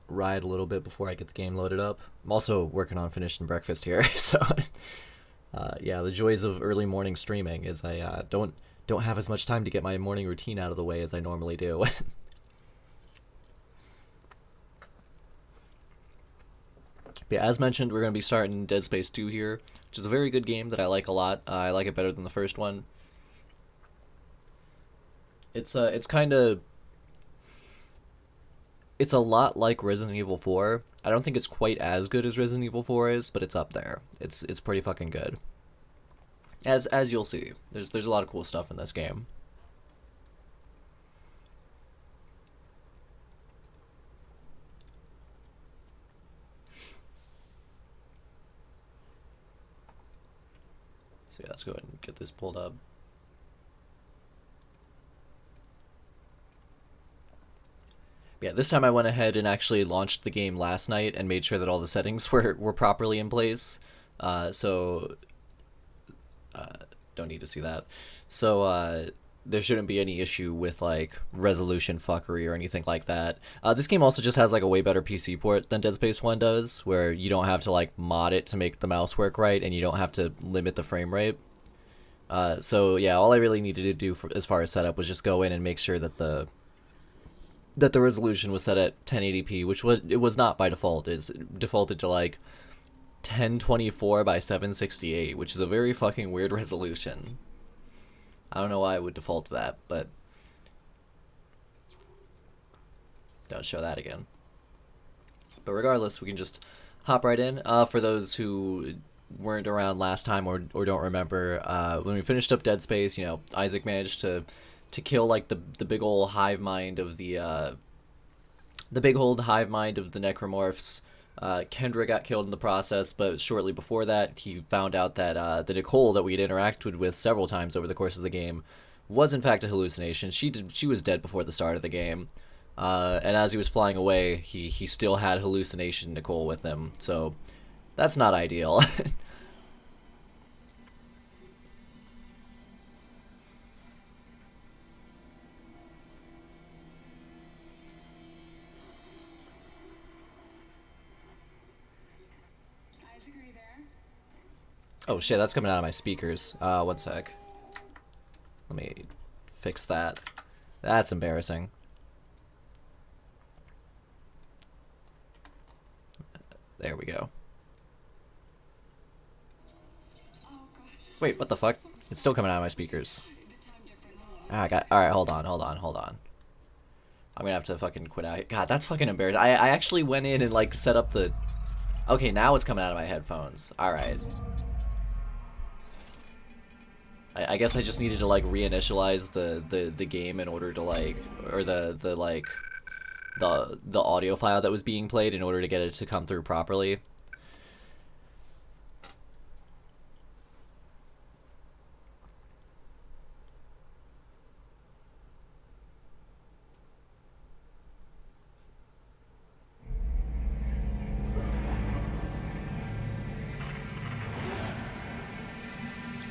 ride a little bit before I get the game loaded up. I'm also working on finishing breakfast here, so yeah, the joys of early morning streaming is I don't have as much time to get my morning routine out of the way as I normally do. But yeah, as mentioned, we're going to be starting Dead Space 2 here, which is a very good game that I like a lot. I like it better than the first one. It's kind of it's a lot like Resident Evil 4. I don't think it's quite as good as Resident Evil 4 is, but it's up there. It's pretty fucking good. As you'll see, there's a lot of cool stuff in this game. So yeah, let's go ahead and get this pulled up. Yeah, this time I went ahead and actually launched the game last night and made sure that all the settings were properly in place. So don't need to see that. So there shouldn't be any issue with like resolution fuckery or anything like that. This game also just has like a way better PC port than Dead Space 1 does, where you don't have to like mod it to make the mouse work right, and you don't have to limit the frame rate. So yeah, all I really needed to do as far as setup was just go in and make sure that the resolution was set at 1080p, which was not by default. It's defaulted to like 1024 by 768, which is a very fucking weird resolution. I don't know why I would default to that, but don't show that again. But regardless, we can just hop right in. For those who weren't around last time or don't remember, when we finished up Dead Space, you know, Isaac managed to kill like the big old hive mind of the big old hive mind of the necromorphs. Kendra got killed in the process, but shortly before that, he found out that the Nicole that we had interacted with several times over the course of the game was in fact a hallucination. She was dead before the start of the game, and as he was flying away, he still had hallucination Nicole with him. So that's not ideal. Isaac, are you there? Oh shit, that's coming out of my speakers. One sec. Let me fix that. That's embarrassing. There we go. Oh god. Wait, what the fuck? It's still coming out of my speakers. The time difference. Ah, I got. All right, hold on. I'm gonna have to fucking quit out. God, that's fucking embarrassing. I actually went in and like set up the. Okay, now it's coming out of my headphones. All right. I guess I just needed to like reinitialize the game in order to like, or the like, the audio file that was being played in order to get it to come through properly.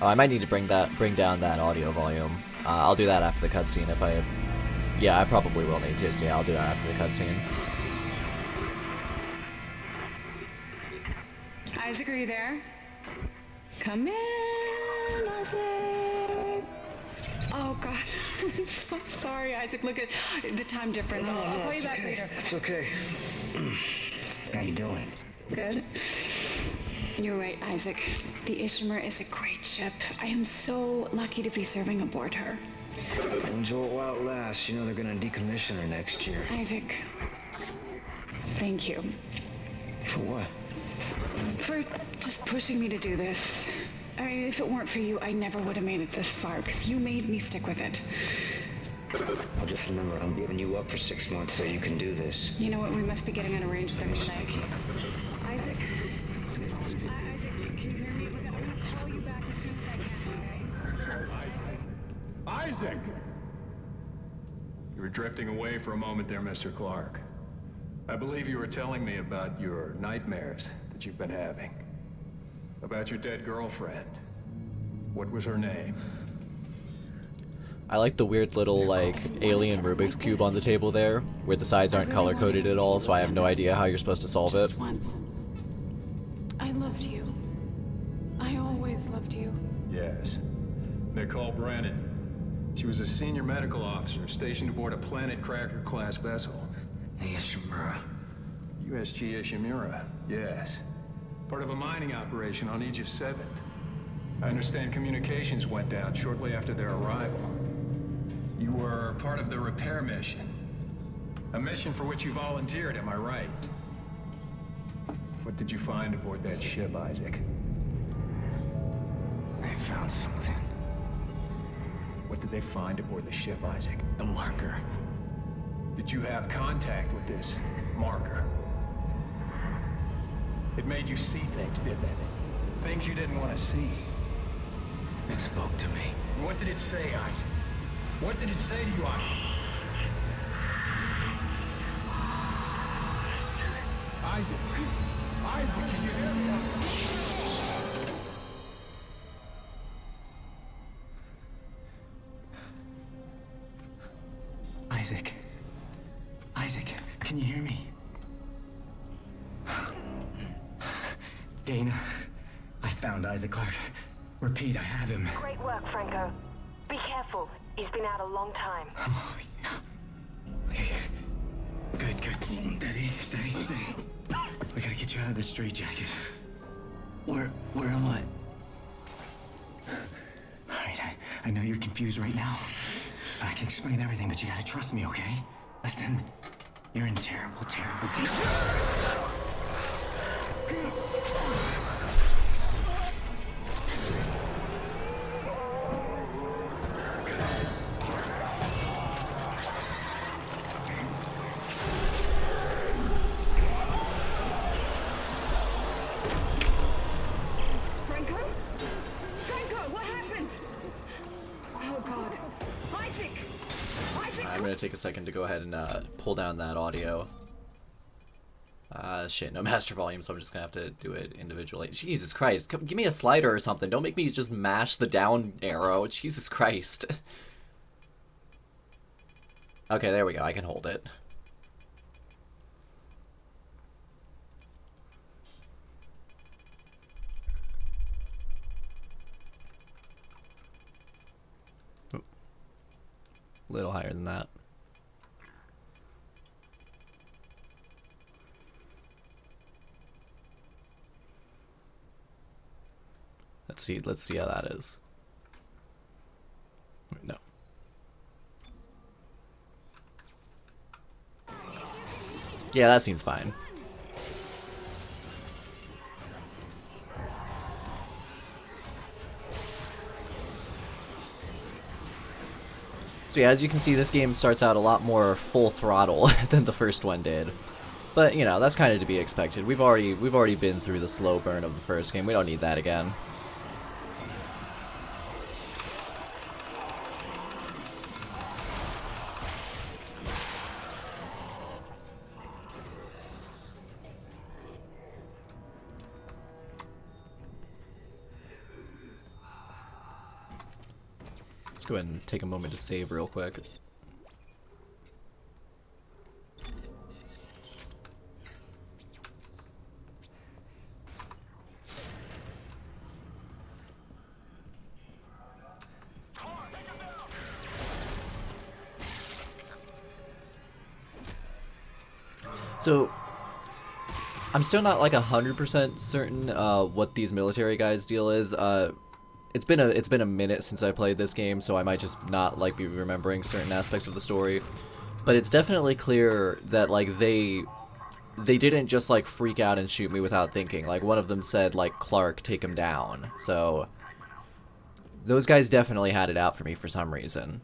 Oh, I might need to bring down that audio volume. I'll do that after the cutscene if I. Yeah, I probably will need to. So yeah, I'll do that after the cutscene. Isaac, are you there? Come in, Isaac. Oh god. I'm so sorry, Isaac. Look at the time difference. I'll call you back later. It's okay. How you doing? Good. You're right, Isaac. The Ishimur is a great ship. I am so lucky to be serving aboard her. Enjoy it while it lasts. You know they're gonna decommission her next year. Isaac, thank you For what? for just pushing me to do this. I mean, if it weren't for you, I never would have made it this far because you made me stick with it. I'll just remember I'm giving you up for 6 months so you can do this. You know what? We must be getting on a range there, Isaac. Isaac, can you hear me? Look, I'm gonna call you back as soon as I can, okay? Isaac! You were drifting away for a moment there, Mr. Clark. I believe you were telling me about your nightmares that you've been having. About your dead girlfriend. What was her name? I like the weird little, like, alien Rubik's Cube on the table there, where the sides aren't color-coded at all, so I have no idea how you're supposed to solve it. Just once. I loved you. I always loved you. Yes. Nicole Brennan. She was a senior medical officer stationed aboard a Planet Cracker-class vessel. Ishimura. USG Ishimura, yes. Part of a mining operation on Aegis 7. I understand communications went down shortly after their arrival. You were part of the repair mission. A mission for which you volunteered, am I right? What did you find aboard that ship, Isaac? I found something. What did they find aboard the ship, Isaac? The marker. Did you have contact with this marker? It made you see things, didn't it? Things you didn't want to see. It spoke to me. What did it say, Isaac? What did it say to you, Isaac? Isaac! Isaac, can you hear me? Isaac. Isaac, can you hear me? Dana, I found Isaac Clarke. Repeat, I have him. Great work, Franco. Be careful. He's been out a long time. Oh, yeah. Okay. Good, good. Steady, steady, steady. We gotta get you out of this straitjacket. Where am I? Alright, I know you're confused right now. I can explain everything, but you gotta trust me, okay? Listen, you're in terrible, terrible danger. Franco? Franco, what happened? Oh god. Isaac! Isaac! I'm gonna take a second to go ahead and pull down that audio. Shit, no master volume, so I'm just gonna have to do it individually. Jesus Christ, give me a slider or something. Don't make me just mash the down arrow. Jesus Christ. Okay, there we go. I can hold it. A little higher than that. Let's see how that is. No. Yeah, that seems fine. So yeah, as you can see, this game starts out a lot more full throttle than the first one did. But, you know, that's kind of to be expected. We've already been through the slow burn of the first game. We don't need that again. Let's go ahead and take a moment to save real quick. So, I'm still not like 100% certain what these military guys' deal is. It's been a minute since I played this game, so I might just not like be remembering certain aspects of the story. But it's definitely clear that like they didn't just like freak out and shoot me without thinking. Like one of them said like, "Clark, take him down." So those guys definitely had it out for me for some reason.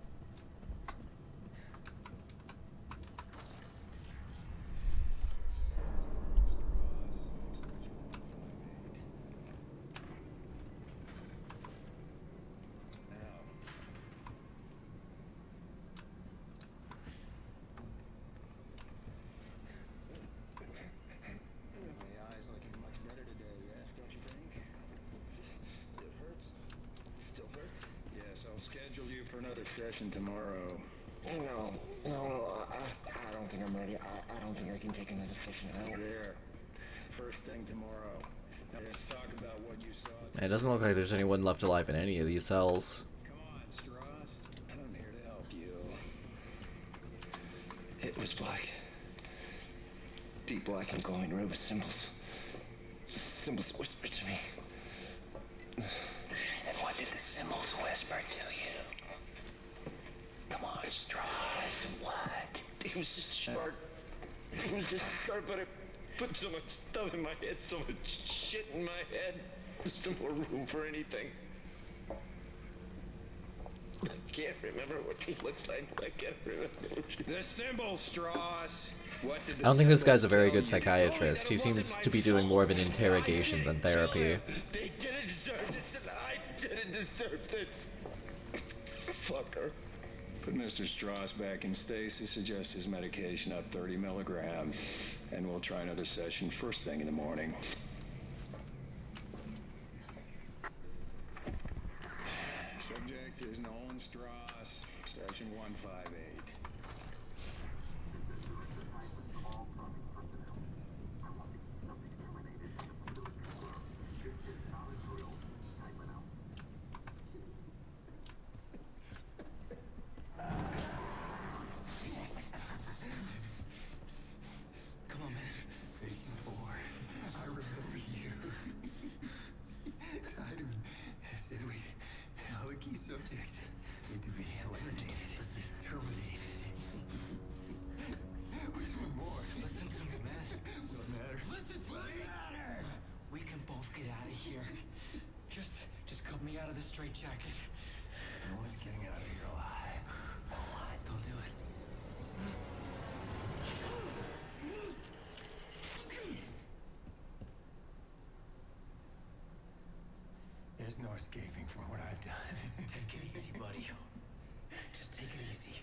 Still hurts? Yes, I'll schedule you for another session tomorrow. No, I don't think I'm ready. I don't think I can take another session. There. First thing tomorrow. Now let's talk about what you saw. It doesn't look like there's anyone left alive in any of these cells. Come on, Strauss. I'm here to help you. It was black. Deep black and glowing red with symbols. Symbols whispered to me. And what did the symbols whisper to you? Come on, Strauss. What? It was just sharp. It was just sharp, but it put so much stuff in my head, so much shit in my head. There's no more room for anything. I can't remember what he looks like. I can't remember what he... The symbol, Strauss. What did the I don't think this guy's a symbols very tell good you? psychiatrist. He seems to be doing more of an interrogation than therapy. They didn't deserve this, and I didn't deserve this. Fucker. Put Mr. Strauss back in stasis, adjust his medication up 30 milligrams, and we'll try another session first thing in the morning. Subject is Nolan Strauss, session 158. Come on, man. Patient 4, I remember you. Tideman said all the key subjects need to be eliminated, terminated. We're doing more. Listen to me, man. What matters? Listen to me. We can both get out of here. Just cut me out of this straitjacket. No one's getting out of here alive. Don't do it. There's no escaping from what I've done. Take it easy, buddy. Just take it easy.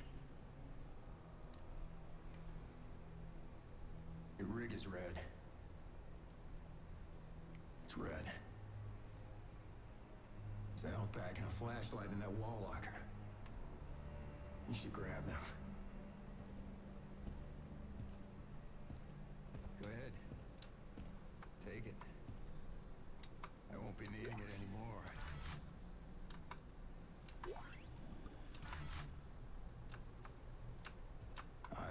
Your rig is red. It's red. There's a health pack and a flashlight in that wall locker. You should grab them. Go ahead. Take it. I won't be needing it anymore.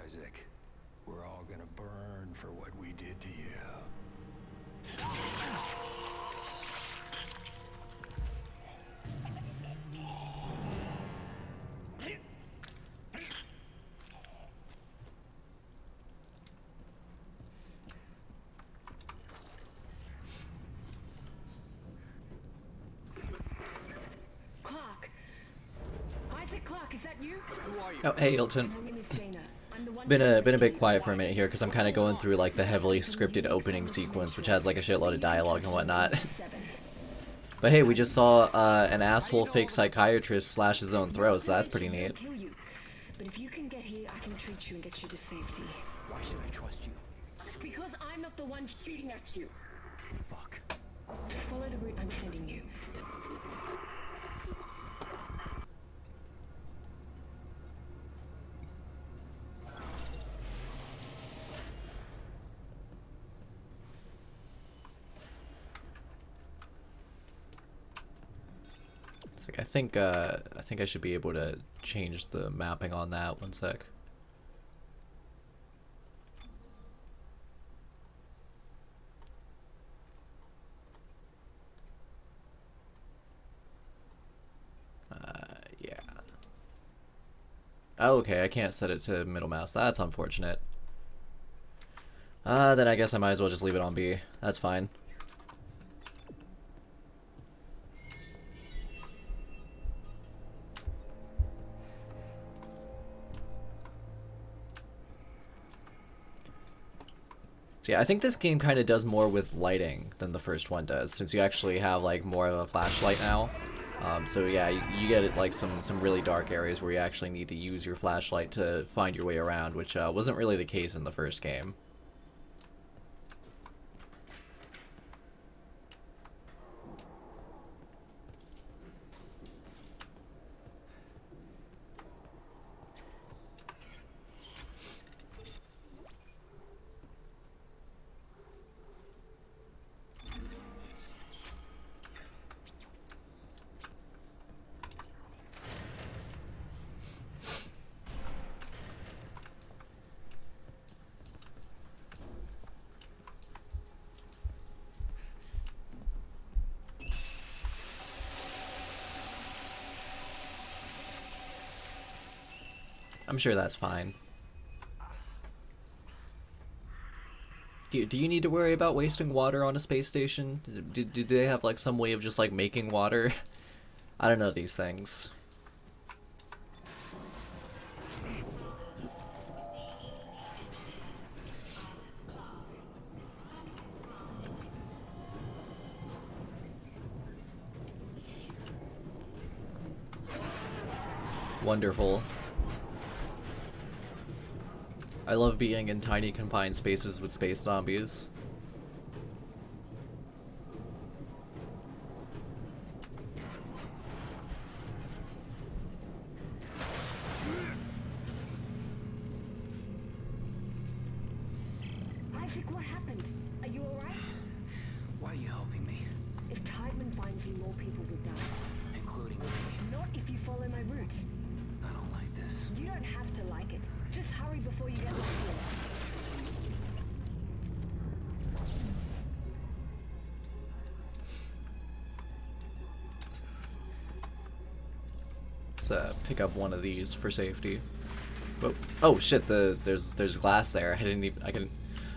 Isaac, we're all gonna burn for what we did to you. Clark. Isaac Clark, is that you? Oh, hey, Hilton. My name is Dana. I'm the one Been a bit quiet for a minute here because I'm kind of going through like the heavily scripted opening sequence, which has like a shitload of dialogue and whatnot. But hey, we just saw an asshole fake psychiatrist slash his own throat, so that's pretty neat. Kill you. But if you can get here, I can treat you and get you to safety. Why should I trust you? Because I'm not the one shooting at you. Fuck. Just follow the route I'm sending you. It's like I think I should be able to change the mapping on that. One sec. Yeah. Oh, okay, I can't set it to middle mouse. That's unfortunate. Then I guess I might as well just leave it on B. That's fine. So yeah, I think this game kind of does more with lighting than the first one does, since you actually have like more of a flashlight now. So yeah, you get like some really dark areas where you actually need to use your flashlight to find your way around, which wasn't really the case in the first game. I'm sure that's fine. Do you need to worry about wasting water on a space station? Do they have like some way of just like making water? I don't know these things. Wonderful. I love being in tiny confined spaces with space zombies. Isaac, what happened? Are you alright? Why are you helping me? If Tideman finds you, more people will die. Including me. Not if you follow my route. I don't like this. You don't have to like it. Just hurry before you get lost in it. Let's pick up one of these for safety. Whoa. Oh shit! There's glass there. I didn't even. I can.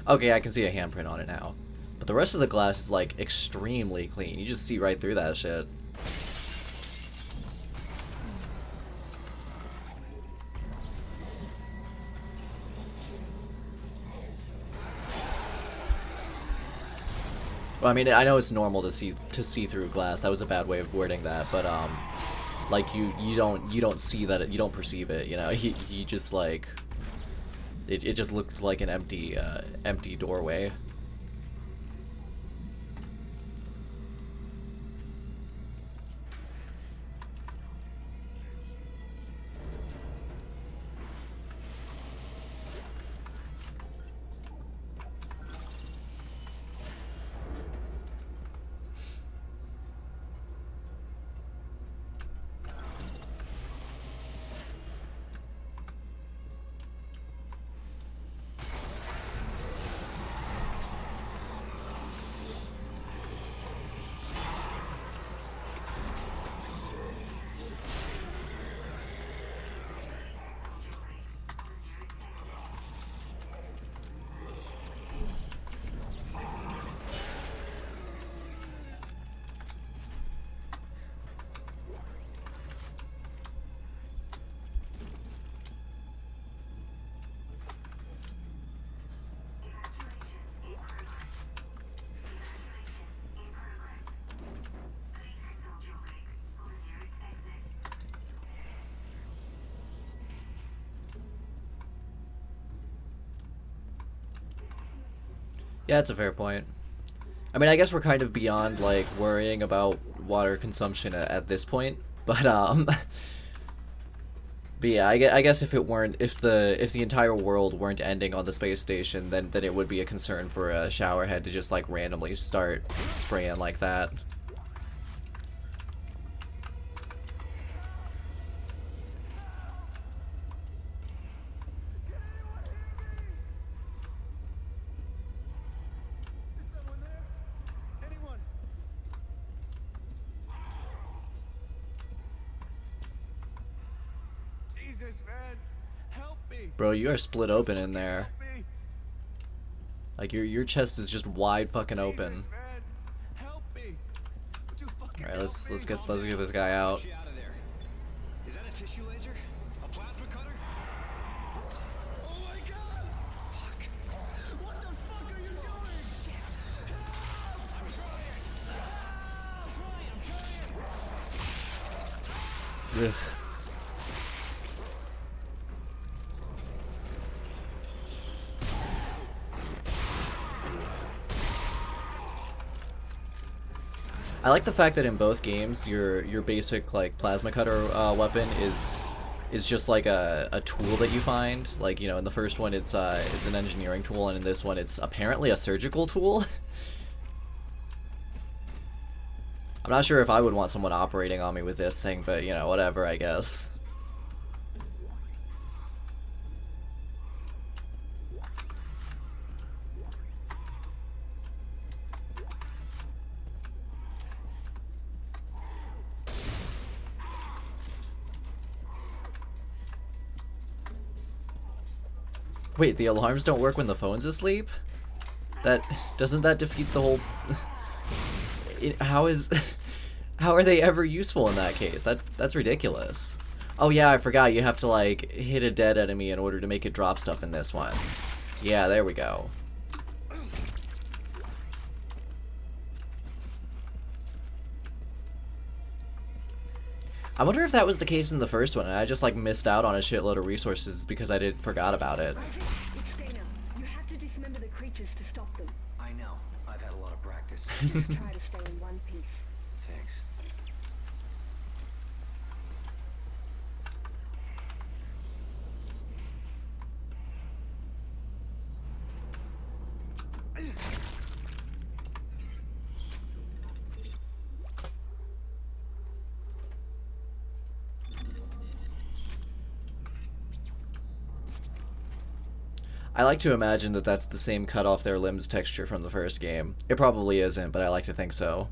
Okay, I can see a handprint on it now. But the rest of the glass is like extremely clean. You just see right through that shit. Well, I mean, I know it's normal to see through glass. That was a bad way of wording that, but like you don't see that, you don't perceive it. You know, he just like it just looked like an empty doorway. Yeah, that's a fair point. I mean, I guess we're kind of beyond like worrying about water consumption at this point, but but yeah, I guess if the entire world weren't ending on the space station, then it would be a concern for a showerhead to just like randomly start spraying like that. Bro, you are split open in there. Like your chest is just wide fucking open. All right, let's get this guy out. Is that a tissue laser? A plasma cutter? Oh my god! Fuck. What the fuck are you doing? Shit. I'm trying. I'm trying. Ugh. I like the fact that in both games your basic like plasma cutter weapon is just like a tool that you find. Like, you know, in the first one it's an engineering tool, and in this one it's apparently a surgical tool. I'm not sure if I would want someone operating on me with this thing, but you know, whatever, I guess. Wait, the alarms don't work when the phone's asleep? That doesn't that defeat the whole how is how are they ever useful in that case? That's ridiculous. Oh yeah, I forgot you have to like hit a dead enemy in order to make it drop stuff in this one. Yeah, there we go. I wonder if that was the case in the first one and I just like missed out on a shitload of resources because I forgot about it. It's Dana. You have to dismember the creatures to stop them. I know. I've had a lot of practice. Just try to stay in one piece. Thanks. I like to imagine that that's the same cut off their limbs texture from the first game. It probably isn't, but I like to think so.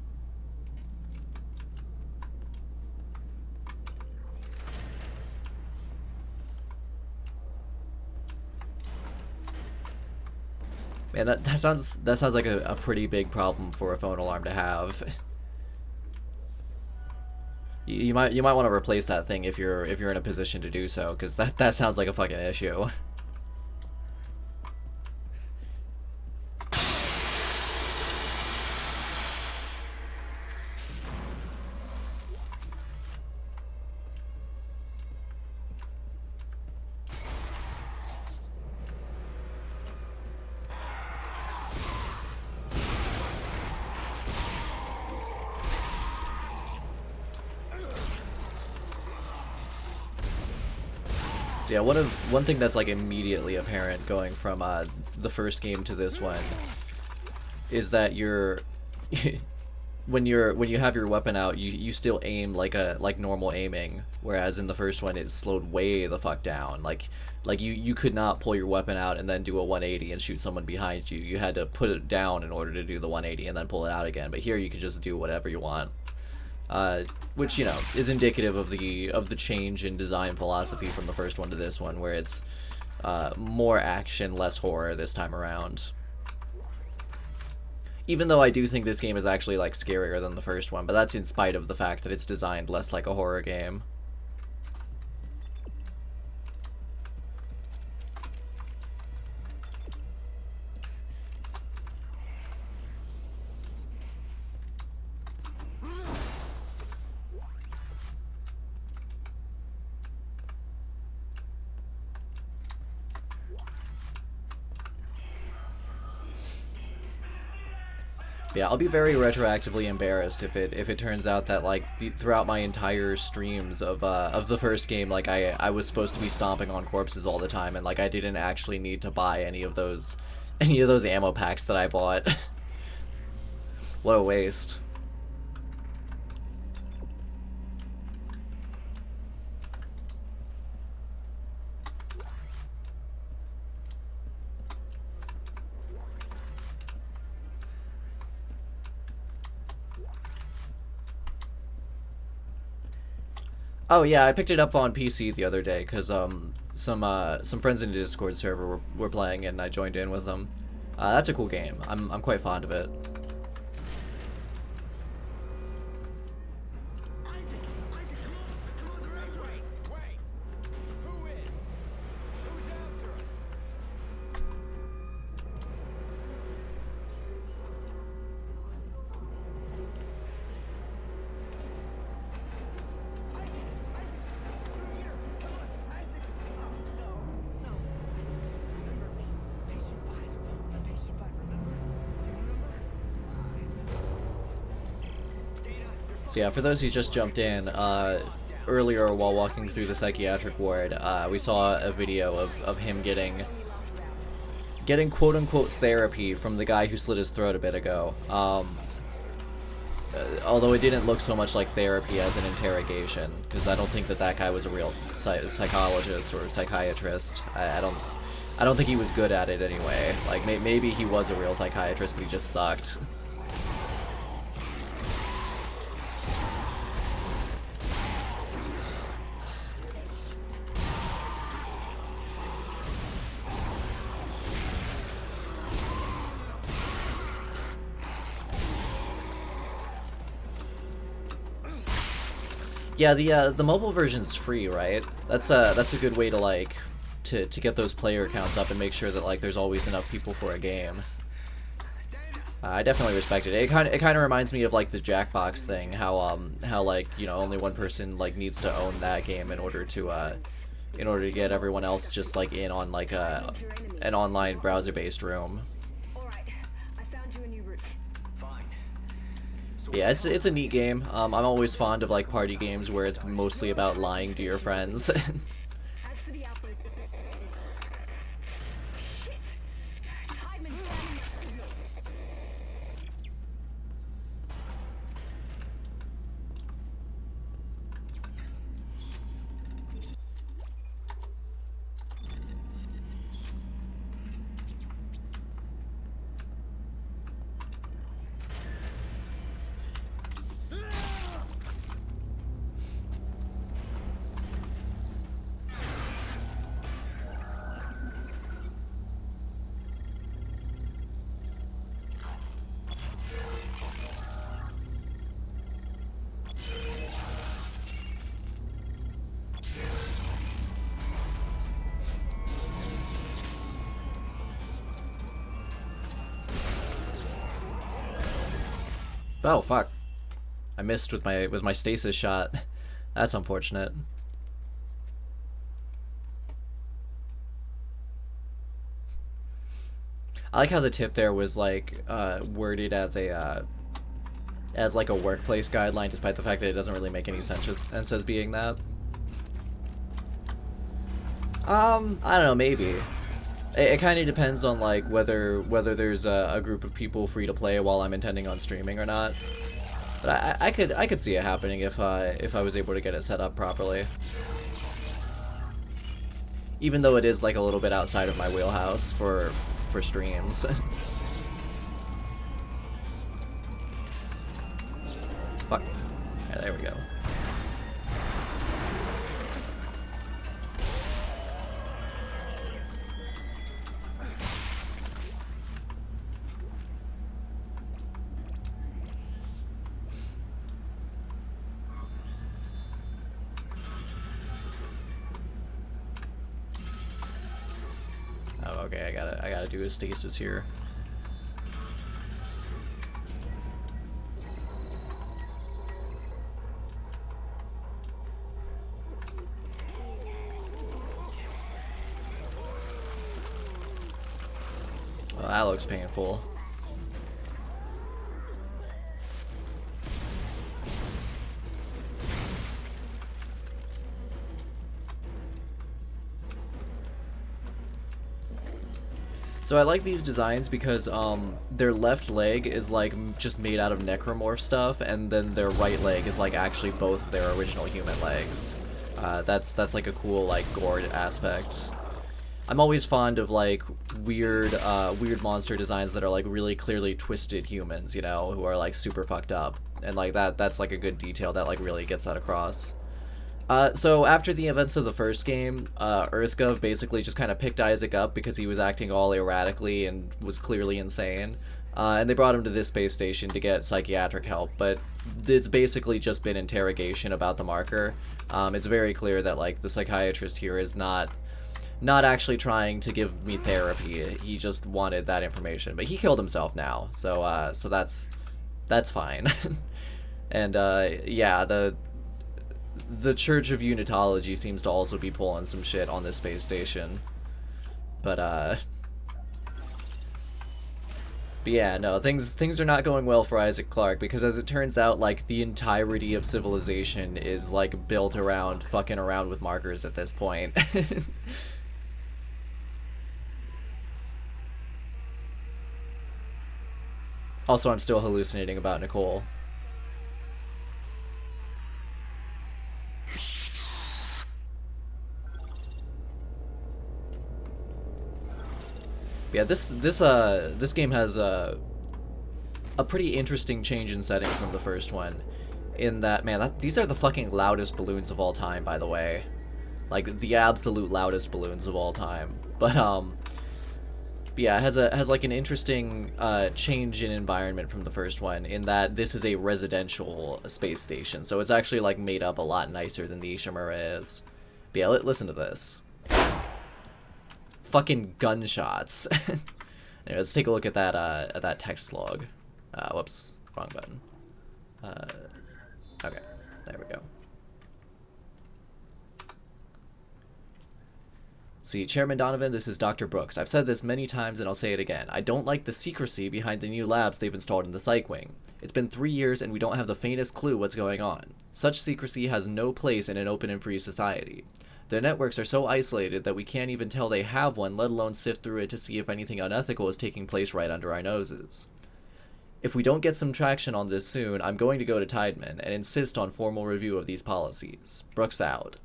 Man, that sounds like a pretty big problem for a phone alarm to have. You might want to replace that thing if you're in a position to do so, because that sounds like a fucking issue. So yeah, one thing that's like immediately apparent going from the first game to this one is that you're when you have your weapon out, you still aim like normal aiming, whereas in the first one it slowed way the fuck down. Like you could not pull your weapon out and then do a 180 and shoot someone behind you. You had to put it down in order to do the 180 and then pull it out again. But here you can just do whatever you want. Which, you know, is indicative of the change in design philosophy from the first one to this one, where it's more action, less horror this time around. Even though I do think this game is actually like scarier than the first one, but that's in spite of the fact that it's designed less like a horror game. Yeah, I'll be very retroactively embarrassed if it turns out that like throughout my entire streams of the first game, like I was supposed to be stomping on corpses all the time, and like I didn't actually need to buy any of those ammo packs that I bought. What a waste. Oh yeah, I picked it up on PC the other day because some friends in the Discord server were playing and I joined in with them. That's a cool game. I'm quite fond of it. So yeah, for those who just jumped in, earlier while walking through the psychiatric ward, we saw a video of him getting quote-unquote therapy from the guy who slit his throat a bit ago. Although it didn't look so much like therapy as an interrogation, because I don't think that guy was a real psychologist or psychiatrist. I don't think he was good at it anyway. Like maybe he was a real psychiatrist, but he just sucked. Yeah, the mobile version's free, right? That's a good way to like to get those player counts up and make sure that like there's always enough people for a game. I definitely respect it. It kind of reminds me of like the Jackbox thing, how like, you know, only one person like needs to own that game in order to get everyone else just like in on like an online browser-based room. Yeah, it's a neat game. I'm always fond of like party games where it's mostly about lying to your friends. Oh fuck. I missed with my stasis shot. That's unfortunate. I like how the tip there was like worded as like a workplace guideline, despite the fact that it doesn't really make any sense as being that. I don't know, maybe. It kind of depends on like whether there's a group of people free to play while I'm intending on streaming or not. But I could see it happening if I was able to get it set up properly. Even though it is like a little bit outside of my wheelhouse for streams. Fuck. Yeah, there we go. Oh, okay, I gotta do a stasis here. Well, that looks painful. So I like these designs because their left leg is like just made out of necromorph stuff, and then their right leg is like actually both of their original human legs. That's like a cool like gore aspect. I'm always fond of like weird monster designs that are like really clearly twisted humans, you know, who are like super fucked up, and like that's like a good detail that like really gets that across. So after the events of the first game, EarthGov basically just kind of picked Isaac up because he was acting all erratically and was clearly insane. And they brought him to this space station to get psychiatric help, but it's basically just been interrogation about the marker. It's very clear that like the psychiatrist here is not actually trying to give me therapy. He just wanted that information, but he killed himself now, so so that's fine. And yeah, the Church of Unitology seems to also be pulling some shit on this space station. But yeah, no, things are not going well for Isaac Clarke, because as it turns out, like, the entirety of civilization is, like, built around fucking around with markers at this point. Also, I'm still hallucinating about Nicole. Yeah, this game has a pretty interesting change in setting from the first one, in that, man, these are the fucking loudest balloons of all time, by the way. Like, the absolute loudest balloons of all time. But But yeah, it has like an interesting change in environment from the first one, in that this is a residential space station, so it's actually like made up a lot nicer than the Ishimura is. But yeah, listen to this. Fucking gunshots. Anyway, let's take a look at that text log. Whoops, wrong button. Okay, there we go. See, Chairman Donovan, this is Dr. Brooks. I've said this many times and I'll say it again. I don't like the secrecy behind the new labs they've installed in the Psych Wing. It's been 3 years and we don't have the faintest clue what's going on. Such secrecy has no place in an open and free society. Their networks are so isolated that we can't even tell they have one, let alone sift through it to see if anything unethical is taking place right under our noses. If we don't get some traction on this soon, I'm going to go to Tideman and insist on formal review of these policies. Brooks out.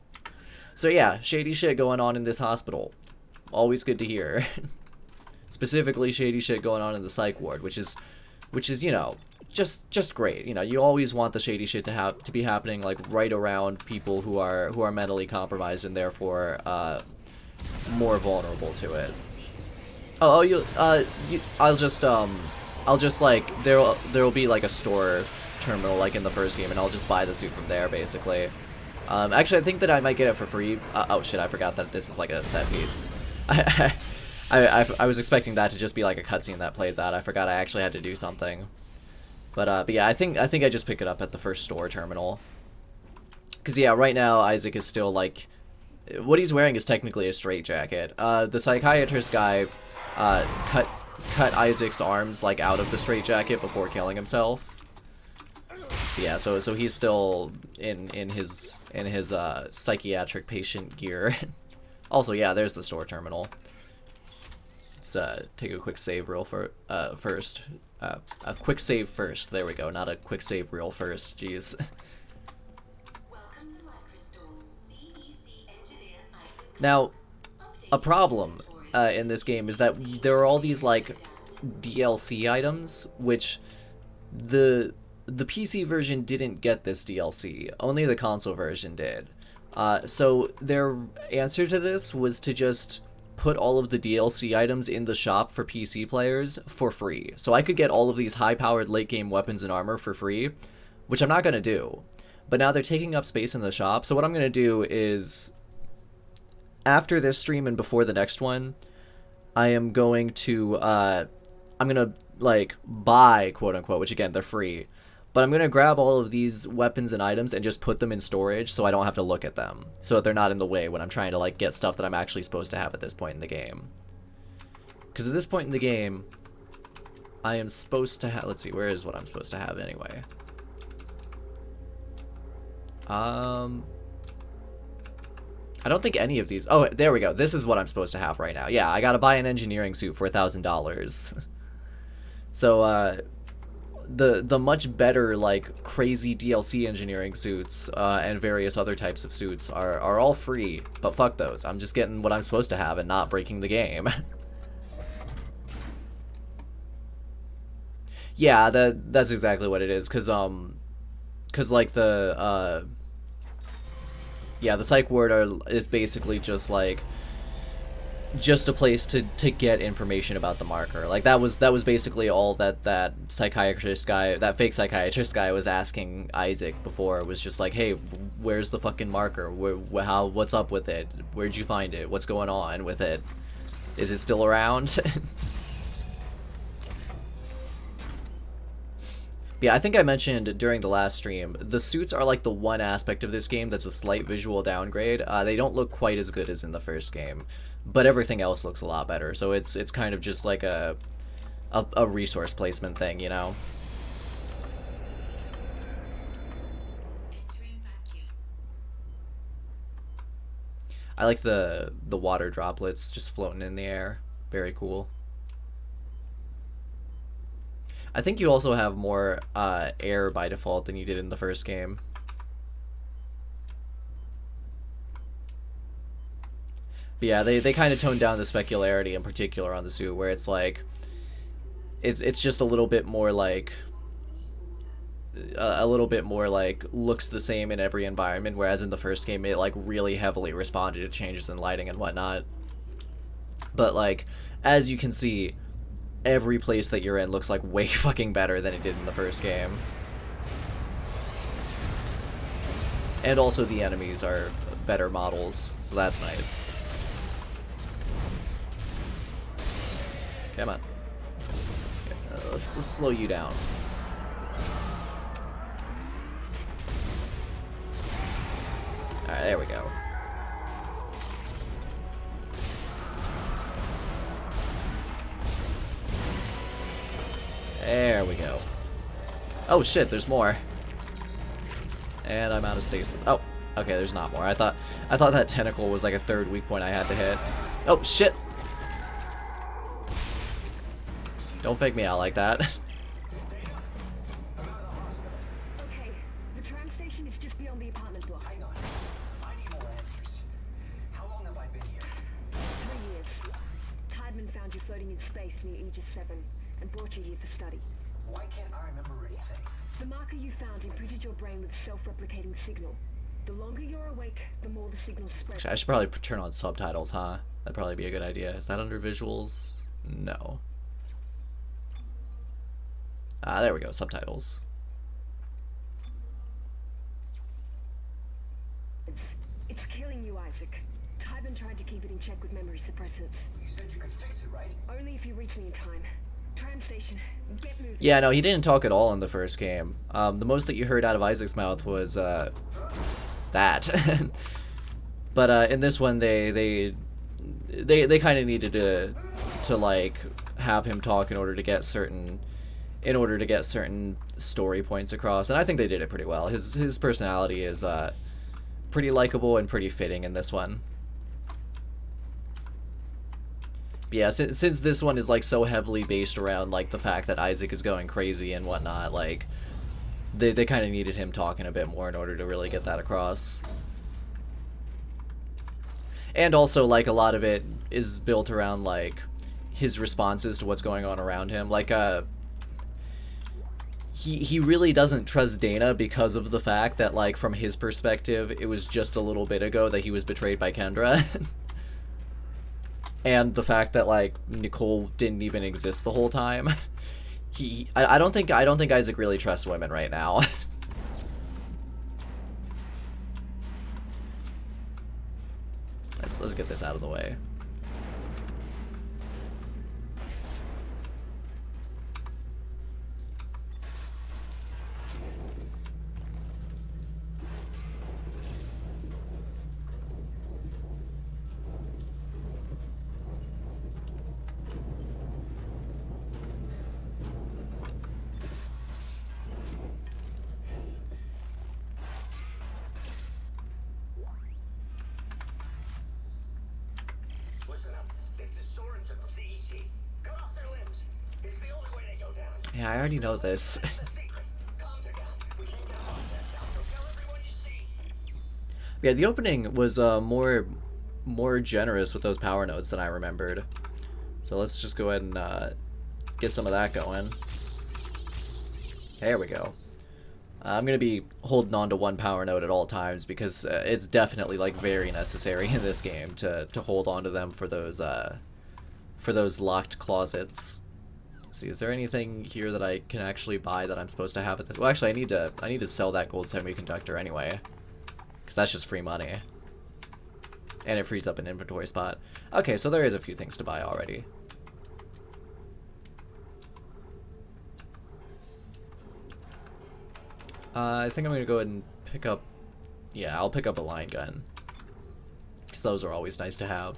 So yeah, shady shit going on in this hospital. Always good to hear. Specifically, shady shit going on in the psych ward, which is, you know, just great. You know, you always want the shady shit to be happening like right around people who are mentally compromised and therefore more vulnerable to it. I'll just like there'll be like a store terminal like in the first game, and I'll just buy the suit from there basically. Actually, I think that I might get it for free. Oh shit, I forgot that this is like a set piece. I was expecting that to just be like a cutscene that plays out. I forgot I actually had to do something. But yeah, I think I just pick it up at the first store terminal. Cause yeah, right now Isaac is still like, what he's wearing is technically a straitjacket. The psychiatrist guy, cut Isaac's arms like out of the straitjacket before killing himself. Yeah, so he's still in his psychiatric patient gear. Also, yeah, there's the store terminal. Let's take a quick save reel first. A quick save first. There we go. Not a quick save reel first. Jeez. Now, a problem in this game is that there are all these like DLC items, which the PC version didn't get this DLC. Only the console version did. So their answer to this was to just put all of the DLC items in the shop for PC players for free. So I could get all of these high-powered late-game weapons and armor for free, which I'm not going to do. But now they're taking up space in the shop, so what I'm going to do is, after this stream and before the next one, I am going to, like, buy, quote-unquote, which again, they're free, but I'm going to grab all of these weapons and items and just put them in storage so I don't have to look at them. So that they're not in the way when I'm trying to, like, get stuff that I'm actually supposed to have at this point in the game. Because at this point in the game, I am supposed to have... Let's see, where is what I'm supposed to have anyway? I don't think any of these... Oh, there we go. This is what I'm supposed to have right now. Yeah, I gotta buy an engineering suit for $1,000. So, the much better, like, crazy DLC engineering suits and various other types of suits are all free, but fuck those. I'm just getting what I'm supposed to have and not breaking the game. Yeah, that's exactly what it is, cause like the yeah, the psych ward is basically just like a place to get information about the marker. Like that was basically all that psychiatrist guy, that fake psychiatrist guy was asking Isaac before, was just like, hey, where's the fucking marker? What's up with it? Where'd you find it? What's going on with it? Is it still around? Yeah, I think I mentioned during the last stream, the suits are like the one aspect of this game that's a slight visual downgrade. They don't look quite as good as in the first game, but everything else looks a lot better. So it's kind of just like a resource placement thing, you know? I like the water droplets just floating in the air. Very cool. I think you also have more air by default than you did in the first game. But yeah, they kind of toned down the specularity in particular on the suit, where it's like, it's just a little bit more like, looks the same in every environment, whereas in the first game it like really heavily responded to changes in lighting and whatnot. But like, as you can see, every place that you're in looks like way fucking better than it did in the first game. And also the enemies are better models, so that's nice. Come on. Let's slow you down. Alright, there we go. There we go. Oh shit, there's more. And I'm out of stasis. Oh, okay, there's not more. I thought that tentacle was like a third weak point I had to hit. Oh shit! Don't fake me out like that. Okay, the tram station is just beyond the apartment block. Hang on. I need more answers. How long have I been here? 3 years. Tideman found you floating in space near Aegis 7 and brought you here for study. Why can't I remember anything? The marker you found imprinted your brain with a self-replicating signal. The longer you're awake, the more the signal spreads. Actually, I should probably turn on subtitles, huh? That'd probably be a good idea. Is that under visuals? No. Ah, there we go, subtitles. It's killing you, Isaac. Tideman tried to keep it in check with memory suppressants. You said you could fix it, right? Only if you reach me in time. Tram station, get moving. Yeah, no, he didn't talk at all in the first game. The most that you heard out of Isaac's mouth was, that. But, in this one, they kind of needed to, like, have him talk in order to get certain story points across, and I think they did it pretty well. His personality is, pretty likable and pretty fitting in this one. Yeah, since this one is like so heavily based around like the fact that Isaac is going crazy and whatnot, like they kind of needed him talking a bit more in order to really get that across. And also like a lot of it is built around like his responses to what's going on around him. Like he really doesn't trust Dana because of the fact that like from his perspective it was just a little bit ago that he was betrayed by Kendra. And the fact that like Nicole didn't even exist the whole time. I don't think Isaac really trusts women right now. Let's get this out of the way. Yeah, I already know this. Yeah, the opening was more generous with those power nodes than I remembered. So let's just go ahead and get some of that going. There we go. I'm gonna be holding on to one power node at all times because it's definitely like very necessary in this game to hold on to them for those locked closets. Let's see, is there anything here that I can actually buy that I'm supposed to have at this? Well, actually, I need to sell that gold semiconductor anyway, because that's just free money, and it frees up an inventory spot. Okay, so there is a few things to buy already. I think I'm gonna go ahead and pick up. Yeah, I'll pick up a line gun, because those are always nice to have.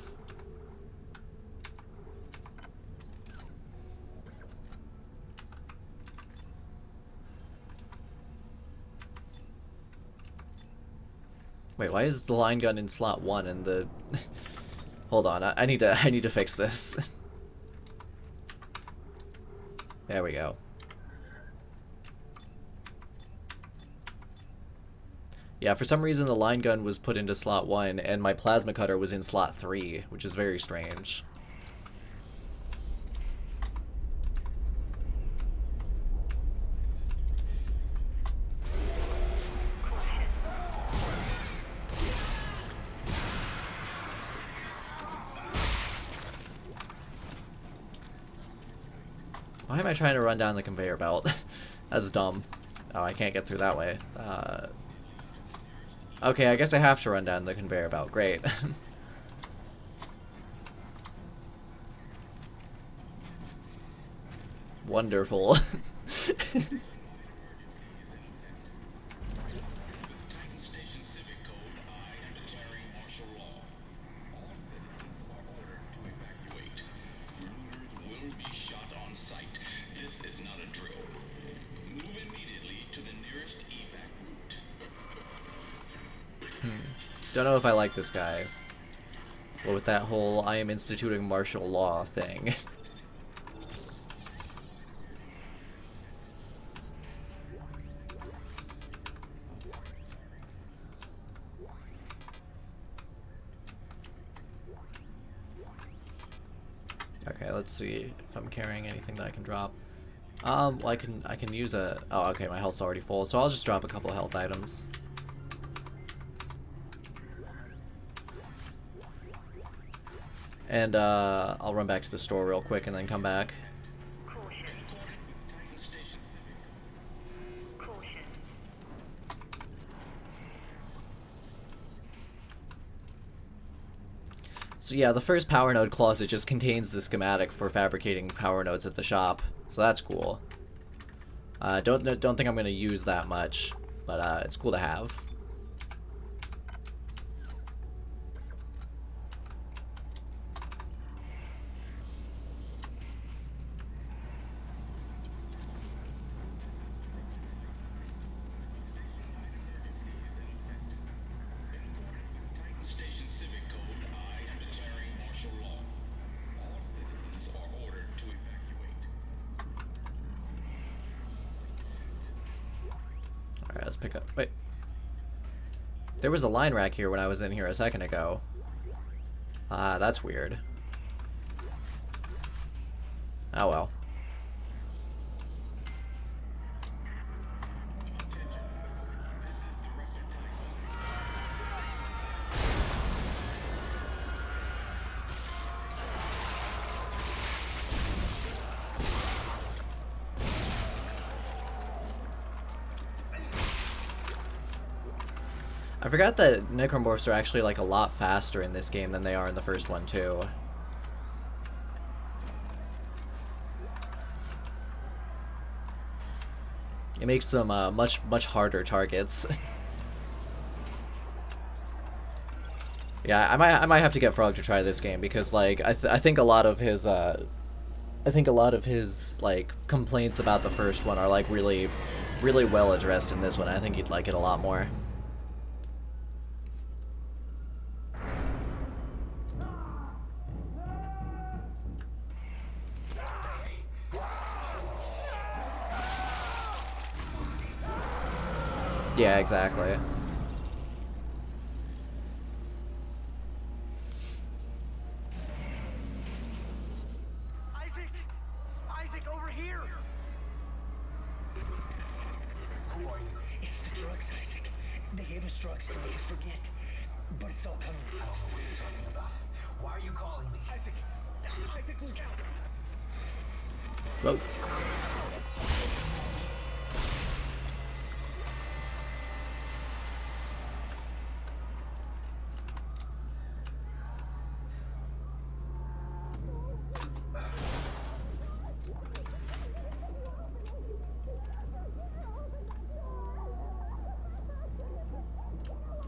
Wait, why is the line gun in slot 1 and the... Hold on, I need to fix this. There we go. Yeah, for some reason the line gun was put into slot 1 and my plasma cutter was in slot 3, which is very strange. Why am I trying to run down the conveyor belt? That's dumb. Oh, I can't get through that way. Okay, I guess I have to run down the conveyor belt. Great. Wonderful. Don't know if I like this guy. But with that whole I am instituting martial law thing. Okay, let's see if I'm carrying anything that I can drop. Well, I can use a... Oh, okay, my health's already full, so I'll just drop a couple of health items. And I'll run back to the store real quick and then come back. So yeah, the first power node closet just contains the schematic for fabricating power nodes at the shop, so that's cool. Don't think I'm gonna use that much, but it's cool to have. Alright, let's pick up. Wait. There was a line rack here when I was in here a second ago. Ah, that's weird. Oh well. I forgot that necromorphs are actually like a lot faster in this game than they are in the first one too. It makes them much harder targets. Yeah, I might have to get Frog to try this game because like I think a lot of his like complaints about the first one are like really well addressed in this one. I think he'd like it a lot more. Yeah, exactly. Isaac, over here! Who are you? It's the drugs, Isaac. They gave us drugs to make us forget. But it's all coming. I don't know what you're talking about. Why are you calling me? Isaac, look out! Whoa.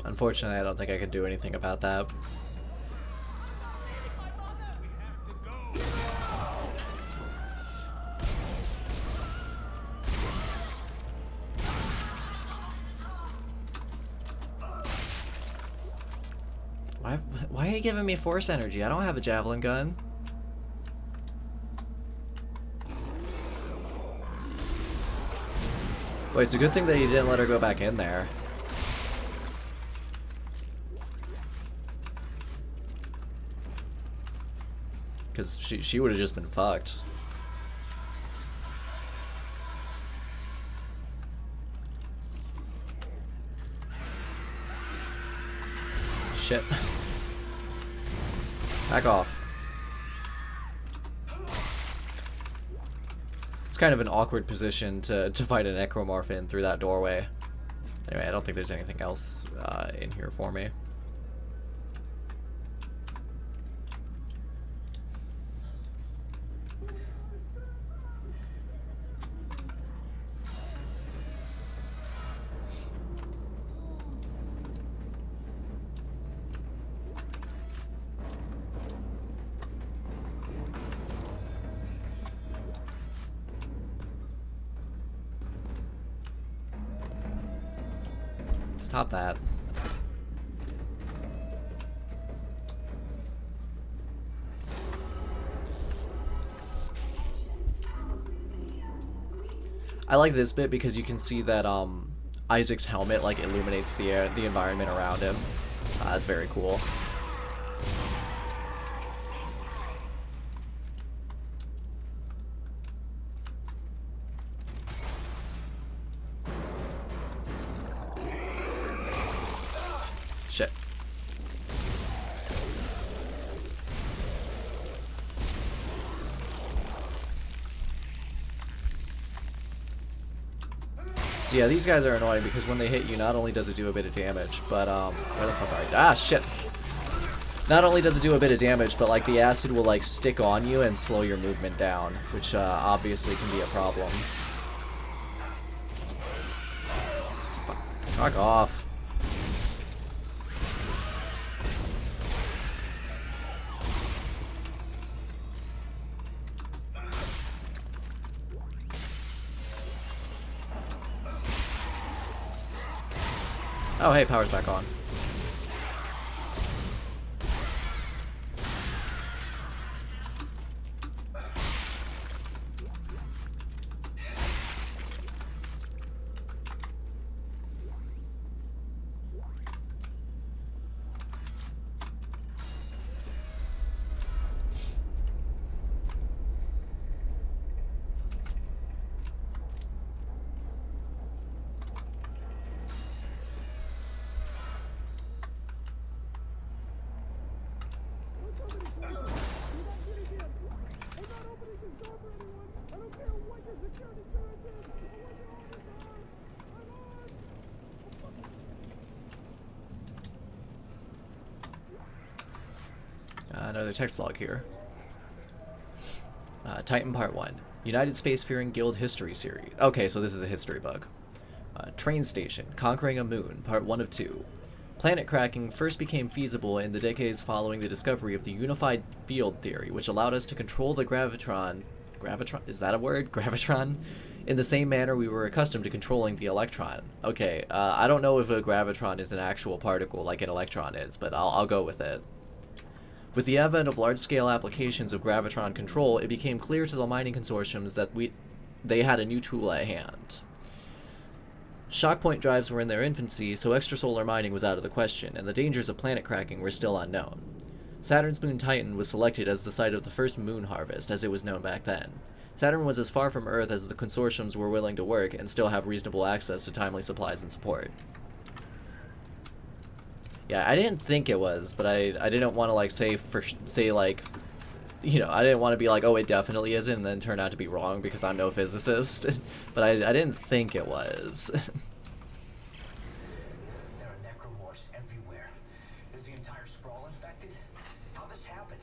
Unfortunately, I don't think I can do anything about that. Why are you giving me force energy? I don't have a javelin gun. Wait, it's a good thing that you didn't let her go back in there. Because she would have just been fucked. Shit. Back off. It's kind of an awkward position to fight a necromorph in through that doorway. Anyway, I don't think there's anything else in here for me. Stop that. I like this bit because you can see that Isaac's helmet like illuminates the environment around him. That's very cool. Shit. So yeah, these guys are annoying because when they hit you, not only does it do a bit of damage, but where the fuck are you? Ah, shit. Not only does it do a bit of damage, but like the acid will like stick on you and slow your movement down, which obviously can be a problem. Fuck off. Oh, hey, power's back on. Another text log here. Titan Part 1. United Spacefaring Guild History Series. Okay, so this is a history bug. Train Station. Conquering a Moon. Part 1 of 2. Planet cracking first became feasible in the decades following the discovery of the unified field theory, which allowed us to control the gravitron... Gravitron? Is that a word? Gravitron? In the same manner we were accustomed to controlling the electron. Okay, I don't know if a gravitron is an actual particle like an electron is, but I'll go with it. With the advent of large-scale applications of gravitron control, it became clear to the mining consortiums that they had a new tool at hand. Shockpoint drives were in their infancy, so extrasolar mining was out of the question, and the dangers of planet cracking were still unknown. Saturn's moon Titan was selected as the site of the first moon harvest, as it was known back then. Saturn was as far from Earth as the consortiums were willing to work and still have reasonable access to timely supplies and support. Yeah, I didn't think it was, but I didn't want to like say like, you know, I didn't want to be like, oh, it definitely isn't, and then turn out to be wrong because I'm no physicist. But I didn't think it was. There are necromorphs everywhere. Is the entire sprawl infected? How this happened?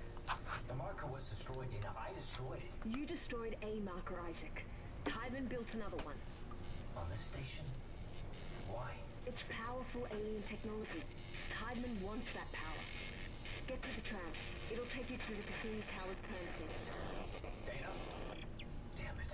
The marker was destroyed, Dana. I destroyed it. You destroyed a marker, Isaac. Tybin built another one. On this station? Why? It's powerful alien technology. Tybin wants that power. Get to the tram. It'll take you to the Cassini Towers plan station. Dana? Damn it.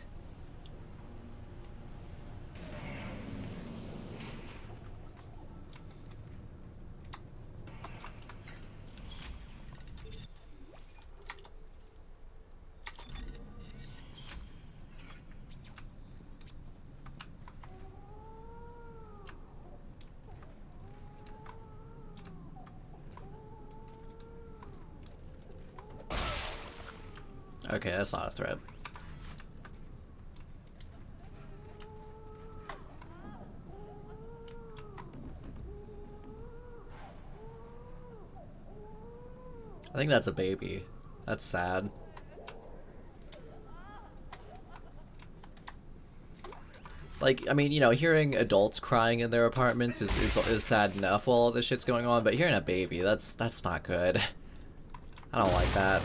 Okay, that's not a threat. I think that's a baby. That's sad. Like, I mean, you know, hearing adults crying in their apartments is sad enough while all this shit's going on, but hearing a baby, that's not good. I don't like that.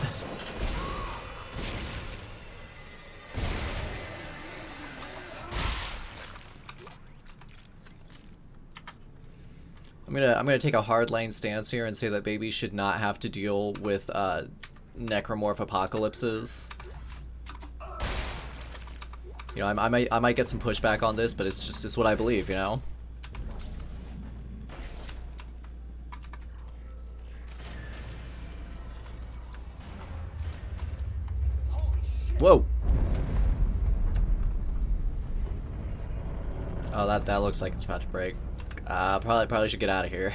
I'm gonna take a hardline stance here and say that babies should not have to deal with necromorph apocalypses. You know, I might get some pushback on this, but it's what I believe, you know. Whoa. Oh, that looks like it's about to break. Probably should get out of here.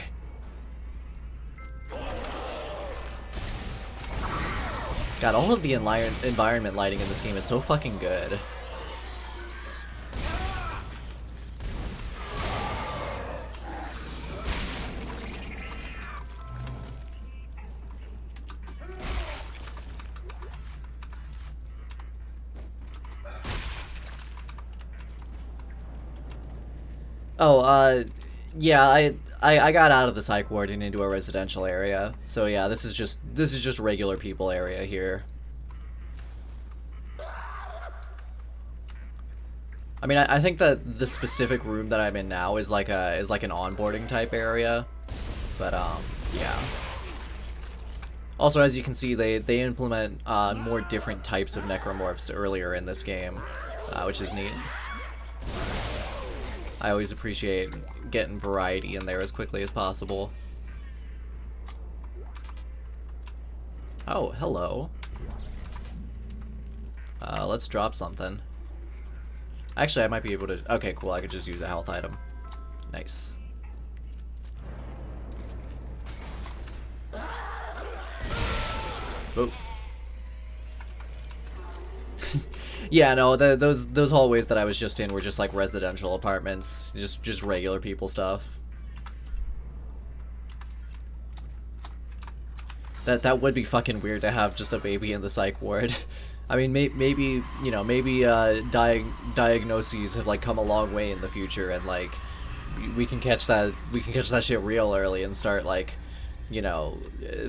God, all of the environment lighting in this game is so fucking good. Oh, yeah, I got out of the psych ward and into a residential area. So yeah, this is just regular people area here. I mean, I think that the specific room that I'm in now is like an onboarding type area, but yeah. Also, as you can see, they implement more different types of necromorphs earlier in this game, which is neat. I always appreciate getting variety in there as quickly as possible. Oh, hello. Let's drop something. Actually, I might be able to... Okay, cool, I could just use a health item. Nice. Oh. Yeah, no, those hallways that I was just in were just like residential apartments, just regular people stuff. That would be fucking weird to have just a baby in the psych ward. I mean, maybe you know, maybe diagnoses have like come a long way in the future, and like we can catch that shit real early and start like, you know,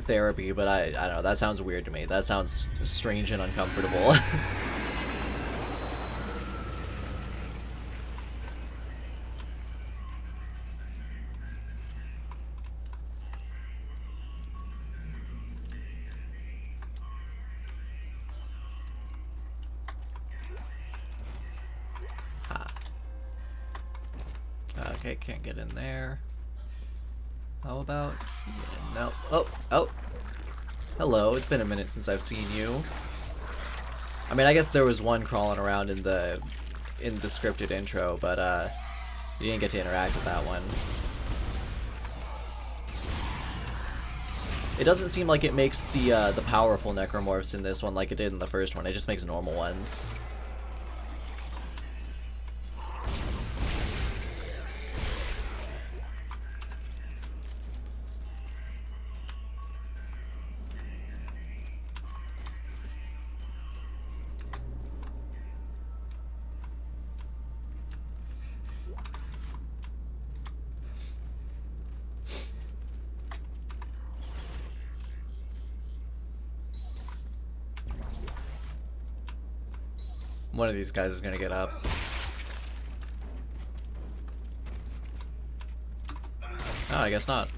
therapy. But I don't know. That sounds weird to me. That sounds strange and uncomfortable. Okay, can't get in there. How about... Yeah, no. Oh! Hello, it's been a minute since I've seen you. I mean, I guess there was one crawling around in the scripted intro, but you didn't get to interact with that one. It doesn't seem like it makes the powerful necromorphs in this one like it did in the first one. It just makes normal ones. One of these guys is gonna get up. Oh, I guess not.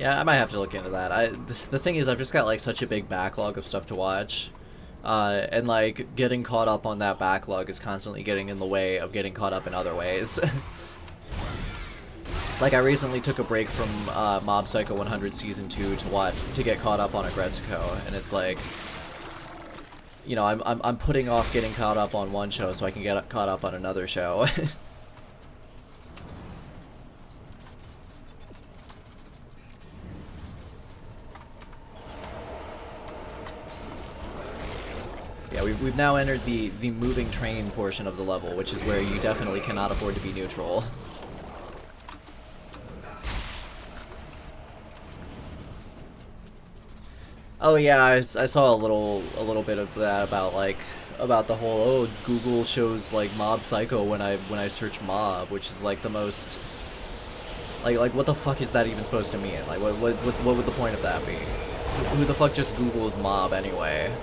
Yeah, I might have to look into that. The thing is, I've just got like such a big backlog of stuff to watch, and like getting caught up on that backlog is constantly getting in the way of getting caught up in other ways. Like I recently took a break from Mob Psycho 100 Season 2 to get caught up on Aggretsuko, and it's like, you know, I'm putting off getting caught up on one show so I can get caught up on another show. Yeah, we've now entered the moving train portion of the level, which is where you definitely cannot afford to be neutral. Oh yeah, I saw a little bit of that about about the whole, oh, Google shows like Mob Psycho when I search mob, which is like the most like what the fuck is that even supposed to mean? Like what would the point of that be? Who the fuck just Googles mob anyway?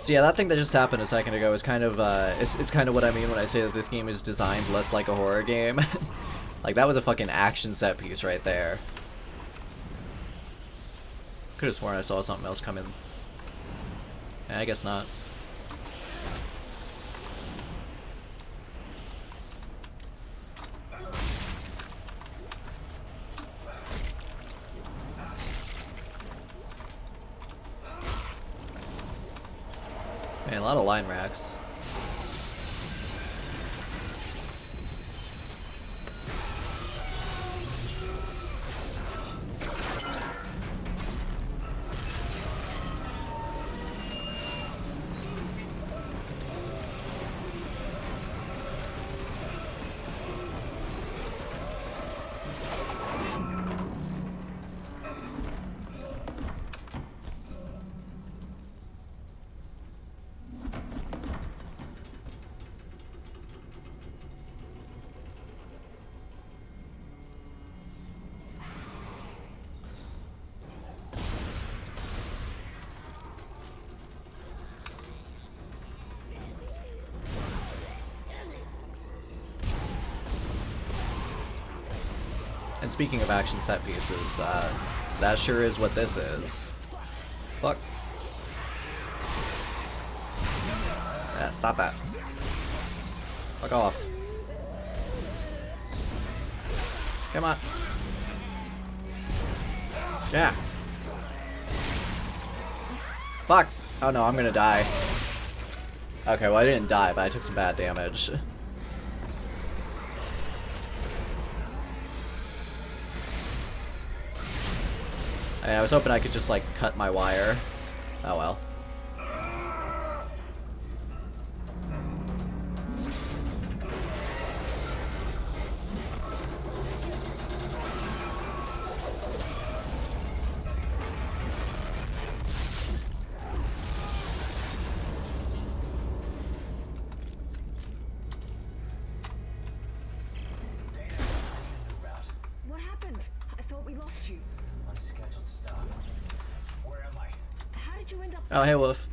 So yeah, that thing that just happened a second ago is kind of, it's kind of what I mean when I say that this game is designed less like a horror game. Like, that was a fucking action set piece right there. Could have sworn I saw something else come in. Yeah, I guess not. Man, a lot of line racks. And speaking of action set pieces, that sure is what this is. Fuck. Yeah, stop that. Fuck off. Come on. Yeah. Fuck. Oh no, I'm gonna die. Okay, well I didn't die, but I took some bad damage. I was hoping I could just, like, cut my wire. Oh well. What happened? I thought we lost you. Unscheduled stop. Where am I? How did you end up? Oh, hey, Wolf.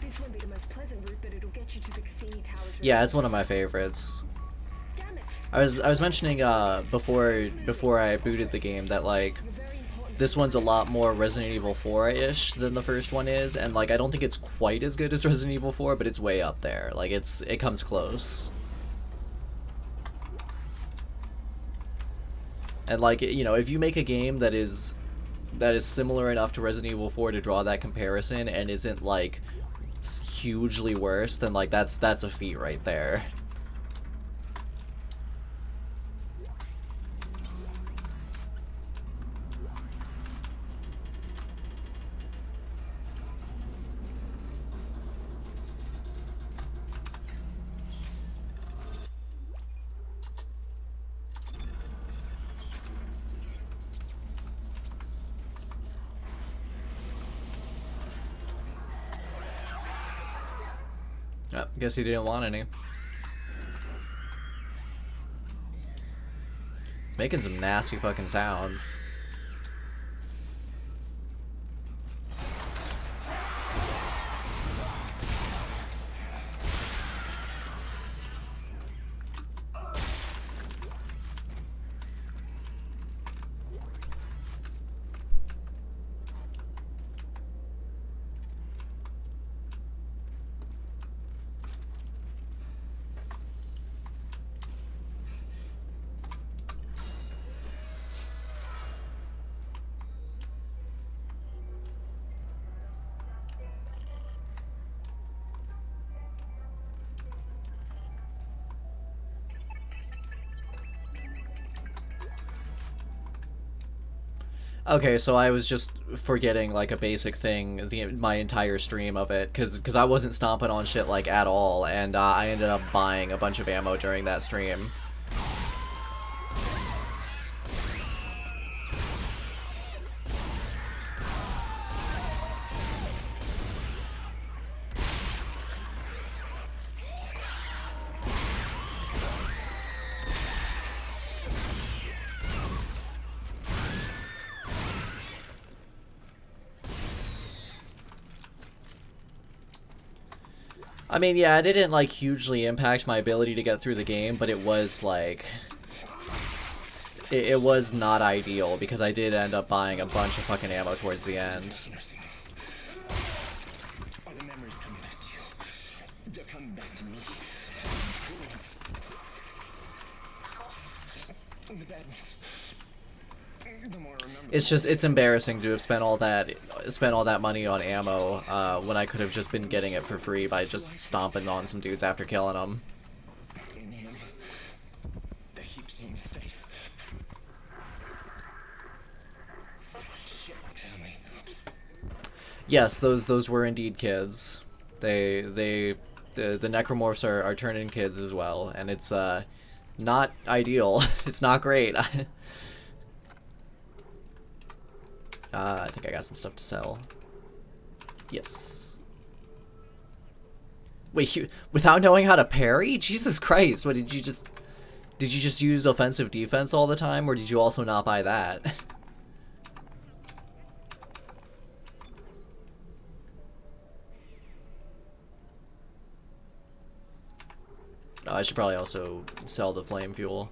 This won't be the most pleasant route, but it'll get you to the Cassini Towers. Yeah, it's one of my favorites. Damn it! I was mentioning before I booted the game that, like, You're very important. this one's a lot more Resident Evil 4-ish than the first one is, and like I don't think it's quite as good as Resident Evil 4, but it's way up there. Like it comes close. And like, you know, if you make a game that is similar enough to Resident Evil 4 to draw that comparison and isn't like hugely worse, then like that's a feat right there. Oh, guess he didn't want any. It's making some nasty fucking sounds. Okay, so I was just forgetting like a basic thing my entire stream of it, cause I wasn't stomping on shit like at all, and I ended up buying a bunch of ammo during that stream. I mean, yeah, it didn't like hugely impact my ability to get through the game, but it was like it was not ideal because I did end up buying a bunch of fucking ammo towards the end. Are the memories coming back to you? They're coming back to me. The bad ones. The more I remember. It's embarrassing to have spent all that money on ammo when I could have just been getting it for free by just stomping on some dudes after killing them. In him, they keep seeing his face. Shit, family. Yes, those were indeed kids. The necromorphs are turning kids as well, and it's not ideal. It's not great. I think I got some stuff to sell. Yes. Wait, without knowing how to parry? Jesus Christ! What did you just use offensive defense all the time, or did you also not buy that? Oh, I should probably also sell the flame fuel.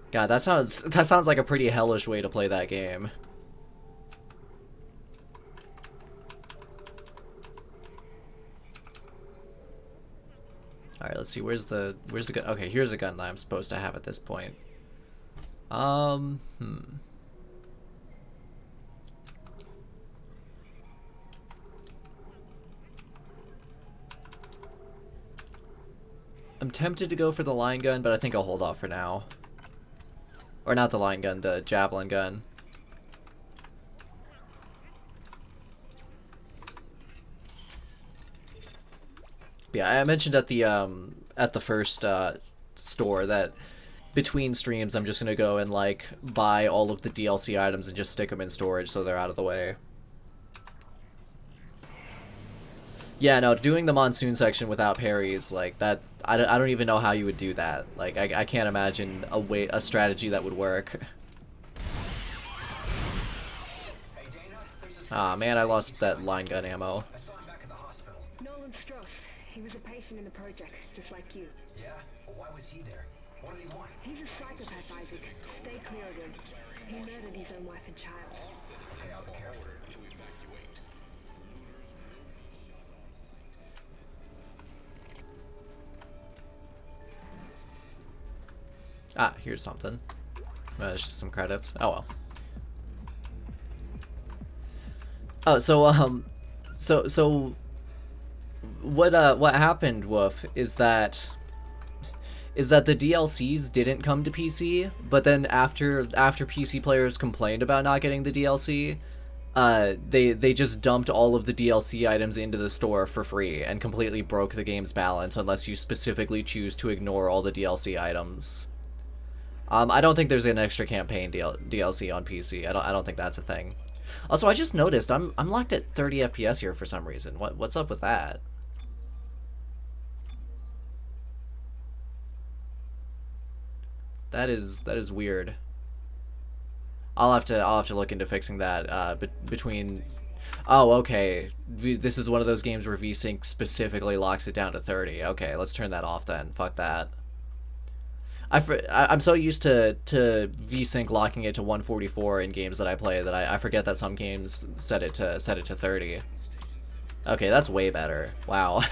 God, that sounds like a pretty hellish way to play that game. All right, let's see. Where's the gun? Okay, here's a gun that I'm supposed to have at this point. I'm tempted to go for the line gun, but I think I'll hold off for now. Or not the line gun, the javelin gun. Yeah, I mentioned at the first store that between streams I'm just gonna go and like buy all of the DLC items and just stick them in storage so they're out of the way. Yeah, no, doing the monsoon section without parries, like, that, I don't even know how you would do that. Like, I can't imagine a strategy that would work. Ah, man, I lost that line gun ammo. I saw him back at the hospital. Nolan Strauss. He was a patient in the project, just like you. Yeah? Well, why was he there? What does he want? He's a psychopath, Isaac. Stay clear of him. He murdered his own wife and child. Okay, I'll be careful. Ah, here's something. There's just some credits. Oh well. Oh, so what happened, Woof, is that the DLCs didn't come to PC, but then after PC players complained about not getting the DLC, they just dumped all of the DLC items into the store for free and completely broke the game's balance unless you specifically choose to ignore all the DLC items. I don't think there's an extra campaign DLC on PC. I don't think that's a thing. Also, I just noticed I'm locked at 30 FPS here for some reason. What's up with that? That is weird. I'll have to look into fixing that between. Oh, okay. This is one of those games where VSync specifically locks it down to 30. Okay, let's turn that off then. Fuck that. I'm so used to VSync locking it to 144 in games that I play that I forget that some games set it to 30. Okay, that's way better. Wow.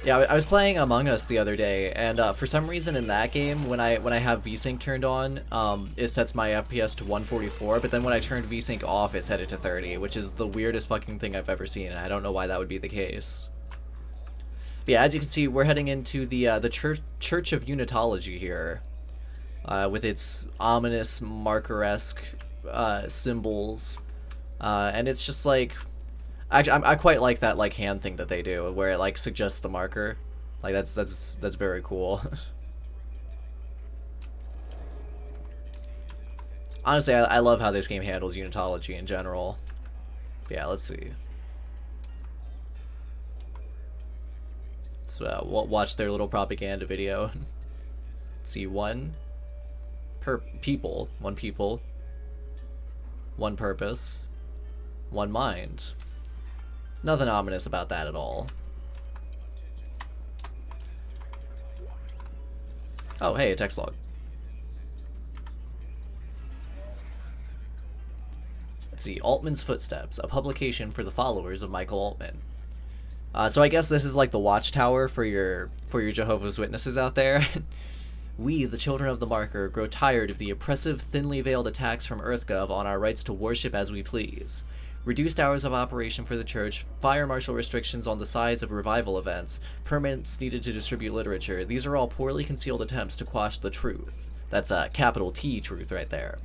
Yeah, I was playing Among Us the other day, and for some reason in that game, when I have VSync turned on, it sets my FPS to 144, but then when I turned VSync off, it set it to 30, which is the weirdest fucking thing I've ever seen, and I don't know why that would be the case. But yeah, as you can see, we're heading into the Church of Unitology here, with its ominous marker-esque symbols, and it's just like... Actually, I quite like that like hand thing that they do, where it like suggests the marker. Like that's very cool. Honestly, I love how this game handles unitology in general. But yeah, let's see. So watch their little propaganda video. See, one people, one purpose, one mind. Nothing ominous about that at all. Oh, hey, a text log. Let's see, Altman's Footsteps, a publication for the followers of Michael Altman. So I guess this is like the watchtower for your Jehovah's Witnesses out there. We, the children of the Marker, grow tired of the oppressive, thinly veiled attacks from EarthGov on our rights to worship as we please. Reduced hours of operation for the church, fire marshal restrictions on the size of revival events, permits needed to distribute literature, these are all poorly concealed attempts to quash the truth. That's a capital T truth right there.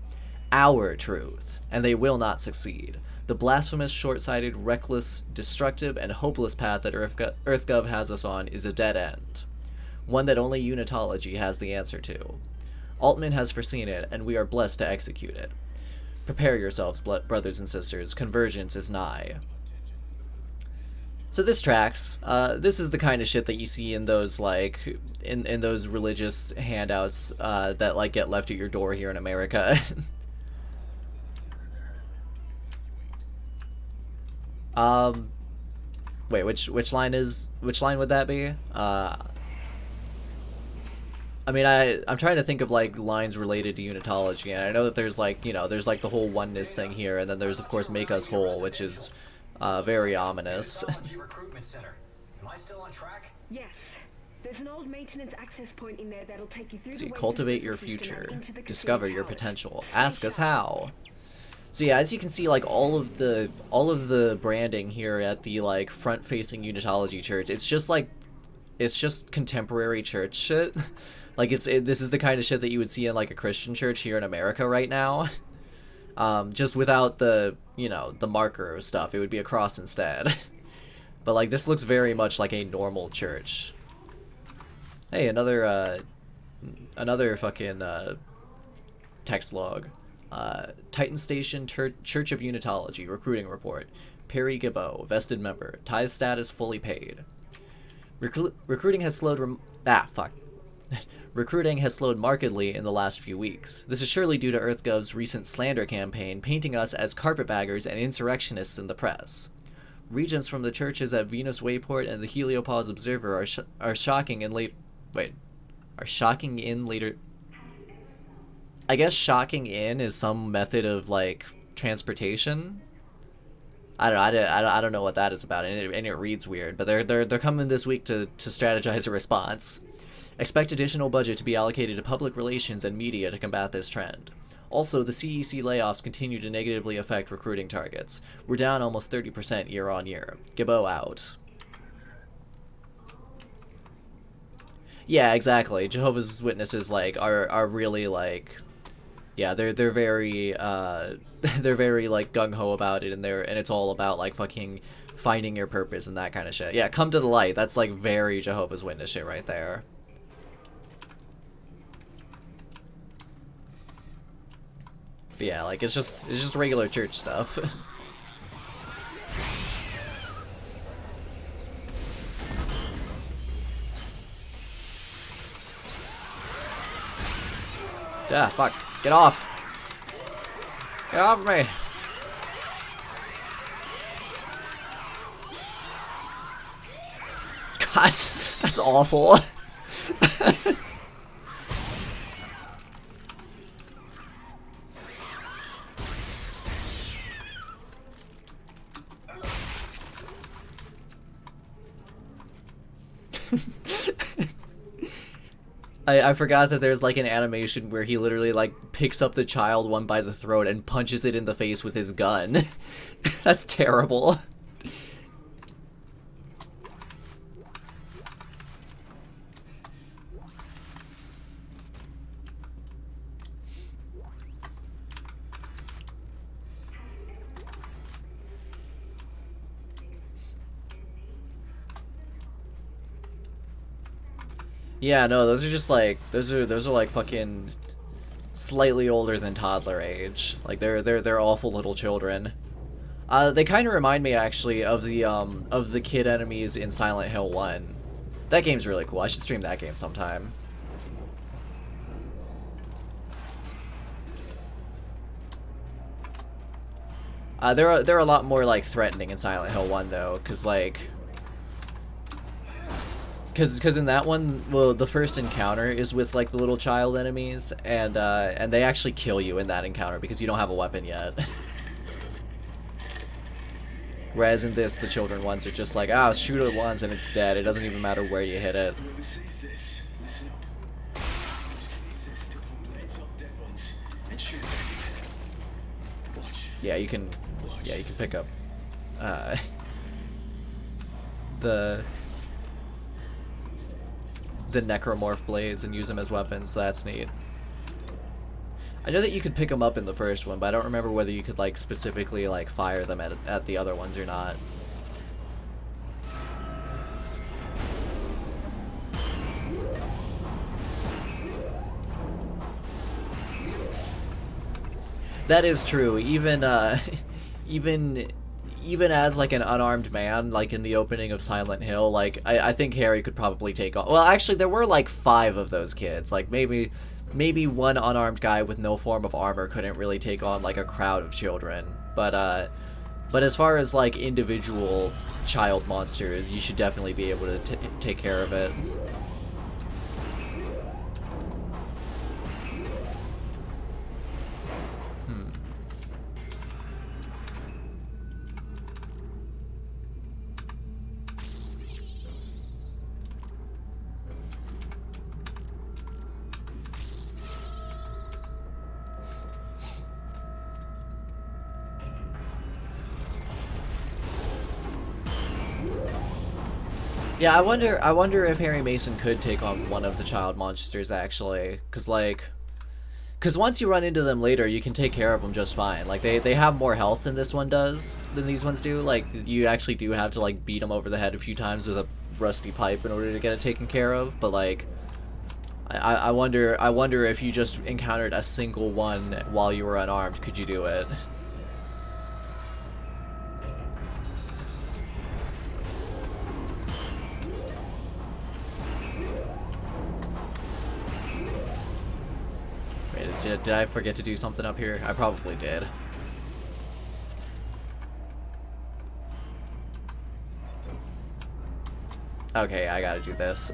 Our truth. And they will not succeed. The blasphemous, short-sighted, reckless, destructive, and hopeless path that EarthGov has us on is a dead end. One that only unitology has the answer to. Altman has foreseen it, and we are blessed to execute it. Prepare yourselves, brothers and sisters. Convergence is nigh. So this tracks. This is the kind of shit that you see in those like in those religious handouts that like get left at your door here in America. Wait, which line would that be? I mean, I'm trying to think of, like, lines related to unitology, and I know that there's, like, you know, there's, like, the whole oneness thing here, and then there's, of course, Make Us Whole, which is, very ominous. Recruitment Center. Am I still on track? Yes. There's an old maintenance access point in there that'll take you through See, the cultivate your system and future. into the Discover casino your towers. potential. Stay Ask us sharp. how. So yeah, as you can see, like, all of the branding here at the, like, front-facing unitology church, it's just contemporary church shit. Like, this is the kind of shit that you would see in, like, a Christian church here in America right now. Just without the, you know, the marker stuff. It would be a cross instead. But, like, this looks very much like a normal church. Hey, another fucking, text log. Titan Station Church of Unitology recruiting report. Perry Gibbo, vested member. Tithe status fully paid. Recruiting has slowed Recruiting has slowed markedly in the last few weeks. This is surely due to EarthGov's recent slander campaign, painting us as carpetbaggers and insurrectionists in the press. Regents from the churches at Venus Wayport and the Heliopause Observer are shocking in later... I guess shocking in is some method of, like, transportation? I don't know what that is about, and it reads weird, but they're coming this week to strategize a response. Expect additional budget to be allocated to public relations and media to combat this trend. Also, the CEC layoffs continue to negatively affect recruiting targets. We're down almost 30% year on year. Gibbo out. Yeah, exactly. Jehovah's Witnesses like are really like, yeah, they're very they're very like gung ho about it, and it's all about like fucking finding your purpose and that kind of shit. Yeah, come to the light. That's like very Jehovah's Witness shit right there. But yeah, like it's just regular church stuff. Yeah, fuck. Get off. Get off of me. God, that's awful. I forgot that there's like an animation where he literally like picks up the child one by the throat and punches it in the face with his gun. That's terrible. Yeah, no, those are just like those are like fucking slightly older than toddler age. Like they're awful little children. They kind of remind me actually of the kid enemies in Silent Hill 1. That game's really cool. I should stream that game sometime. They're a lot more like threatening in Silent Hill 1 though, cause like. Cause in that one, well, the first encounter is with like the little child enemies, and they actually kill you in that encounter because you don't have a weapon yet. Whereas in this, the children ones are just like, ah, shoot it once and it's dead. It doesn't even matter where you hit it. Yeah, you can pick up the necromorph blades and use them as weapons, so that's neat. I know that you could pick them up in the first one, but I don't remember whether you could like specifically like fire them at the other ones or not. That is true. Even even as like an unarmed man, like in the opening of Silent Hill, like I think Harry could probably take on. Well, actually, there were like 5 of those kids. Like maybe one unarmed guy with no form of armor couldn't really take on like a crowd of children. But as far as like individual child monsters, you should definitely be able to take care of it. Yeah, I wonder if Harry Mason could take on one of the child monsters actually, cause once you run into them later, you can take care of them just fine. Like they have more health than this one does, than these ones do. Like you actually do have to like beat them over the head a few times with a rusty pipe in order to get it taken care of. But like, I wonder if you just encountered a single one while you were unarmed, could you do it? Did I forget to do something up here? I probably did. Okay, I gotta do this.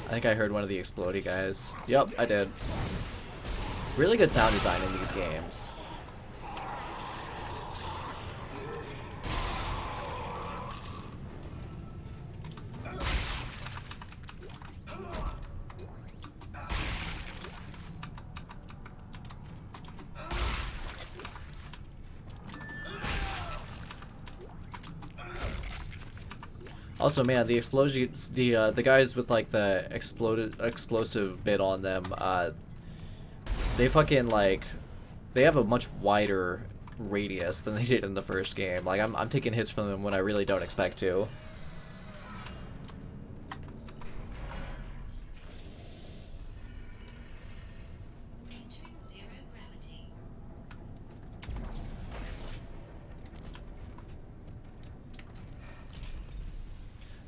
I think I heard one of the explodey guys. Yep, I did. Really good sound design in these games. Also, man, the explosions, the guys with like the explosive bit on them, they fucking like, they have a much wider radius than they did in the first game. Like I'm taking hits from them when I really don't expect to.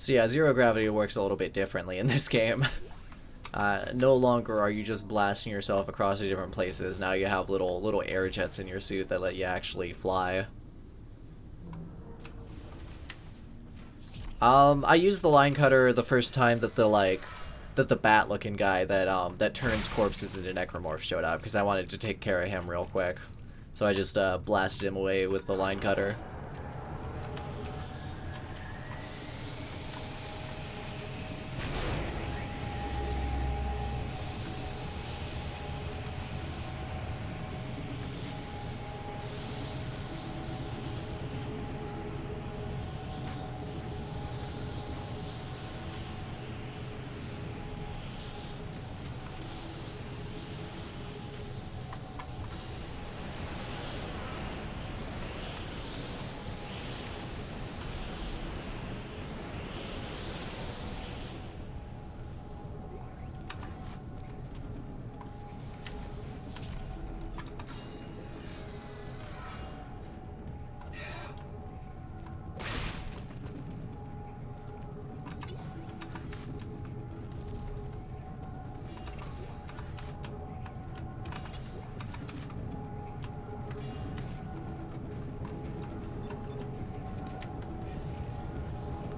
So yeah, zero gravity works a little bit differently in this game. No longer are you just blasting yourself across the different places. Now you have little air jets in your suit that let you actually fly. I used the line cutter the first time that the bat-looking guy that turns corpses into necromorphs showed up, because I wanted to take care of him real quick. So I just blasted him away with the line cutter.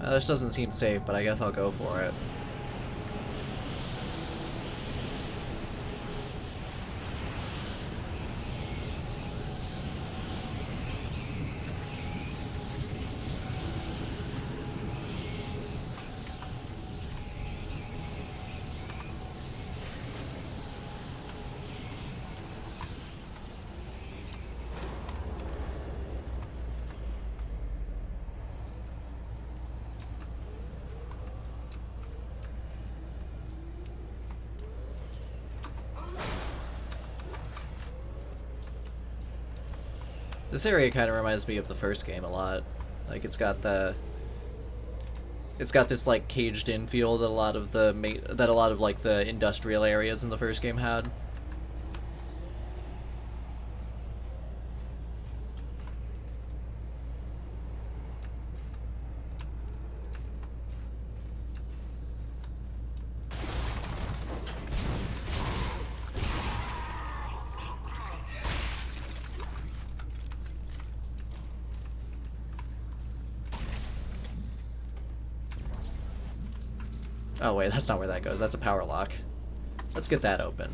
This doesn't seem safe, but I guess I'll go for it. This area kind of reminds me of the first game a lot. Like, it's got this like caged-in feel that a lot of like the industrial areas in the first game had. Oh wait, that's not where that goes. That's a power lock. Let's get that open.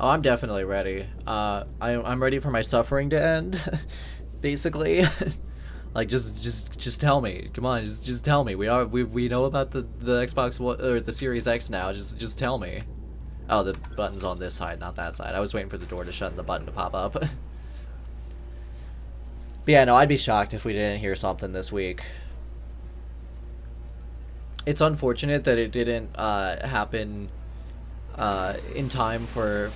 Oh, I'm definitely ready. I'm ready for my suffering to end, basically. Like, just tell me. Come on, just tell me. We know about the Xbox One or the Series X now. Just tell me. Oh, the button's on this side, not that side. I was waiting for the door to shut and the button to pop up. But yeah, no, I'd be shocked if we didn't hear something this week. It's unfortunate that it didn't happen in time for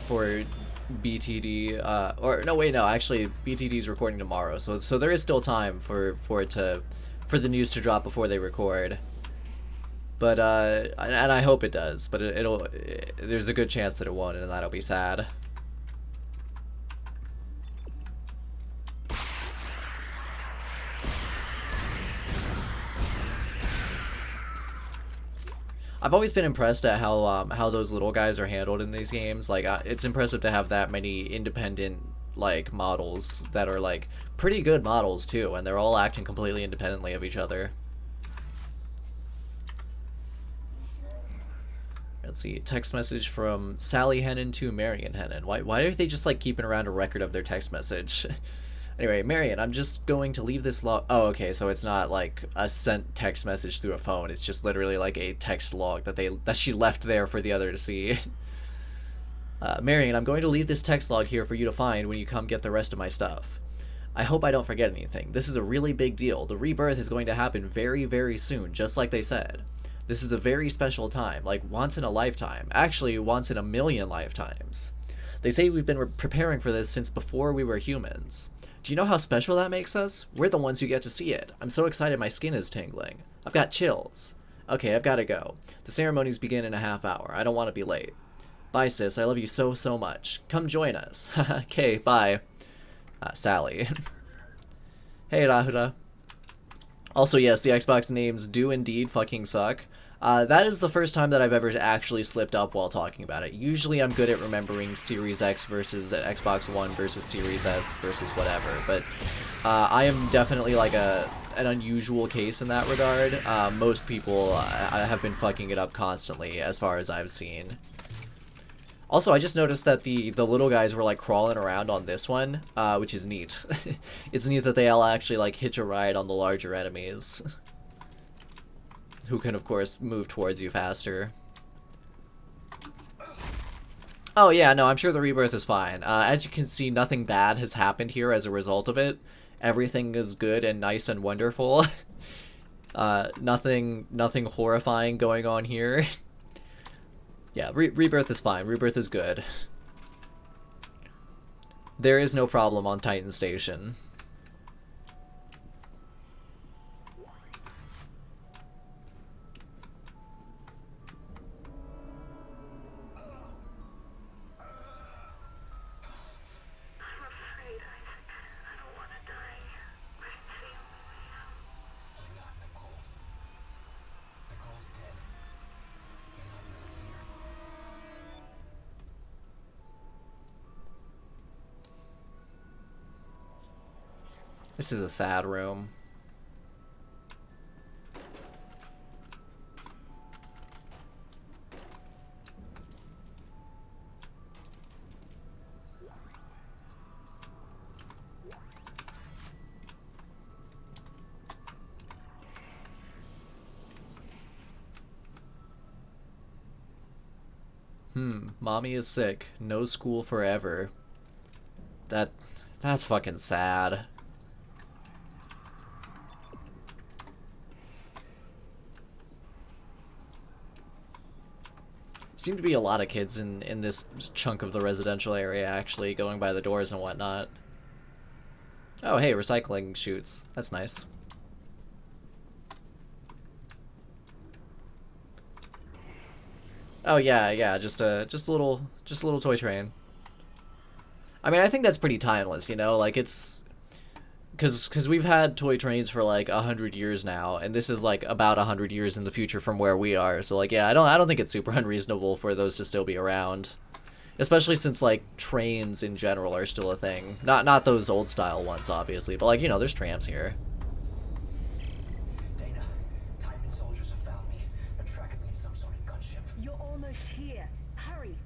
BTD, or no, wait, no, actually BTD's recording tomorrow, so there is still time for the news to drop before they record. But and I hope it does, but there's a good chance that it won't, and that'll be sad. I've always been impressed at how those little guys are handled in these games. Like, it's impressive to have that many independent, like, models that are, like, pretty good models, too, and they're all acting completely independently of each other. Let's see, text message from Sally Hennon to Marion Hennon. Why are they just, like, keeping around a record of their text message? Anyway, Marion, I'm just going to leave this log. Oh, okay, so it's not like a sent text message through a phone. It's just literally like a text log that she left there for the other to see. Marion, I'm going to leave this text log here for you to find when you come get the rest of my stuff. I hope I don't forget anything. This is a really big deal. The rebirth is going to happen very, very soon, just like they said. This is a very special time, like once in a lifetime. Actually, once in a million lifetimes. They say we've been preparing for this since before we were humans. Do you know how special that makes us? We're the ones who get to see it. I'm so excited my skin is tingling. I've got chills. Okay, I've got to go. The ceremonies begin in a half hour. I don't want to be late. Bye, sis. I love you so, so much. Come join us. Okay, bye. Sally. Hey, Rahura. Also, yes, the Xbox names do indeed fucking suck. That is the first time that I've ever actually slipped up while talking about it. Usually I'm good at remembering Series X versus Xbox One versus Series S versus whatever, but I am definitely like an unusual case in that regard. Most people have been fucking it up constantly as far as I've seen. Also, I just noticed that the little guys were like crawling around on this one, which is neat. It's neat that they all actually like hitch a ride on the larger enemies. Who can, of course, move towards you faster. Oh yeah, no, I'm sure the rebirth is fine. As you can see, nothing bad has happened here as a result of it. Everything is good and nice and wonderful. Nothing horrifying going on here. Yeah, rebirth is fine. Rebirth is good. There is no problem on Titan Station. This is a sad room. Mommy is sick. No school forever. That's fucking sad. Seem to be a lot of kids in this chunk of the residential area actually going by the doors and whatnot. Oh hey, recycling chutes. That's nice. Oh yeah, just a little toy train. I mean, I think that's pretty timeless, you know, like it's because we've had toy trains for like 100 years now, and this is like about 100 years in the future from where we are. So like, yeah, I don't think it's super unreasonable for those to still be around, especially since like trains in general are still a thing. Not those old style ones, obviously, but like, you know, there's trams here. Dana, Titan soldiers have found me. They're tracking me in some sort of gunship. You're almost here. Hurry.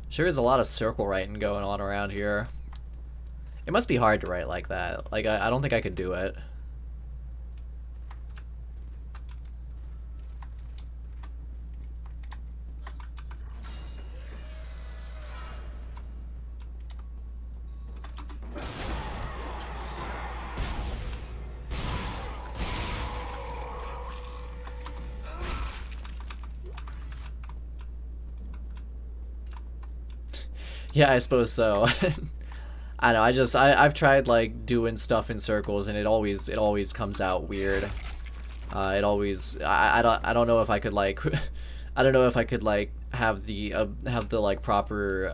Sure is a lot of circle writing going on around here. It must be hard to write like that. Like, I don't think I could do it. Yeah, I suppose so. I know, I've tried like doing stuff in circles and it always comes out weird. It always I don't know if I could like I don't know if I could like have the like proper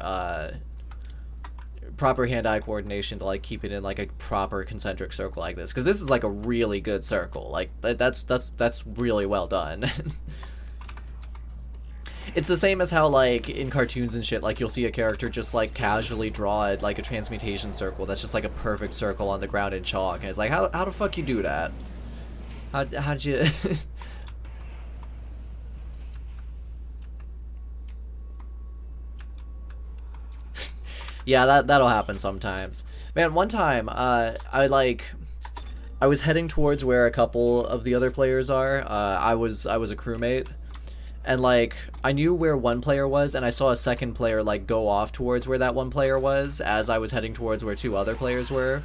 hand-eye coordination to like keep it in like a proper concentric circle like this, because this is like a really good circle. Like that's really well done. It's the same as how, like, in cartoons and shit, like, you'll see a character just, like, casually draw, like, a transmutation circle that's just, like, a perfect circle on the ground in chalk, and it's like, how the fuck you do that? How'd you... Yeah, that'll happen sometimes. Man, one time, I, like... I was heading towards where a couple of the other players are. I was a crewmate, and like I knew where one player was, and I saw a second player like go off towards where that one player was as I was heading towards where two other players were.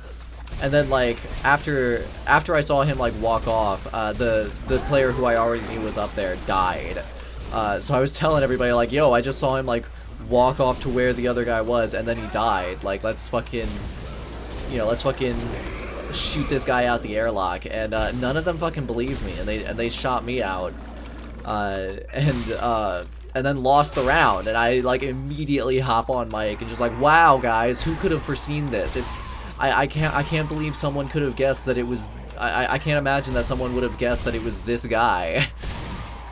And then like after I saw him like walk off, the player who I already knew was up there died. So I was telling everybody like, yo, I just saw him like walk off to where the other guy was, and then he died. Like, let's fucking, let's fucking shoot this guy out the airlock. And none of them fucking believed me, and they shot me out. And then lost the round, and I like immediately hop on mic and just like, wow guys, who could have foreseen this? I can't believe someone could have guessed that it was, I can't imagine that someone would have guessed that it was this guy.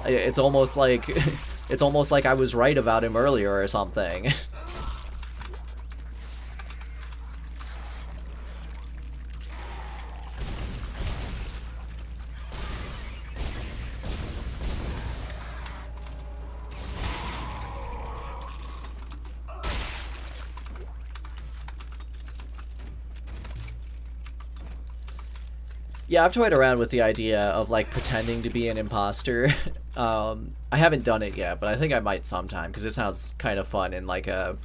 It's almost like I was right about him earlier or something. Yeah, I've toyed around with the idea of like pretending to be an imposter. I haven't done it yet, but I think I might sometime because it sounds kind of fun in like a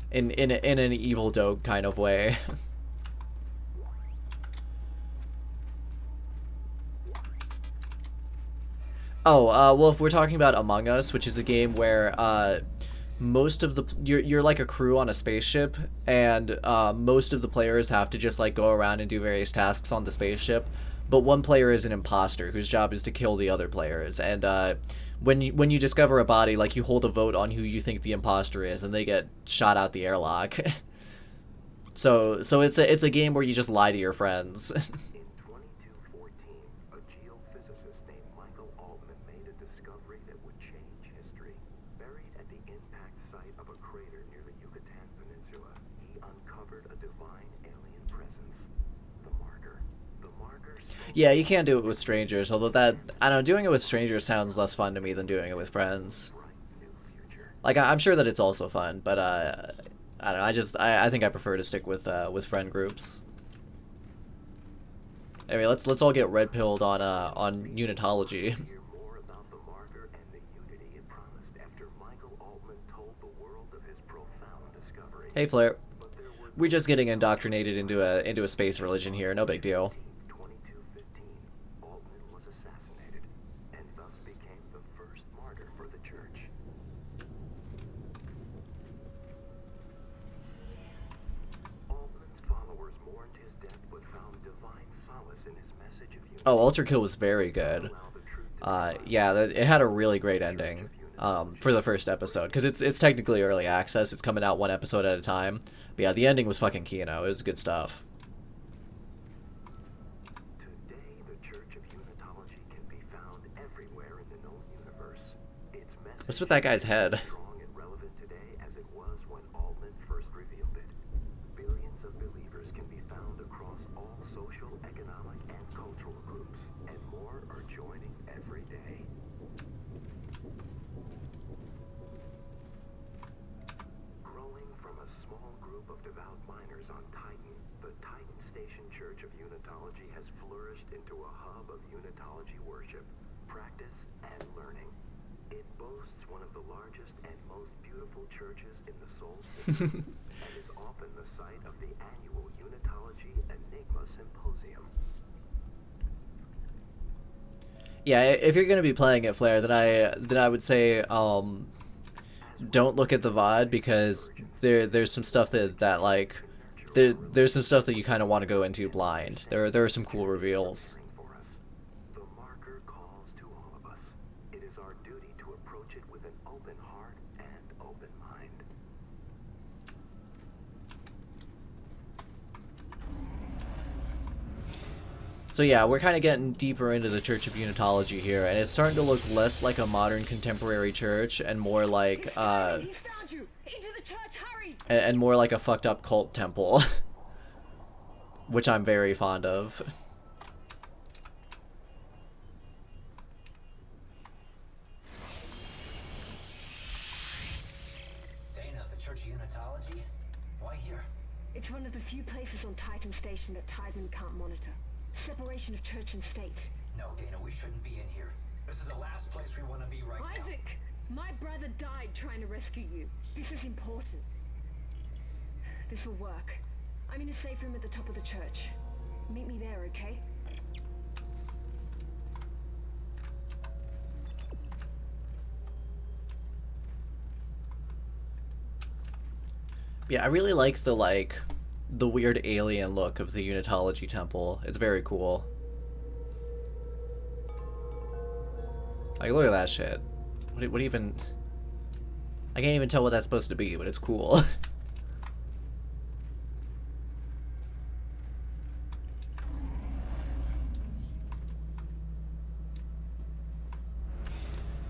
in an Evil Dog kind of way. Oh, well, if we're talking about Among Us, which is a game where most of the you're like a crew on a spaceship, and most of the players have to just like go around and do various tasks on the spaceship, but one player is an imposter whose job is to kill the other players. And when you discover a body, like, you hold a vote on who you think the imposter is, and they get shot out the airlock. So it's a game where you just lie to your friends. Yeah, you can't do it with strangers, although that, I don't know, doing it with strangers sounds less fun to me than doing it with friends. Like, I'm sure that it's also fun, but, I don't know, I think I prefer to stick with friend groups. Anyway, let's all get red-pilled on Unitology. Hey, Flair. We're just getting indoctrinated into a space religion here, no big deal. Oh, Ultra Kill was very good. Yeah, it had a really great ending for the first episode, because it's technically early access. It's coming out one episode at a time. But yeah, the ending was fucking Kino. It was good stuff. What's with that guy's head? And is often the site of the annual Unitology Enigma Symposium. Yeah, if you're gonna be playing it, Flair, then I would say don't look at the VOD, because there's some stuff that like there's some stuff that you kind of want to go into blind. There are some cool reveals. The marker calls to all of us. It is our duty to approach it with an open heart and open mind. So yeah, we're kind of getting deeper into the Church of Unitology here, and it's starting to look less like a modern contemporary church and more like He found you! Into the church, hurry! and more like a fucked up cult temple, which I'm very fond of. Dana, the Church of Unitology? Why here? It's one of the few places on Titan Station that Tideman can't monitor. Separation of church and state. No, Dana, we shouldn't be in here. This is the last place we want to be right now. Isaac! My brother died trying to rescue you. This is important. This will work. I'm in a safe room at the top of the church. Meet me there, okay? Yeah, I really like the weird alien look of the Unitology Temple. It's very cool. Like, look at that shit. What even... I can't even tell what that's supposed to be, but it's cool.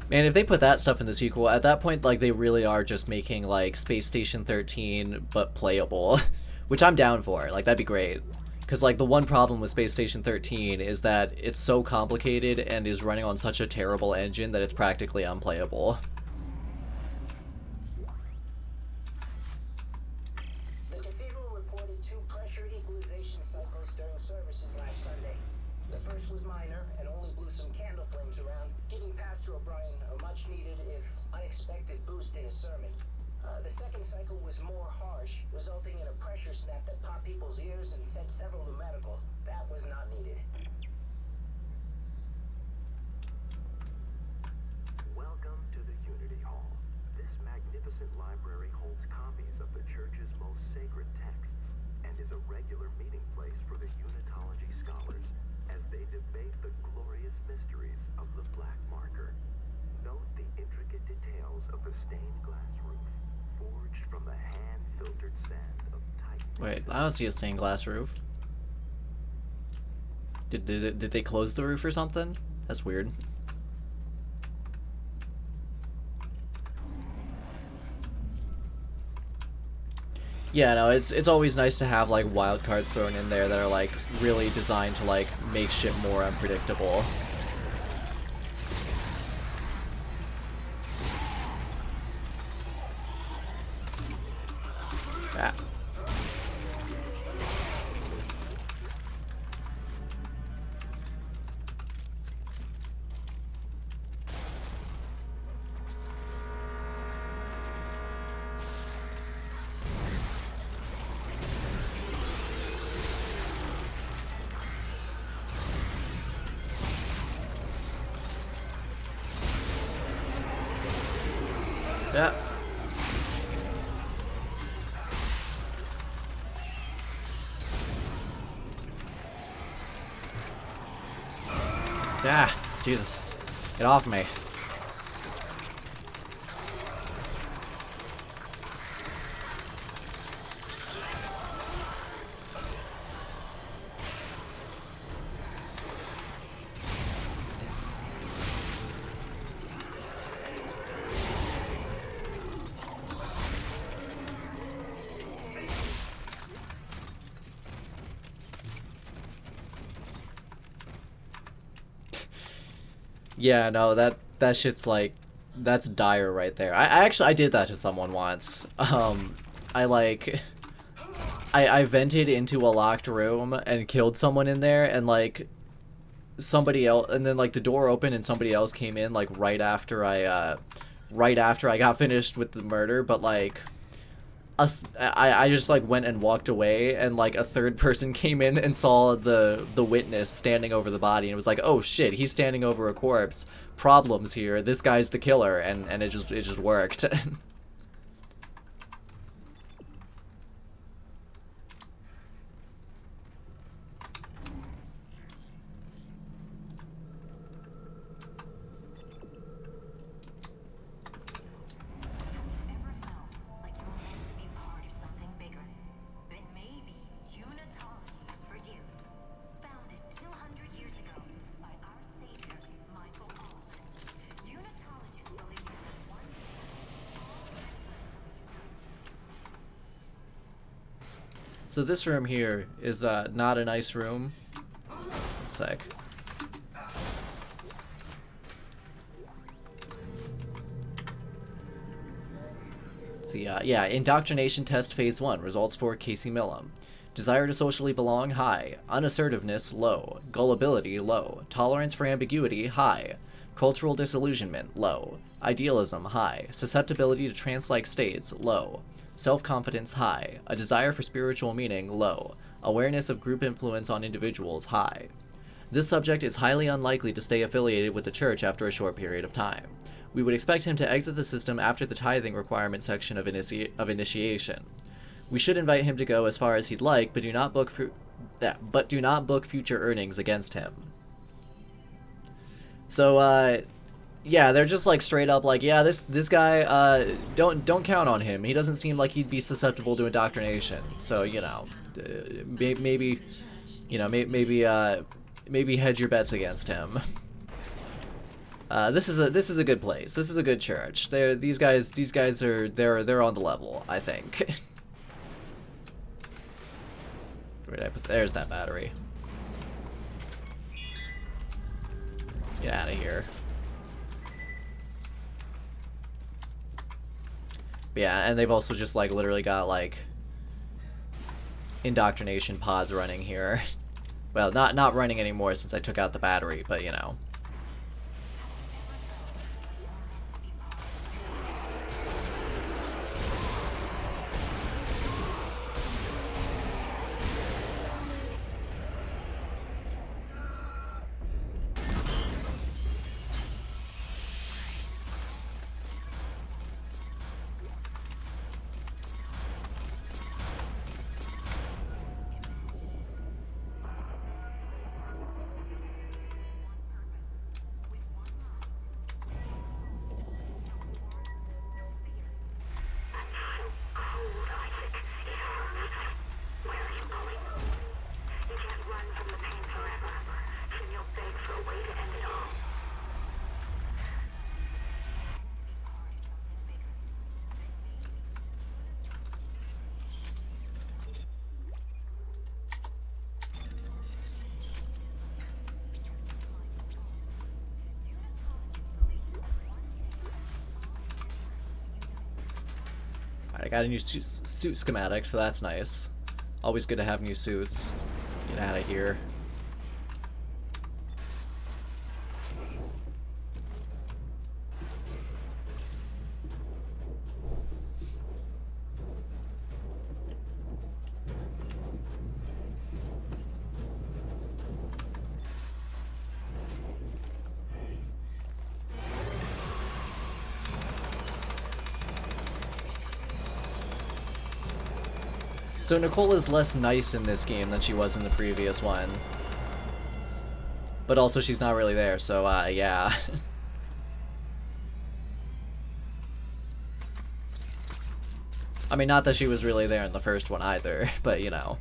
Man, if they put that stuff in the sequel, at that point, like, they really are just making, like, Space Station 13, but playable. Which I'm down for. Like, that'd be great. Because, like, the one problem with Space Station 13 is that it's so complicated and is running on such a terrible engine that it's practically unplayable. The cathedral reported 2 pressure equalization cycles during services last Sunday. The first was minor and only blew some candle flames around, giving Pastor O'Brien a much-needed, if unexpected, boost in his sermon. The second cycle was more harsh, resulting in a pressure snap that popped people's ears and sent several to medical. That was not needed. Welcome to the Unity Hall. This magnificent library holds copies of the Church's most sacred texts and is a regular meeting place for the Unitology scholars as they debate the glorious mysteries of the Black Marker. Note the intricate details of the stained glass roof, forged from the hand-filtered sand of Titan. Wait, I don't see a stained glass roof. Did they close the roof or something? That's weird. Yeah, no, it's always nice to have like wild cards thrown in there that are like really designed to like make shit more unpredictable. Ah. Yeah. Ah, Jesus. Get off me. Yeah, no, that shit's like, that's dire right there. I did that to someone once. I vented into a locked room and killed someone in there, and like somebody else, and then like the door opened and somebody else came in like right after I got finished with the murder, but like I just like went and walked away, and like a third person came in and saw the witness standing over the body and was like, oh shit, he's standing over a corpse. Problems here. This guy's the killer, and it just worked. So this room here is not a nice room. One sec. So yeah, indoctrination test phase 1, results for Casey Millam. Desire to socially belong, high. Unassertiveness, low. Gullibility, low. Tolerance for ambiguity, high. Cultural disillusionment, low. Idealism, high. Susceptibility to trance-like states, low. Self-confidence, high. A desire for spiritual meaning, low. Awareness of group influence on individuals, high. This subject is highly unlikely to stay affiliated with the church after a short period of time. We would expect him to exit the system after the tithing requirement section of initiation. We should invite him to go as far as he'd like, but do not book future earnings against him. So, yeah, they're just like straight up like, yeah, this guy, don't count on him. He doesn't seem like he'd be susceptible to indoctrination. So, you know, maybe hedge your bets against him. This is a good place. This is a good church. These guys are on the level, I think. Where did I put? There's that battery. Get out of here. But yeah, and they've also just like literally got like indoctrination pods running here. Well, not running anymore since I took out the battery, but you know. I got a new suit schematic, so that's nice. Always good to have new suits. Get out of here. So Nicole is less nice in this game than she was in the previous one. But also she's not really there, so yeah. I mean, not that she was really there in the first one either, but you know.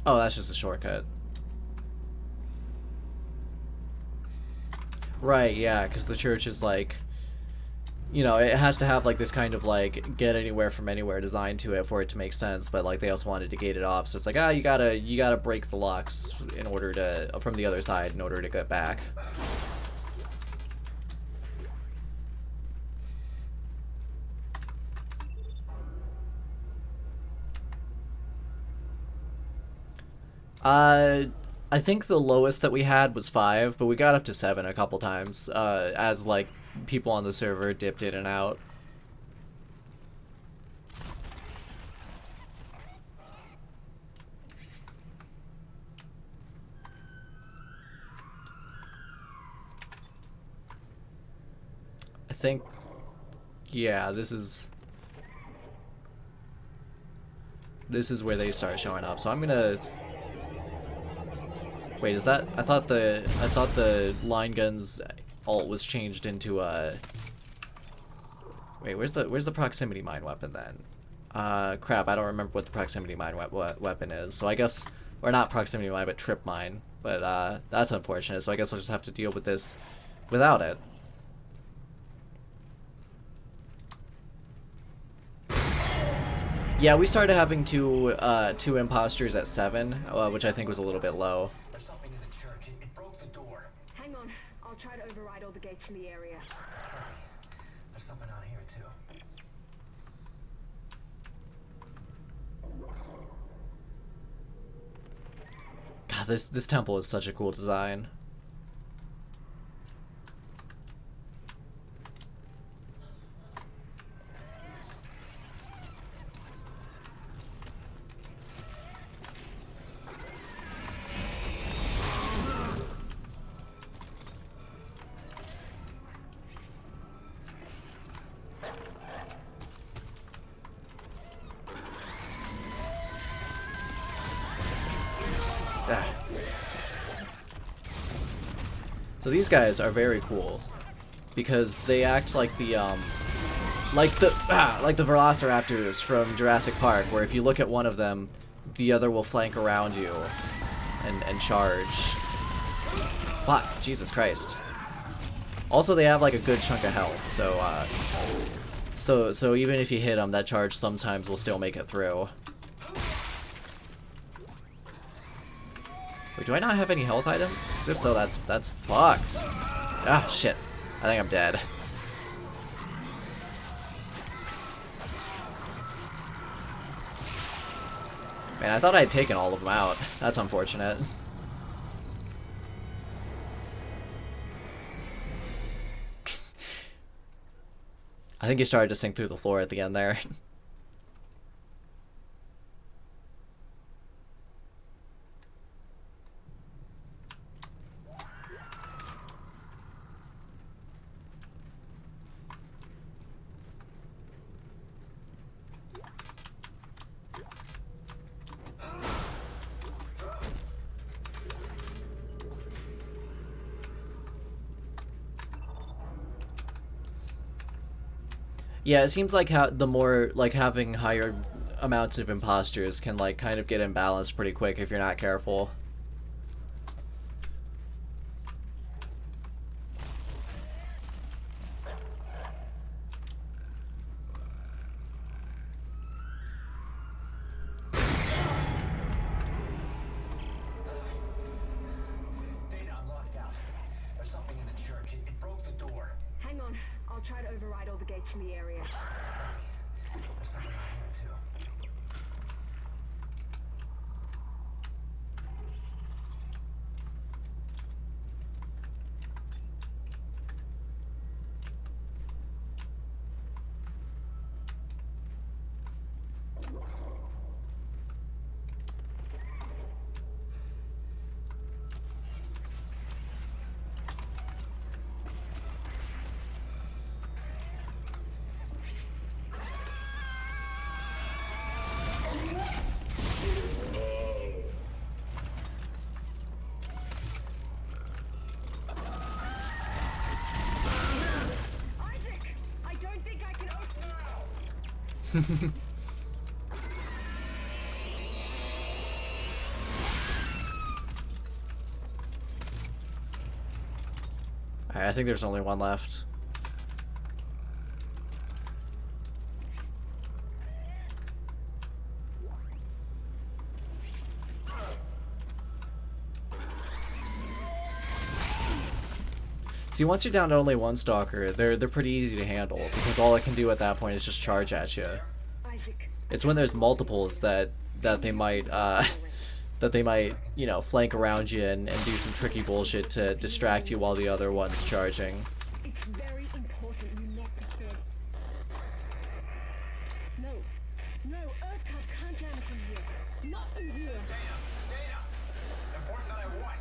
Oh, that's just a shortcut. Right, yeah, because the church is like, you know, it has to have like this kind of like get anywhere from anywhere design to it for it to make sense, but like they also wanted to gate it off, so it's like, ah, you gotta break the locks in order to, from the other side in order to get back. I think the lowest that we had was 5, but we got up to 7 a couple times, as like people on the server dipped in and out. I think, yeah, this is where they start showing up, so I'm gonna... Wait, is that... I thought the line gun's ult was changed into a... Wait, where's the proximity mine weapon then? Crap, I don't remember what the proximity mine weapon is. So I guess... Or not proximity mine, but trip mine. But, that's unfortunate, so I guess we'll just have to deal with this without it. Yeah, we started having two imposters at 7, which I think was a little bit low. There's something in the church. It broke the door. Hang on. I'll try to override all the gates in the area. There's something on here too. God, this temple is such a cool design. So these guys are very cool because they act like the Velociraptors from Jurassic Park, where if you look at one of them, the other will flank around you and charge. Fuck, Jesus Christ. Also, they have like a good chunk of health, so even if you hit them, that charge sometimes will still make it through. Wait, do I not have any health items? Because if so, that's fucked. Ah, shit. I think I'm dead. Man, I thought I had taken all of them out. That's unfortunate. I think you started to sink through the floor at the end there. Yeah, it seems like the more, like, having higher amounts of imposters can, like, kind of get imbalanced pretty quick if you're not careful. Data, I'm locked out. There's something in the church. It broke the door. Hang on. I'll try to override all the gates in the area. There's something on here too. Isaac! I don't think I can open Alright, I think there's only one left. See, once you're down to only one stalker, they're pretty easy to handle because all it can do at that point is just charge at you. Isaac. It's when there's multiples that they might you know, flank around you and do some tricky bullshit to distract you while the other one's charging. It's very important you not disturb. No. No, Earthcub can't land from here. Not in here. Data! Important that I want.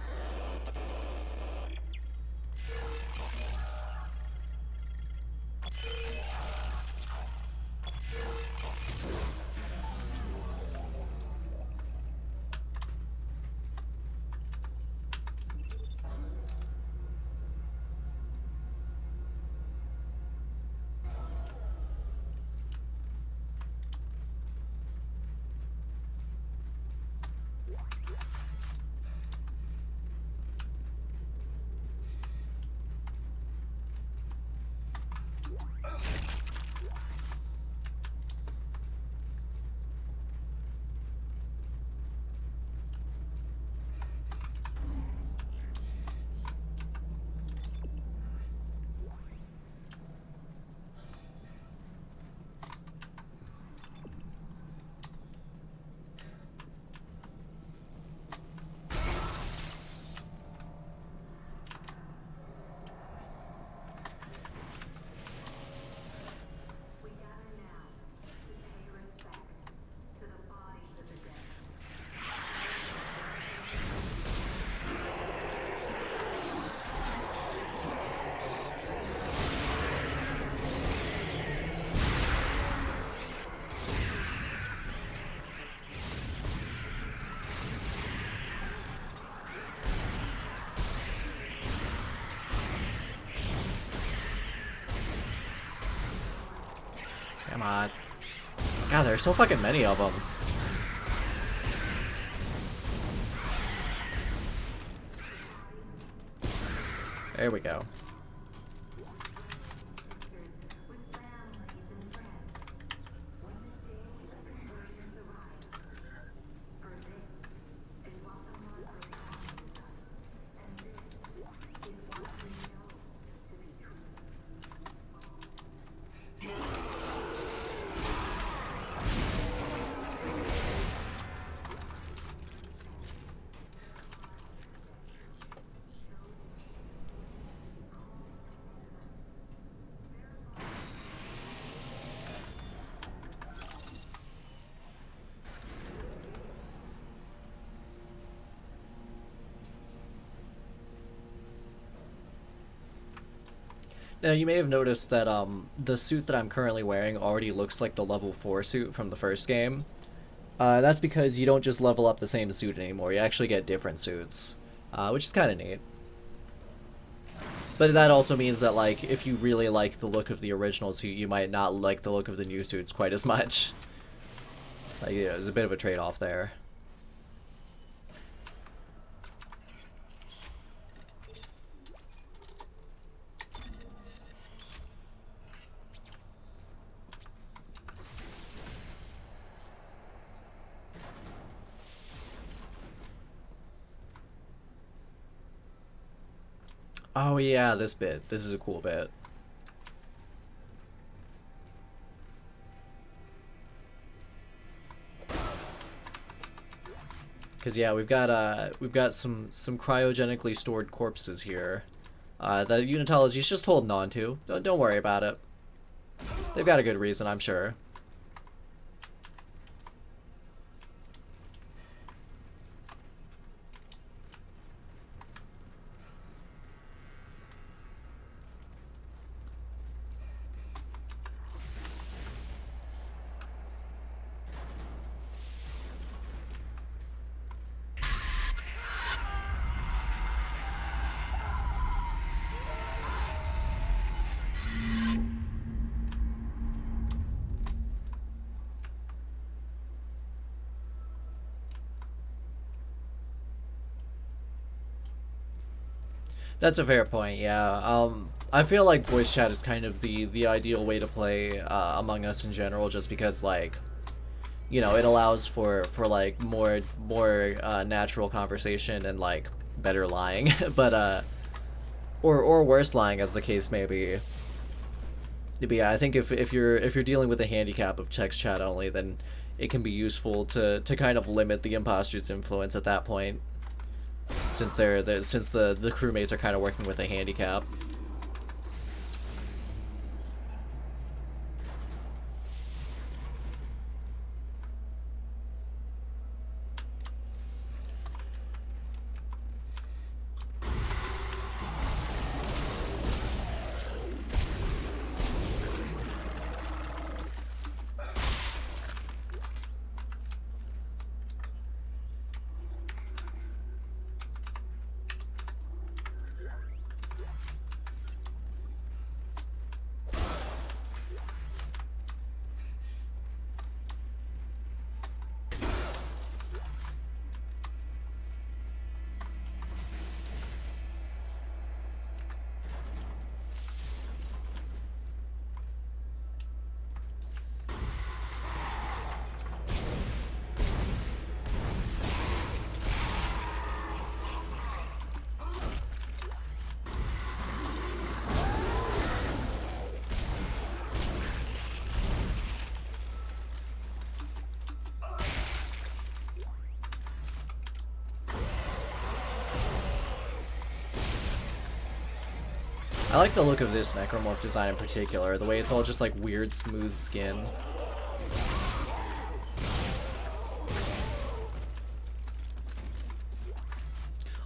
Come on. God, there's so fucking many of them. There we go. Now, you may have noticed that the suit that I'm currently wearing already looks like the level 4 suit from the first game. That's because you don't just level up the same suit anymore, you actually get different suits, which is kind of neat. But that also means that, like, if you really like the look of the original suit, you might not like the look of the new suits quite as much. Like, yeah, there's a bit of a trade-off there. Oh yeah, this bit. This is a cool bit. Cause yeah, we've got some cryogenically stored corpses here. That Unitology's just holding on to. Don't worry about it. They've got a good reason, I'm sure. That's a fair point, yeah. I feel like voice chat is kind of the ideal way to play Among Us in general, just because, like, you know, it allows for like more natural conversation and like better lying, but or worse lying, as the case may be. But yeah, I think if you're dealing with a handicap of text chat only, then it can be useful to kind of limit the imposter's influence at that point. Since the crewmates are kind of working with a handicap. I like the look of this Necromorph design in particular, the way it's all just like weird smooth skin.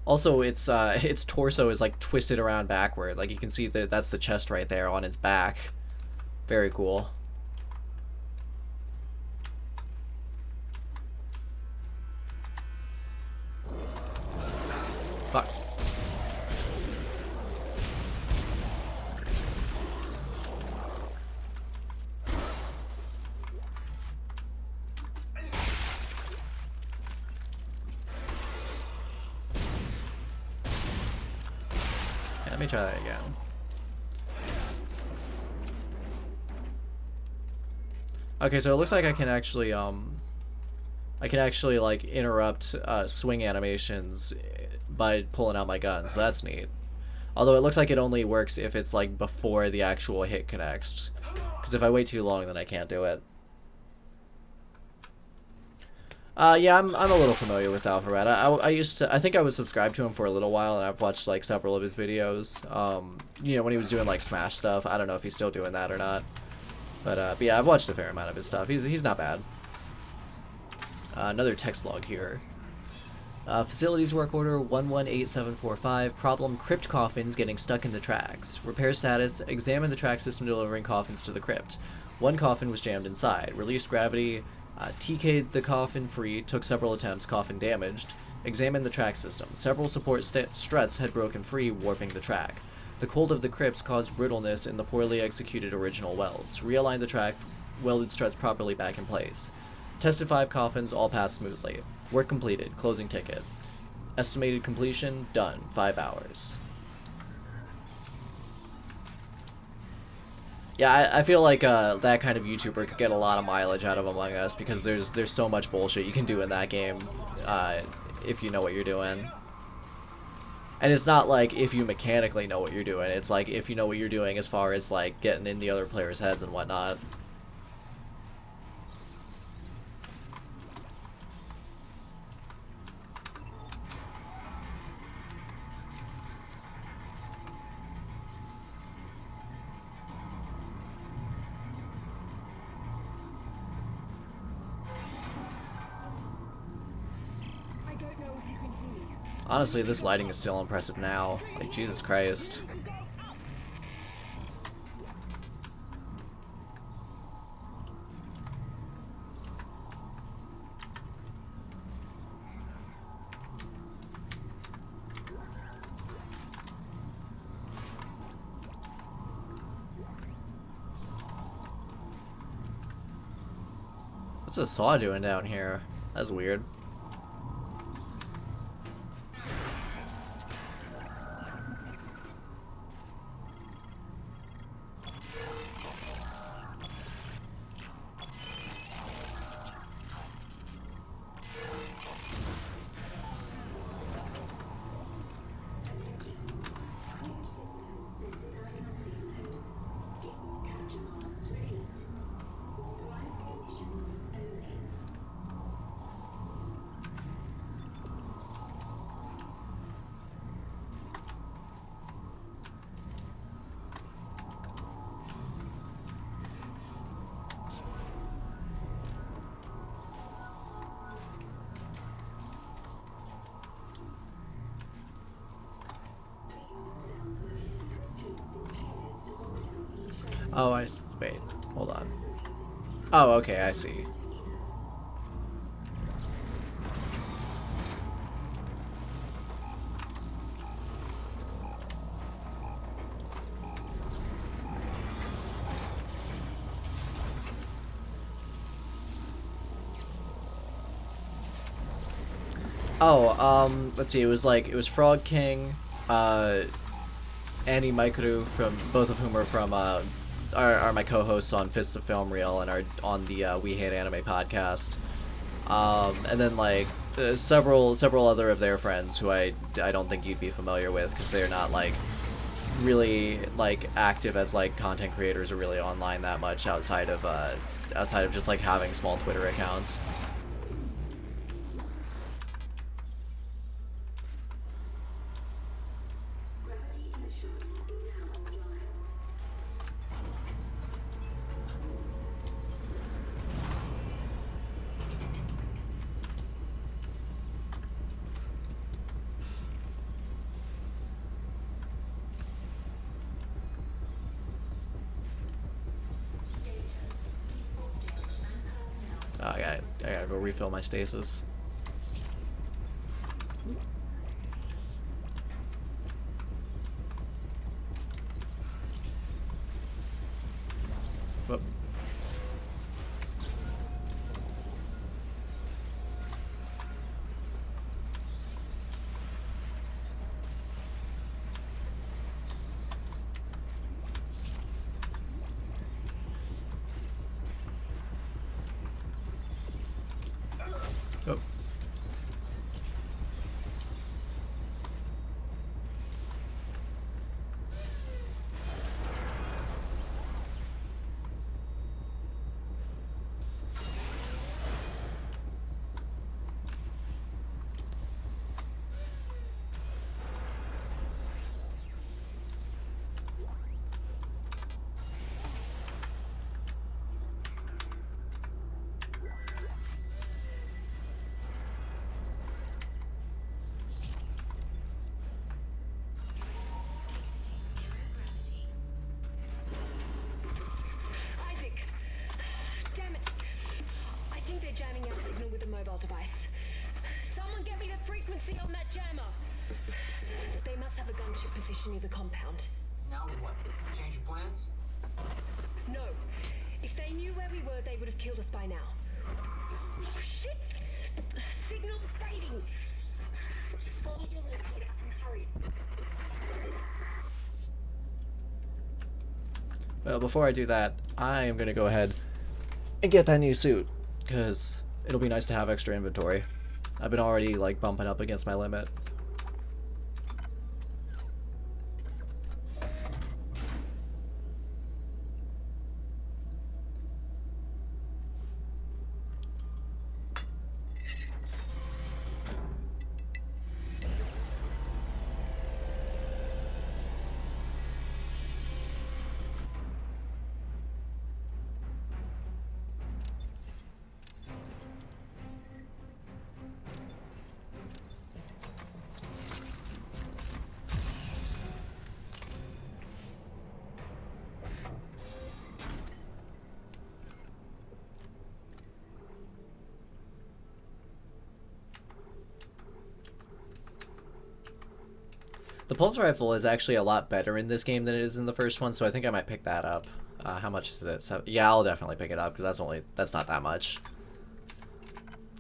Also, its torso is like twisted around backward. Like you can see that that's the chest right there on its back. Very cool. Fuck. me try that again. Okay, so it looks like I can actually like interrupt swing animations by pulling out my guns. That's neat. Although it looks like it only works if it's like before the actual hit connects. Because if I wait too long, then I can't do it. Yeah, I'm a little familiar with Alpharad. I think I was subscribed to him for a little while, and I've watched like several of his videos. You know, when he was doing like Smash stuff. I don't know if he's still doing that or not. But yeah, I've watched a fair amount of his stuff. He's not bad. Another text log here. Facilities work order 118745. Problem: crypt coffins getting stuck in the tracks. Repair status: examine the track system delivering coffins to the crypt. One coffin was jammed inside. Released gravity. TK'd the coffin free. Took several attempts. Coffin damaged. Examine the track system. Several support struts had broken free, warping the track. The cold of the crypts caused brittleness in the poorly executed original welds. Realign the track, welded struts properly back in place. Tested 5 coffins, all passed smoothly. Work completed. Closing ticket. Estimated completion, done. 5 hours. Yeah, I feel like that kind of YouTuber could get a lot of mileage out of Among Us, because there's so much bullshit you can do in that game if you know what you're doing. And it's not like if you mechanically know what you're doing, it's like if you know what you're doing as far as like getting in the other players' heads and whatnot. Honestly, this lighting is still impressive now. Like, Jesus Christ. What's a saw doing down here? That's weird. Oh, wait, hold on. Oh, okay, I see. Let's see, it was Frog King, Annie Maikaru, from both of whom are from are my co-hosts on Fists of Film Reel and are on the We Hate Anime podcast. And then like several other of their friends who I don't think you'd be familiar with, because they're not like really like active as like content creators or really online that much outside of just like having small Twitter accounts. I gotta go refill my stasis. Whoop. leadership position near the compound. Now what? Change your plans? No. If they knew where we were, they would have killed us by now. Oh, shit! Signal's fading! Just follow your lead and hurry. Well, before I do that, I am gonna go ahead and get that new suit, because it'll be nice to have extra inventory. I've been already, like, bumping up against my limit. The pulse rifle is actually a lot better in this game than it is in the first one, so I think I might pick that up. How much is it? So, yeah, I'll definitely pick it up, because that's not that much.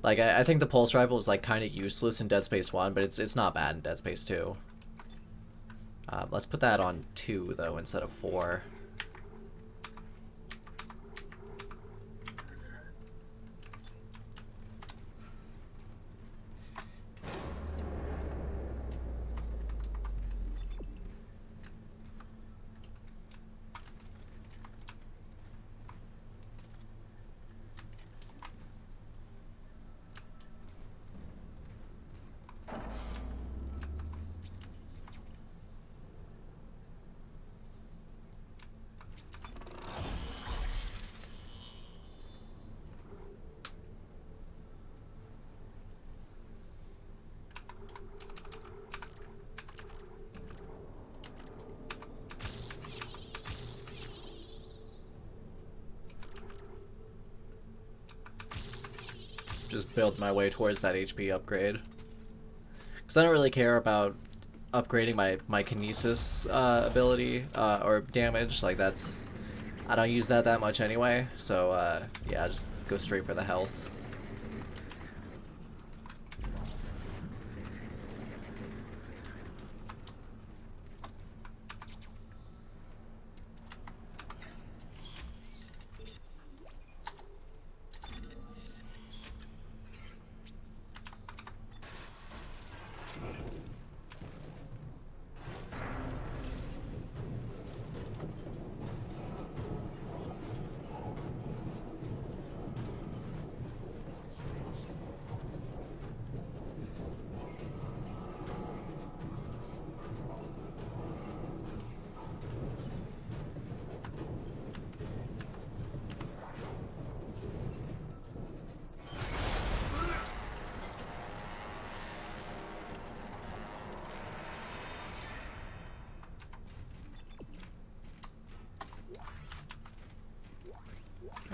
Like, I think the pulse rifle is, like, kind of useless in Dead Space 1, but it's not bad in Dead Space 2. Let's put that on 2, though, instead of 4. Just build my way towards that HP upgrade. Because I don't really care about upgrading my kinesis ability or damage. Like, that's... I don't use that much anyway. So, yeah, just go straight for the health.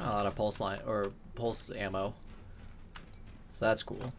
A lot of pulse line or pulse ammo, so that's cool.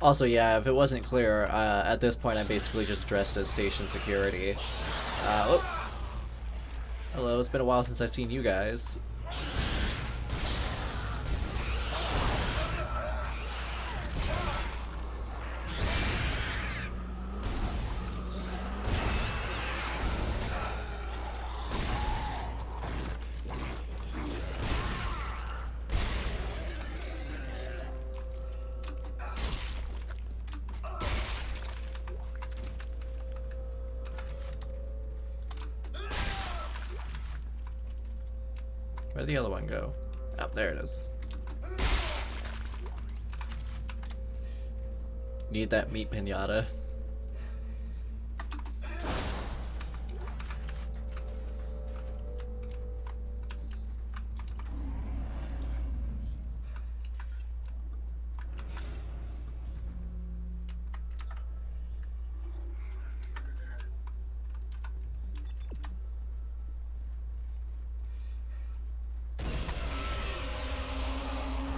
Also, yeah, if it wasn't clear, at this point I'm basically just dressed as station security. Oh. Hello, it's been a while since I've seen you guys. Where'd the other one go? Oh, there it is. Need that meat pinata.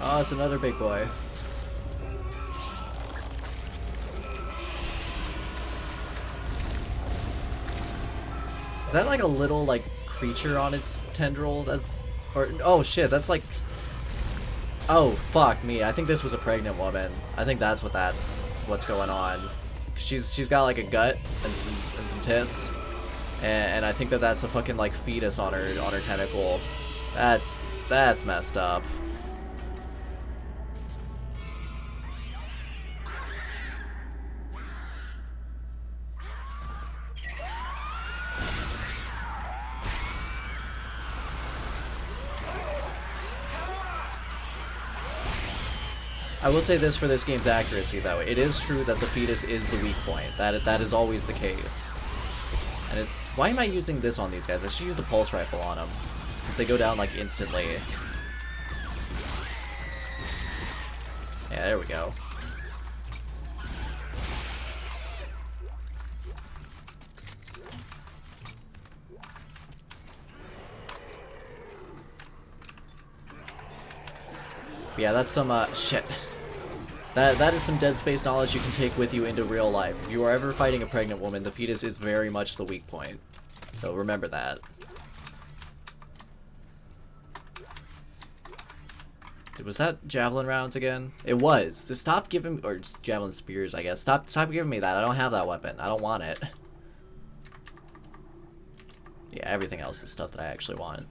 Oh, it's another big boy. Is that like a little like creature on its tendril? That's or oh shit, that's like oh fuck me. I think this was a pregnant woman. I think that's what's going on. She's got like a gut and some tits, and I think that's a fucking like fetus on her tentacle. That's messed up. I will say this for this game's accuracy, though. It is true that the fetus is the weak point. That is always the case. And why am I using this on these guys? I should use the pulse rifle on them, since they go down, like, instantly. Yeah, there we go. Yeah, that's some, shit. That is some Dead Space knowledge you can take with you into real life. If you are ever fighting a pregnant woman, the fetus is very much the weak point. So remember that. Was that javelin rounds again? It was. Just stop giving, or just javelin spears, I guess. Stop giving me that. I don't have that weapon. I don't want it. Yeah, everything else is stuff that I actually want.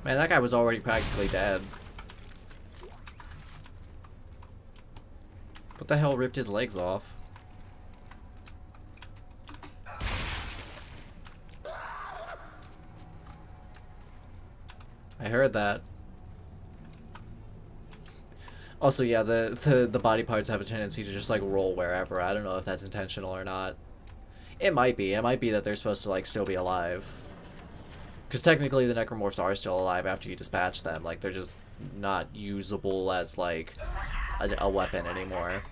Man, that guy was already practically dead. What the hell ripped his legs off? I heard that. Also, yeah, the body parts have a tendency to just like roll wherever. I don't know if that's intentional or not. It might be. It might be that they're supposed to like still be alive. Because technically the necromorphs are still alive after you dispatch them. Like, they're just not usable as, like, a weapon anymore.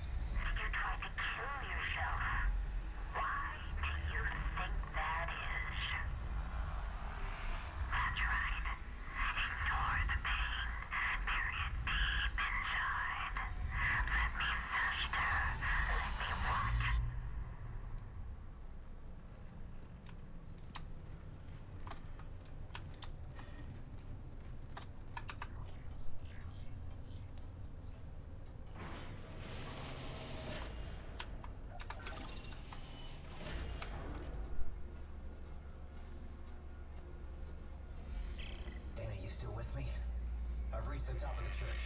The top of the church.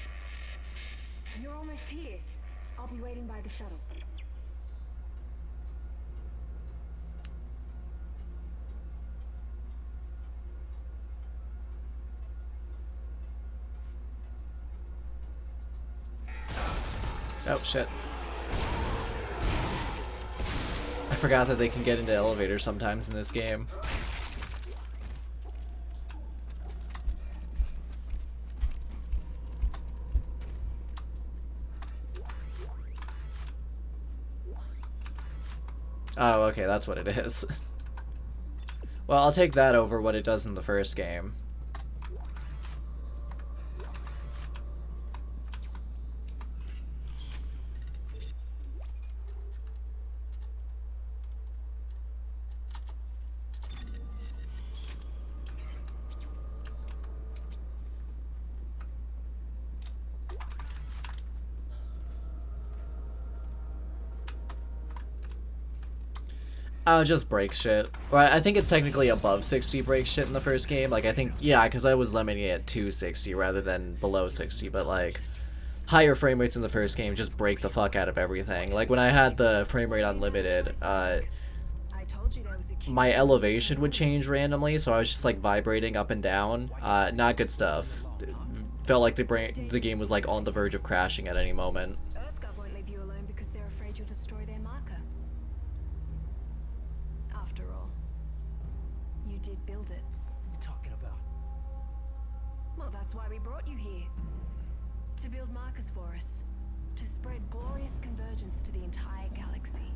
You're almost here. I'll be waiting by the shuttle. Oh, shit. I forgot that they can get into elevators sometimes in this game. Oh, okay, that's what it is. Well, I'll take that over what it does in the first game. Just break shit. Right, I think it's technically above 60 break shit in the first game. Like, I think, yeah, because I was limiting it to 60 rather than below 60, but, like, higher frame rates in the first game just break the fuck out of everything. Like, when I had the frame rate unlimited, my elevation would change randomly, so I was just, like, vibrating up and down. Not good stuff. Felt like the game was, like, on the verge of crashing at any moment. EarthGov won't leave you alone because they're afraid you'll destroy their marker. After all, you did build it. What are you talking about? Well, that's why we brought you here. To build markers for us. To spread glorious convergence to the entire galaxy.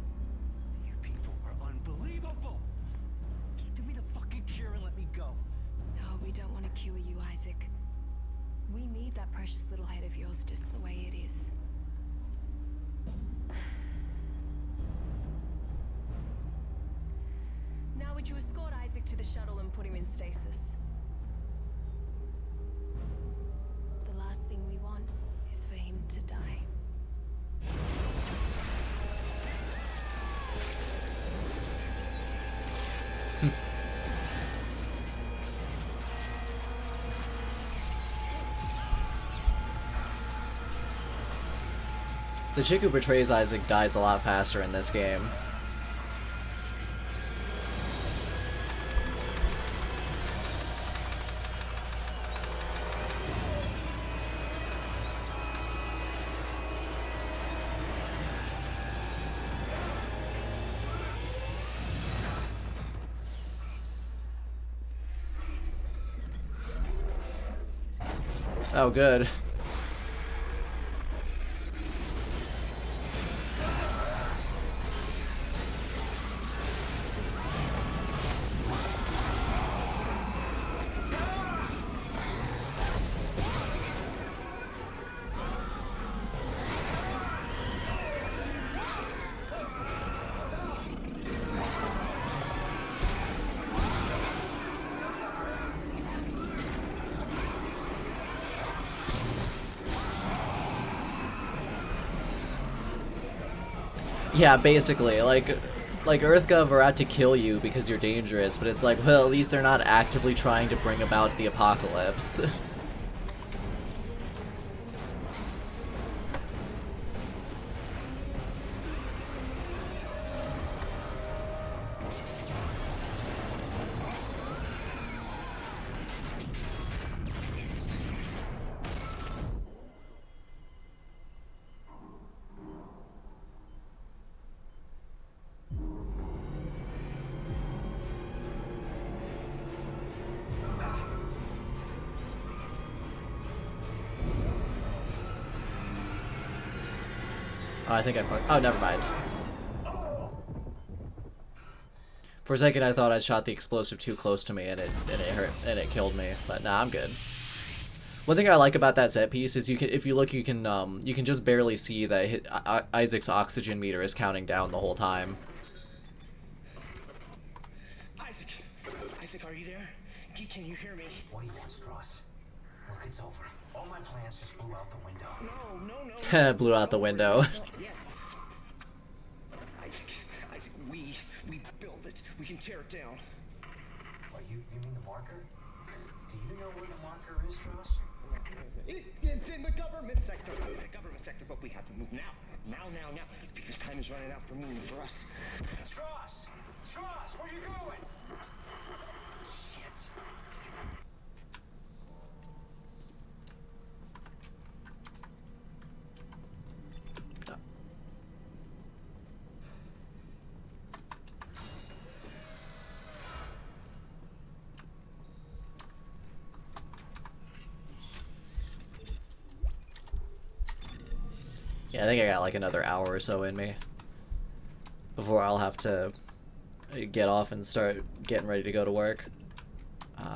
You people are unbelievable! Just give me the fucking cure and let me go. Oh, we don't want to cure you, Isaac. We need that precious little head of yours just the way it is. Now would you escort Isaac to the shuttle and put him in stasis? The last thing we want is for him to die. The chick who betrays Isaac dies a lot faster in this game. Oh, good. Yeah, basically, like EarthGov are out to kill you because you're dangerous, but it's like, well, at least they're not actively trying to bring about the apocalypse. Oh, I think I fucked. Oh, never mind. For a second, I thought I'd shot the explosive too close to me, and it hurt, and it killed me. But nah, I'm good. One thing I like about that set piece is you can, if you look, you can just barely see that Isaac's oxygen meter is counting down the whole time. Isaac, are you there? Can you hear me? What do you want, Strauss? Look, it's over. All my plans just blew out the window. No. Blew out the window. Yeah. Isaac, we build it. We can tear it down. What, you mean the marker? Do you know where the marker is, Strauss? It's in the government sector. But we have to move now. Now. Because time is running out for moving for us. Strauss! Strauss, where you going? Shit. Yeah, I think I got like another hour or so in me. before I'll have to get off and start getting ready to go to work.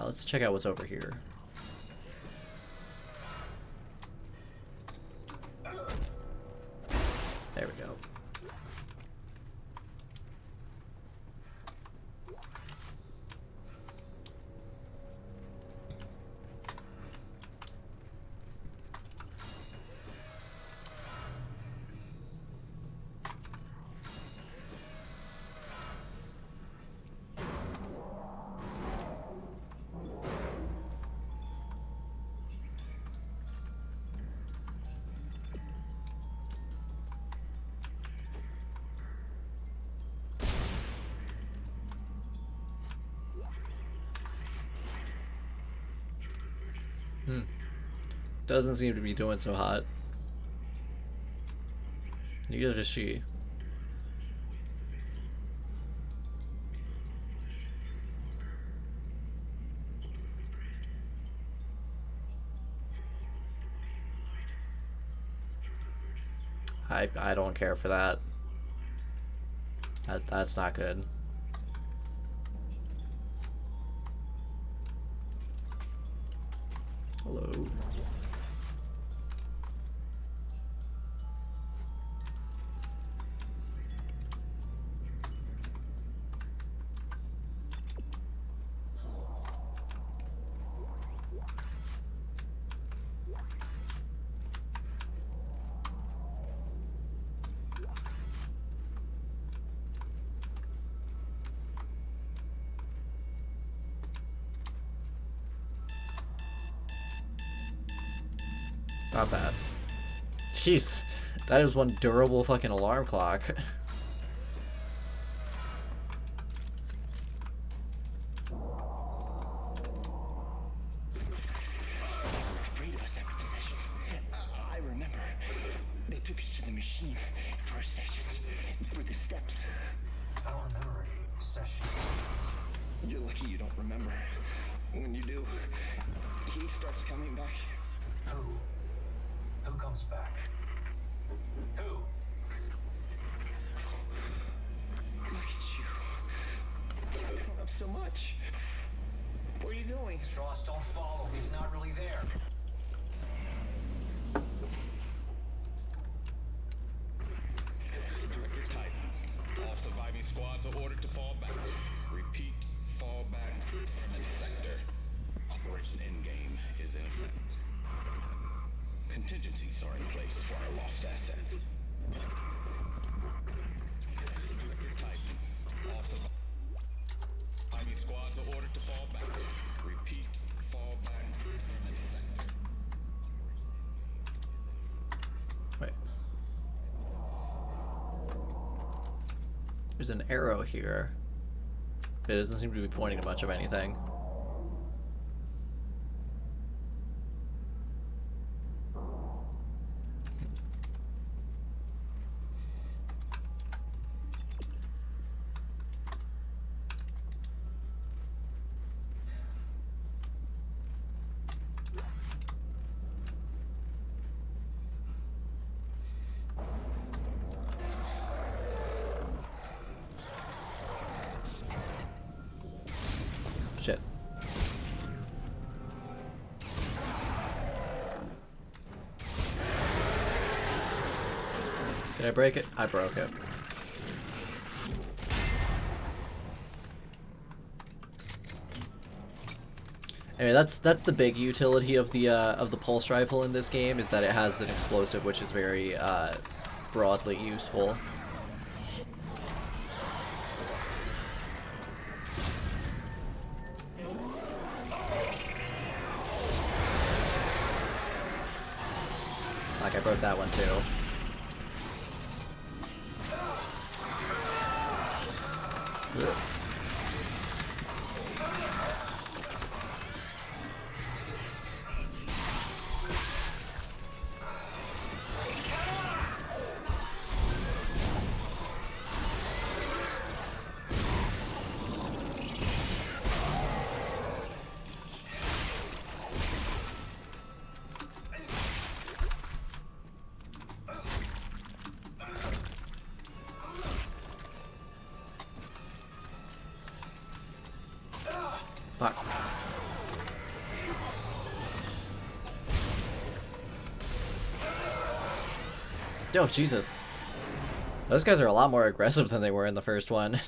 Let's check out what's over here. There we go. Doesn't seem to be doing so hot. Neither does she. I don't care for that. That's not good. Hello. Stop that. Jeez, that is one durable fucking alarm clock. Afraid of us after sessions. I remember. They took us to the machine for our sessions. Through the steps. I don't remember any sessions. You're lucky you don't remember. When you do, he starts coming back. Who? Who comes back? Who? Look at you. You've grown up so much. Where are you going? Ross, don't follow. He's not really there. Director type. All surviving squads are ordered to fall back. Repeat, fall back from the sector. Operation Endgame is in effect. Contingencies are in place for our lost assets. Director type. All surviving squads are ordered to fall back. Repeat, fall back from the sector. Wait. There's an arrow here. It doesn't seem to be pointing to much of anything. Shit. Did I break it? I broke it. Anyway, that's the big utility of the pulse rifle in this game, is that it has an explosive which is very broadly useful. Like, I broke that one too. Ugh. Fuck. Yo, Jesus. Those guys are a lot more aggressive than they were in the first one.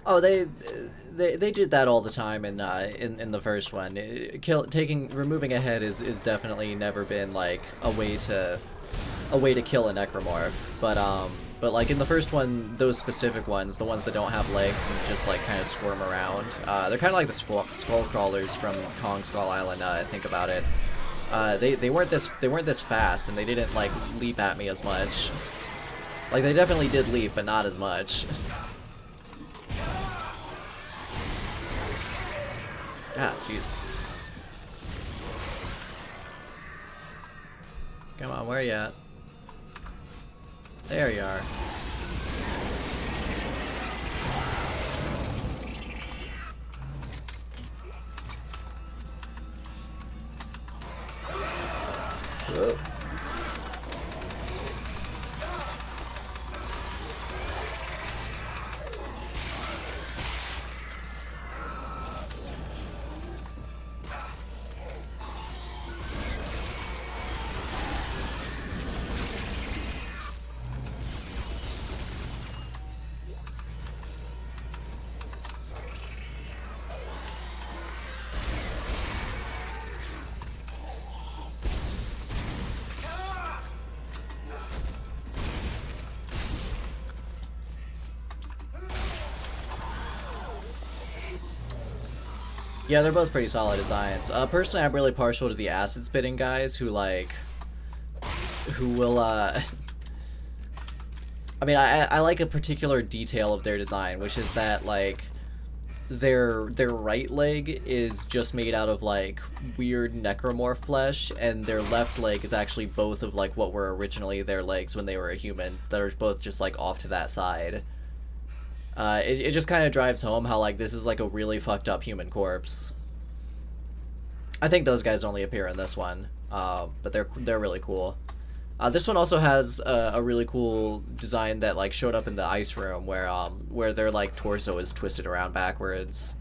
Oh, they did that all the time in the first one. Removing a head is definitely never been like a way to kill a necromorph. But like in the first one, those specific ones, the ones that don't have legs and just like kind of squirm around, they're kind of like the skull crawlers from Kong Skull Island. Think about it. They weren't this fast, and they didn't like leap at me as much. Like they definitely did leap, but not as much. Ah, jeez. Come on, where you at? There you are. Whoa. Yeah, they're both pretty solid designs. Personally, I'm really partial to the acid spitting guys who will, I mean, I like a particular detail of their design, which is that, like, their right leg is just made out of, like, weird necromorph flesh, and their left leg is actually both of, like, what were originally their legs when they were a human, that are both just, like, off to that side. It just kind of drives home how, like, this is, like, a really fucked up human corpse. I think those guys only appear in this one, but they're really cool. This one also has a really cool design that, like, showed up in the ice room where their, like, torso is twisted around backwards.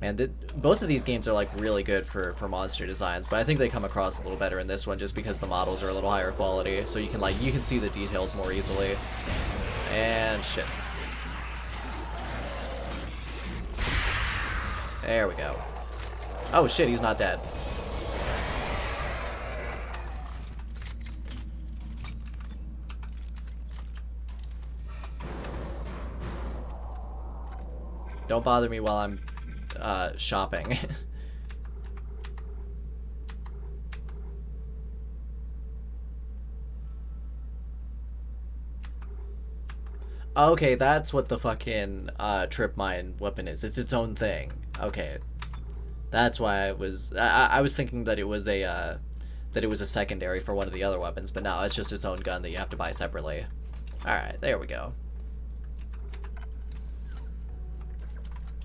And both of these games are, like, really good for monster designs, but I think they come across a little better in this one just because the models are a little higher quality, so you can see the details more easily. And shit. There we go. Oh shit, he's not dead. Don't bother me while I'm shopping. Okay, that's what the fucking trip mine weapon is. It's its own thing. Okay. That's why I was thinking that it was a secondary for one of the other weapons, but no, it's just its own gun that you have to buy separately. Alright, there we go.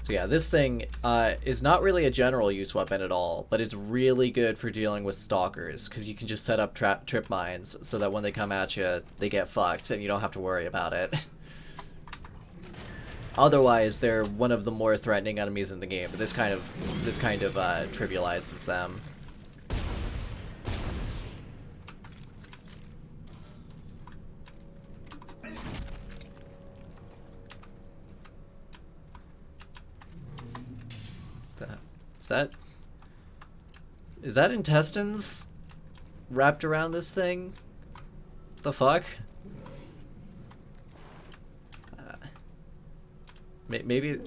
So yeah, this thing is not really a general use weapon at all, but it's really good for dealing with stalkers, because you can just set up trip mines so that when they come at you, they get fucked and you don't have to worry about it. Otherwise, they're one of the more threatening enemies in the game, but this kind of trivializes them. Is that intestines wrapped around this thing? The fuck? Maybe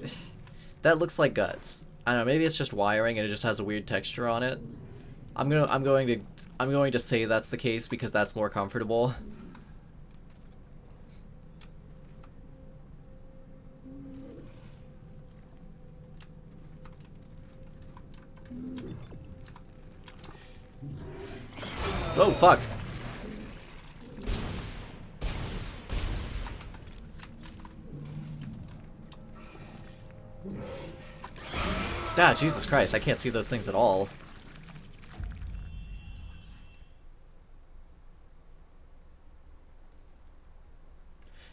That looks like guts. I don't know, maybe it's just wiring and it just has a weird texture on it. I'm going to say that's the case because that's more comfortable. Oh, fuck. Ah, Jesus Christ, I can't see those things at all.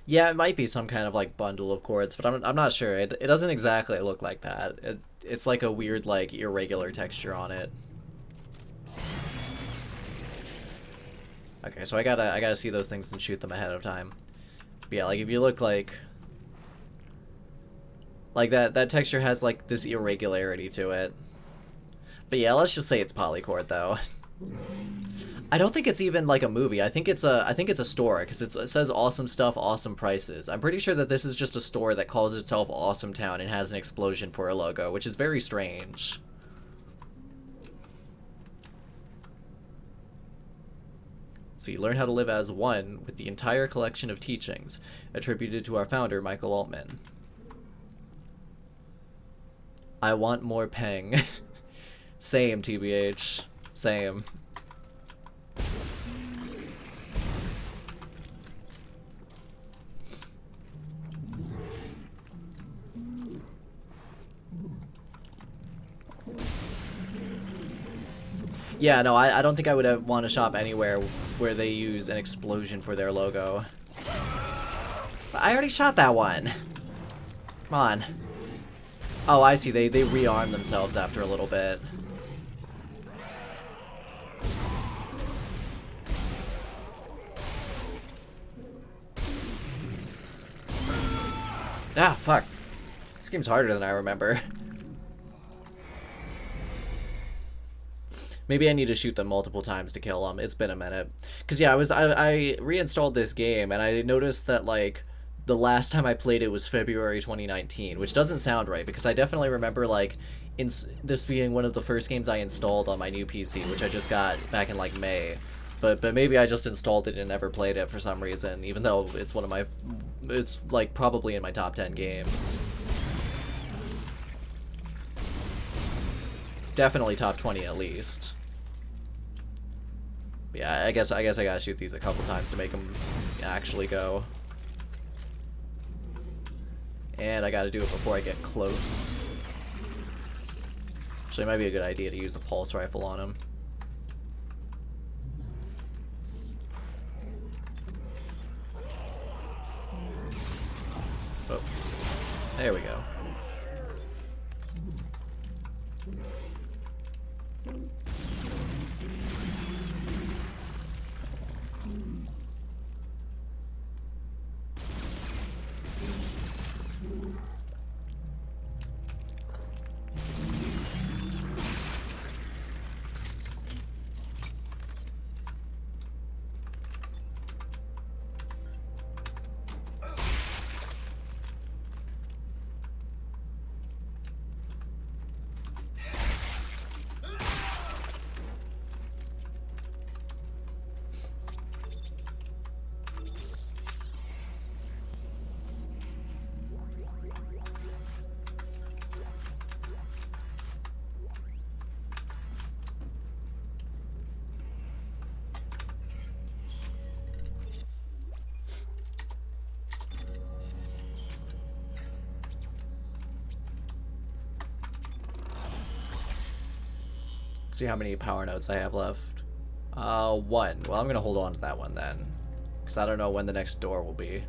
Yeah, it might be some kind of like bundle of chords, but I'm not sure. It doesn't exactly look like that. It's like a weird like irregular texture on it. Okay, so I gotta see those things and shoot them ahead of time. But yeah, like if you look like that texture has like this irregularity to it. But yeah, let's just say it's Polychord though. I don't think it's even like a movie. I think it's a store because it says awesome stuff, awesome prices. I'm pretty sure that this is just a store that calls itself Awesome Town and has an explosion for a logo, which is very strange. So you learn how to live as one with the entire collection of teachings attributed to our founder, Michael Altman. I want more Peng. Same, TBH. Same. Yeah, no, I don't think I would want to shop anywhere where they use an explosion for their logo. But I already shot that one. Come on. Oh, I see. They rearm themselves after a little bit. Ah, fuck. This game's harder than I remember. Maybe I need to shoot them multiple times to kill them. It's been a minute. Because, yeah, I reinstalled this game, and I noticed that, like, the last time I played it was February 2019, which doesn't sound right, because I definitely remember, like, this being one of the first games I installed on my new PC, which I just got back in, like, May. But maybe I just installed it and never played it for some reason, even though it's one of my... It's, like, probably in my top 10 games. Definitely top 20 at least. Yeah, I guess I gotta shoot these a couple times to make them actually go. And I gotta do it before I get close. Actually, it might be a good idea to use the pulse rifle on him. Oh, there we go. See how many power nodes I have left. One. Well, I'm gonna hold on to that one then, because I don't know when the next door will be.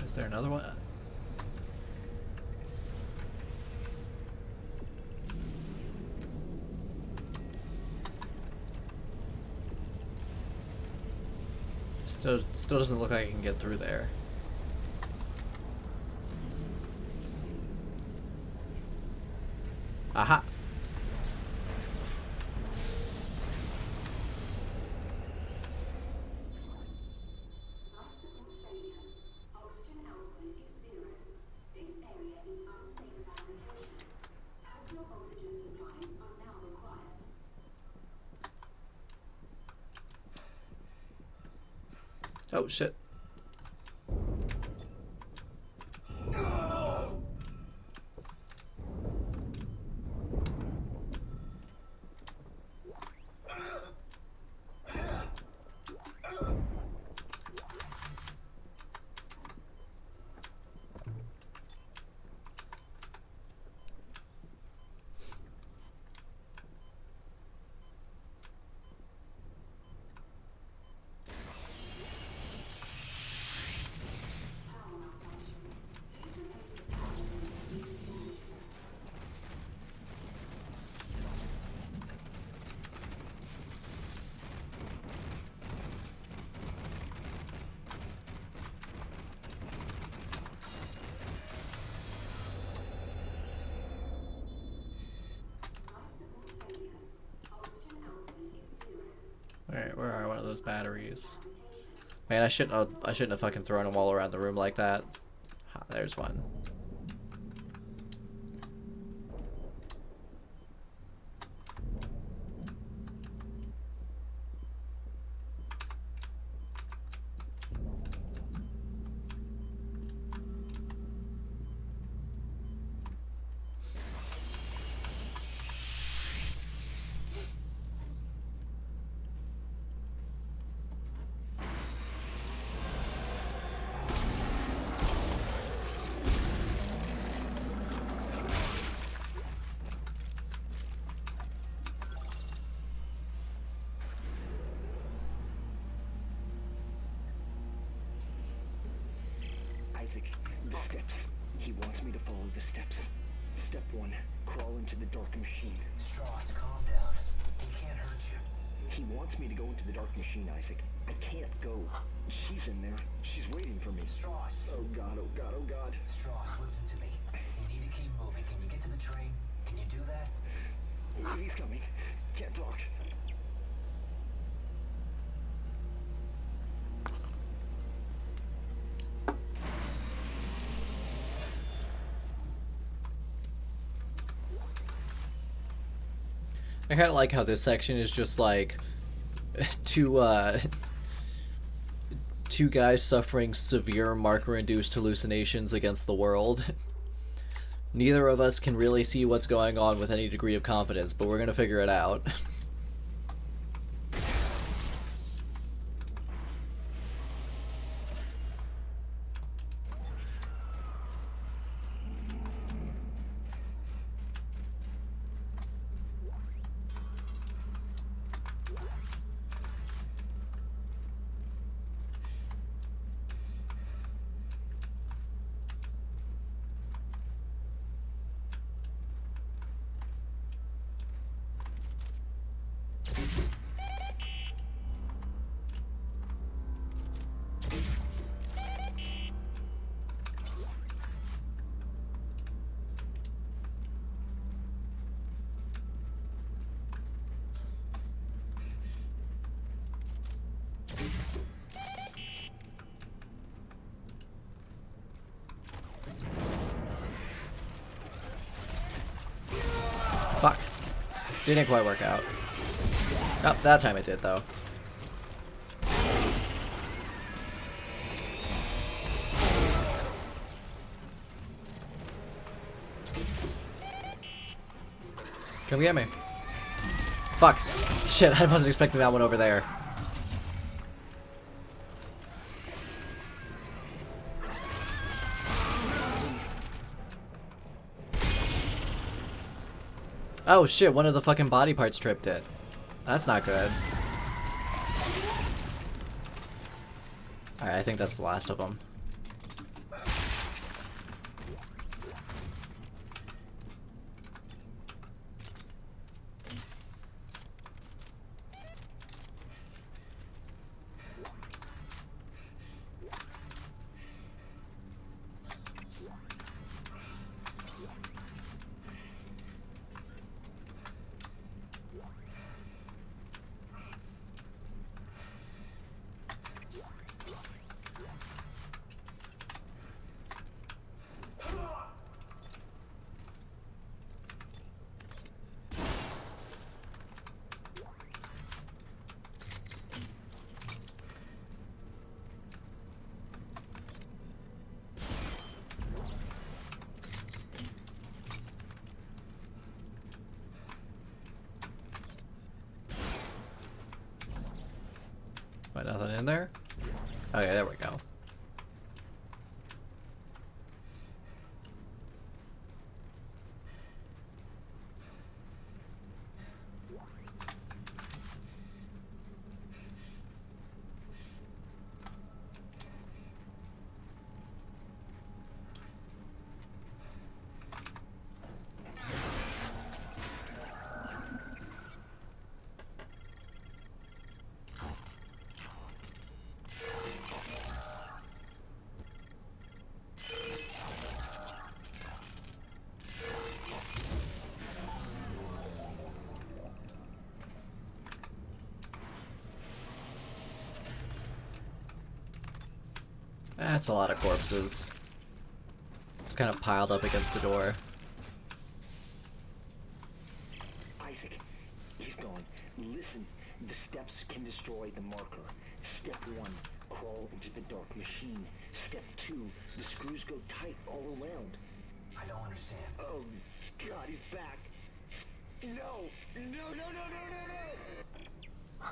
Is there another one? Still doesn't look like I can get through there. Aha! Oh shit. Alright, where are one of those batteries? Man, I shouldn't have fucking thrown them all around the room like that. Ah, there's one. Isaac, the steps. He wants me to follow the steps. Step 1, crawl into the dark machine. Strauss, calm down. He can't hurt you. He wants me to go into the dark machine, Isaac. I can't go. She's in there. She's waiting for me. Strauss. Oh god, oh god, oh god. Strauss, listen to me. You need to keep moving. Can you get to the train? Can you do that? He's coming. Can't talk. I kind of like how this section is just like two guys suffering severe marker-induced hallucinations against the world. Neither of us can really see what's going on with any degree of confidence, but we're gonna figure it out. Fuck. Didn't quite work out. Oh, that time it did, though. Come get me. Fuck. Shit, I wasn't expecting that one over there. Oh shit, one of the fucking body parts tripped it. That's not good. Alright, I think that's the last of them. there? Okay, there we go. That's a lot of corpses. Just kind of piled up against the door. Isaac, he's gone. Listen, the steps can destroy the marker. Step 1, crawl into the dark machine. Step 2, the screws go tight all around. I don't understand. Oh, God, he's back. No! No, no, no, no, no, no!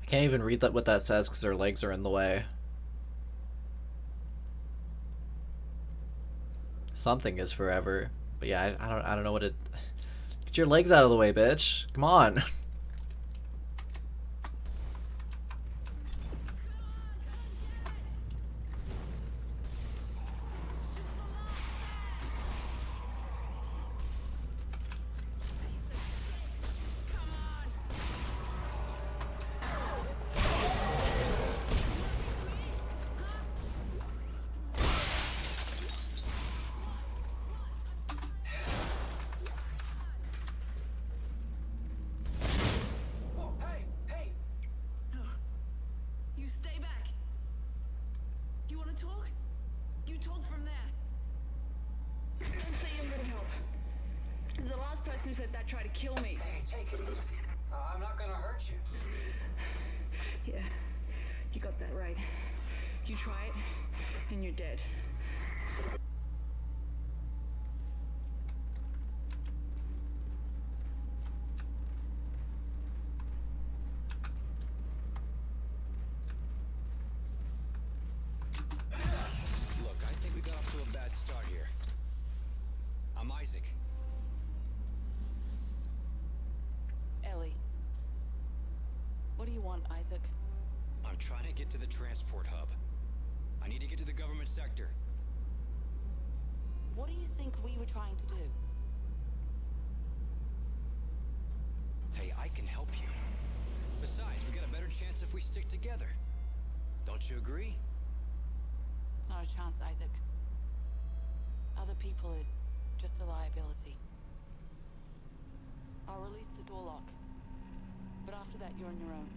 I can't even read that what that says because their legs are in the way. Something is forever, but yeah, I don't know what it. Get your legs out of the way, bitch! Come on. Whoa, hey, hey! You stay back. You want to talk? You talk from there. Don't say you don't get help. The last person who said that tried to kill me. Hey, take it easy. I'm not gonna hurt you. Yeah, you got that right. You try it, and you're dead. Look, I think we got off to a bad start here. I'm Isaac. Ellie. What do you want, Isaac? I'm trying to get to the transport hub. I need to get to the government sector. What do you think we were trying to do? Hey, I can help you. Besides, we got a better chance if we stick together. Don't you agree? It's not a chance, Isaac. Other people are just a liability. I'll release the door lock. But after that, you're on your own.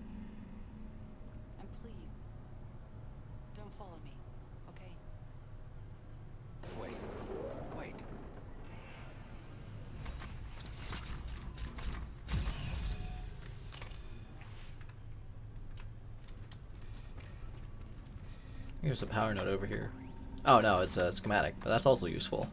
And please, don't follow me, okay? Wait. Wait. Here's a power node over here. Oh no, it's a schematic, but that's also useful.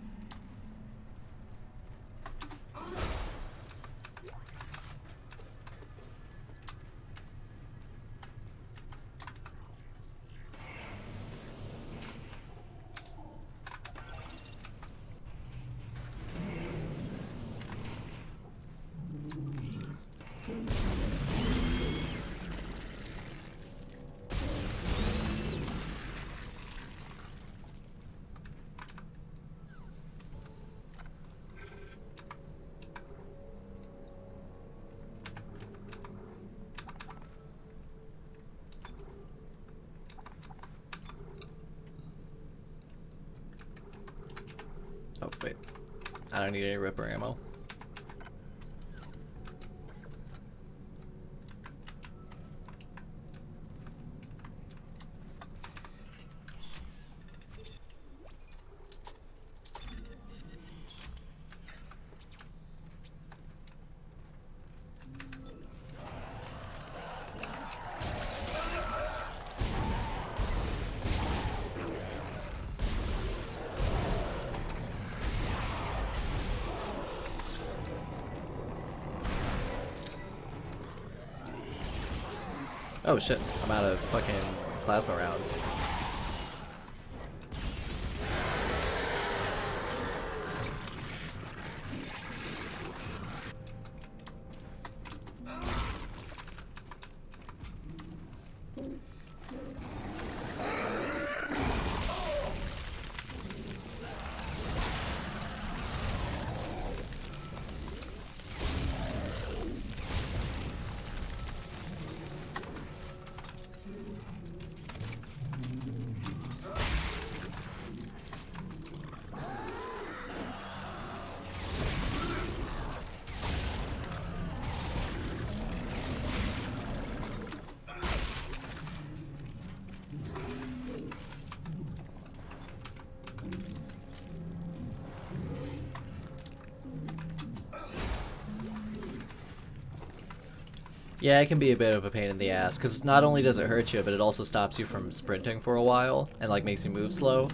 Oh, wait. I don't need any Ripper ammo. Oh shit, I'm out of fucking plasma rounds. Yeah, it can be a bit of a pain in the ass, because not only does it hurt you, but it also stops you from sprinting for a while, and like makes you move slow,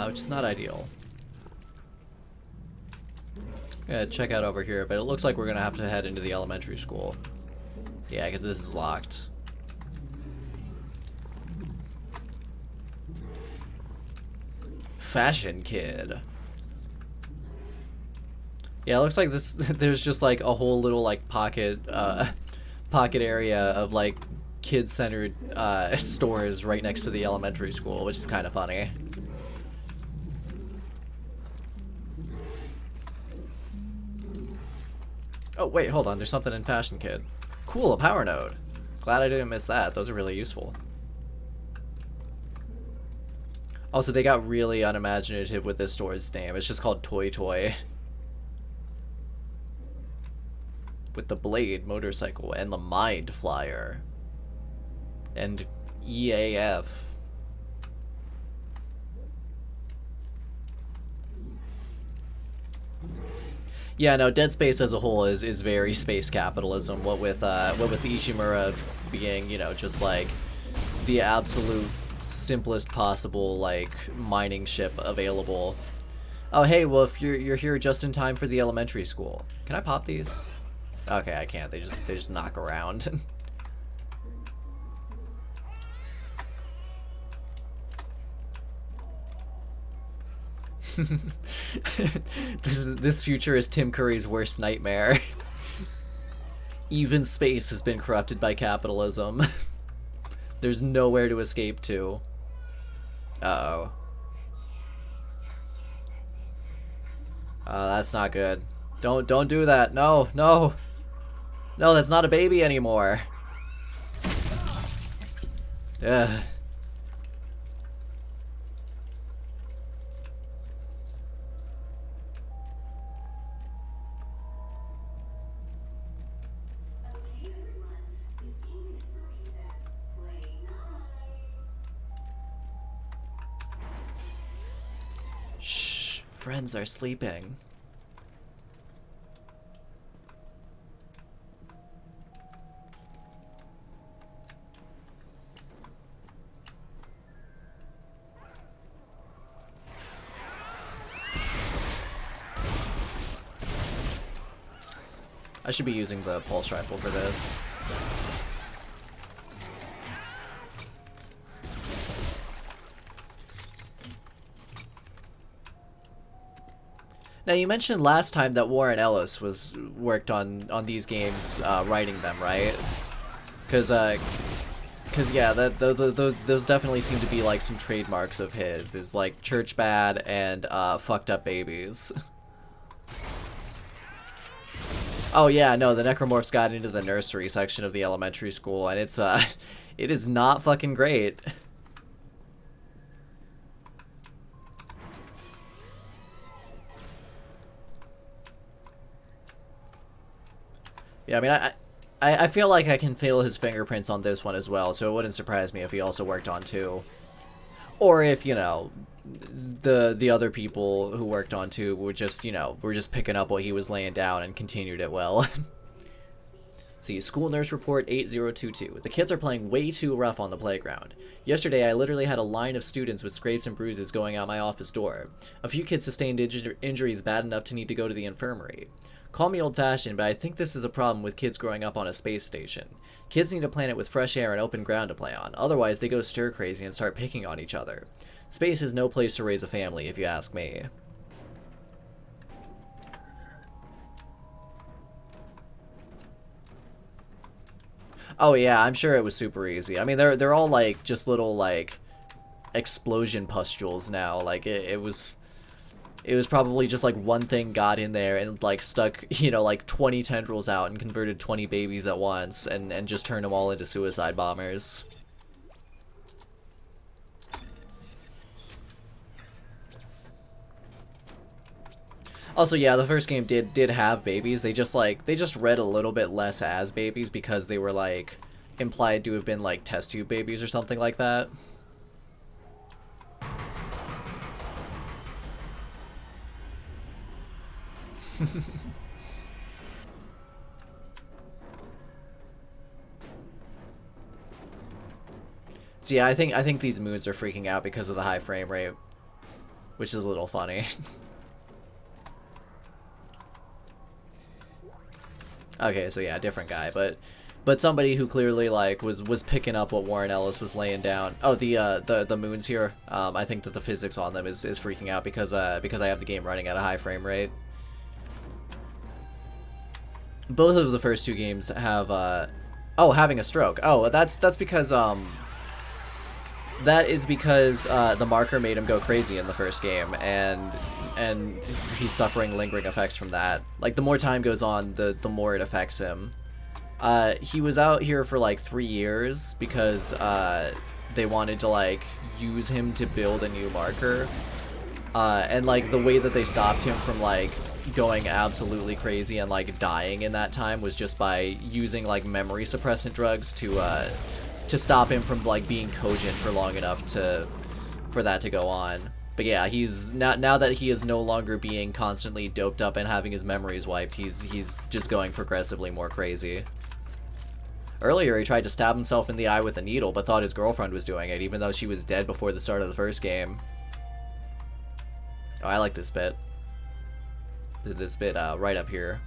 which is not ideal. Yeah, check out over here, but it looks like we're gonna have to head into the elementary school. Yeah, because this is locked. Fashion Kid. Yeah, it looks like this. There's just like a whole little like pocket area of like kid-centered stores right next to the elementary school, which is kind of funny. Oh wait, hold on. There's something in Fashion Kid. Cool, a power node. Glad I didn't miss that. Those are really useful. Also, they got really unimaginative with this store's name. It's just called Toy Toy. With the Blade motorcycle and the Mind Flyer. And EAF. Yeah, no, Dead Space as a whole is very space capitalism. What with Ishimura being, you know, just like the absolute simplest possible like mining ship available. Oh hey, Wolf, you're here just in time for the elementary school. Can I pop these? Okay, I can't. They just knock around. This future is Tim Curry's worst nightmare. Even space has been corrupted by capitalism. There's nowhere to escape to. Uh-oh. That's not good. Don't do that. No, no. No, that's not a baby anymore. Ugh. Shh, friends are sleeping. I should be using the pulse rifle for this. Now you mentioned last time that Warren Ellis worked on these games, writing them, right? Because yeah, those definitely seem to be like some trademarks of his. Is like Church Bad and Fucked Up Babies. Oh yeah, no, the Necromorphs got into the nursery section of the elementary school, and it's it is not fucking great. Yeah, I mean, I feel like I can feel his fingerprints on this one as well, so it wouldn't surprise me if he also worked on 2. Or if, you know, the other people who worked on 2 were just, you know, were just picking up what he was laying down and continued it well. See, School Nurse Report 8022. The kids are playing way too rough on the playground. Yesterday, I literally had a line of students with scrapes and bruises going out my office door. A few kids sustained injuries bad enough to need to go to the infirmary. Call me old-fashioned, but I think this is a problem with kids growing up on a space station. Kids need a planet with fresh air and open ground to play on. Otherwise, they go stir crazy and start picking on each other. Space is no place to raise a family, if you ask me. Oh yeah, I'm sure it was super easy. I mean, they're all like just little like explosion pustules now. Like it was probably just like one thing got in there and like stuck, you know, like 20 tendrils out and converted 20 babies at once and just turned them all into suicide bombers. Also, yeah, the first game did have babies. They just read a little bit less as babies because they were like implied to have been like test tube babies or something like that. So yeah, I think these moons are freaking out because of the high frame rate, which is a little funny. Okay, so yeah, different guy, but somebody who clearly like was picking up what Warren Ellis was laying down. Oh, the moons here. I think that the physics on them is freaking out because I have the game running at a high frame rate. Both of the first two games have oh, having a stroke. Oh, that's because that is because the marker made him go crazy in the first game, and he's suffering lingering effects from that. Like, the more time goes on, the more it affects him. He was out here for like 3 years because they wanted to like use him to build a new marker, and like the way that they stopped him from like going absolutely crazy and like dying in that time was just by using like memory suppressant drugs to stop him from like being cogent for long enough for that to go on. But yeah, he's now that he is no longer being constantly doped up and having his memories wiped, he's just going progressively more crazy. Earlier, he tried to stab himself in the eye with a needle, but thought his girlfriend was doing it, even though she was dead before the start of the first game. Oh, I like this bit. This bit right up here.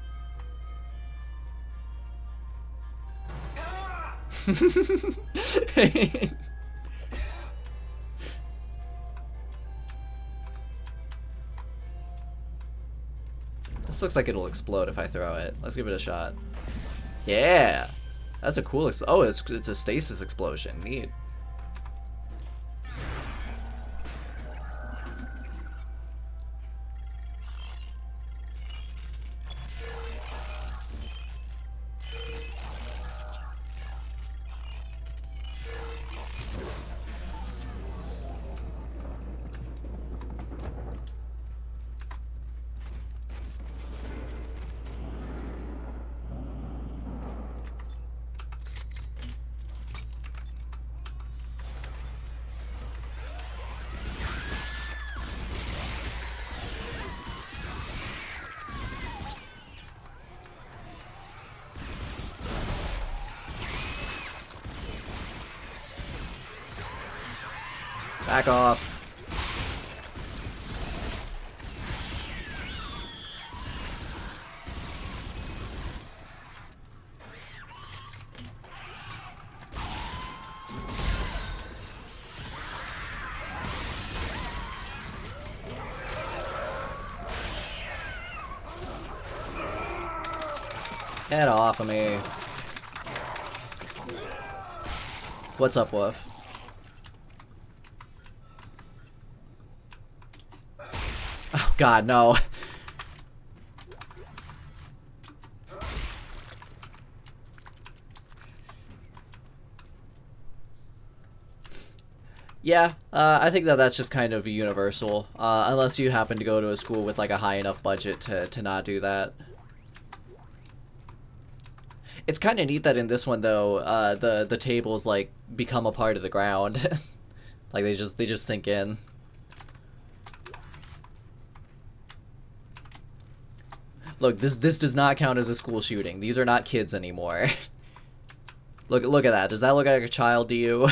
This looks like it'll explode if I throw it. Let's give it a shot. Yeah! That's a cool oh, it's a stasis explosion. Neat. Back off. Get off of me. What's up, Wolf? Oh god, no. Yeah, I think that's just kind of universal, unless you happen to go to a school with like a high enough budget to not do that. It's kind of neat that in this one though, the tables like become a part of the ground. Like they just sink in. Look, this does not count as a school shooting. These are not kids anymore. Look at that. Does that look like a child to you?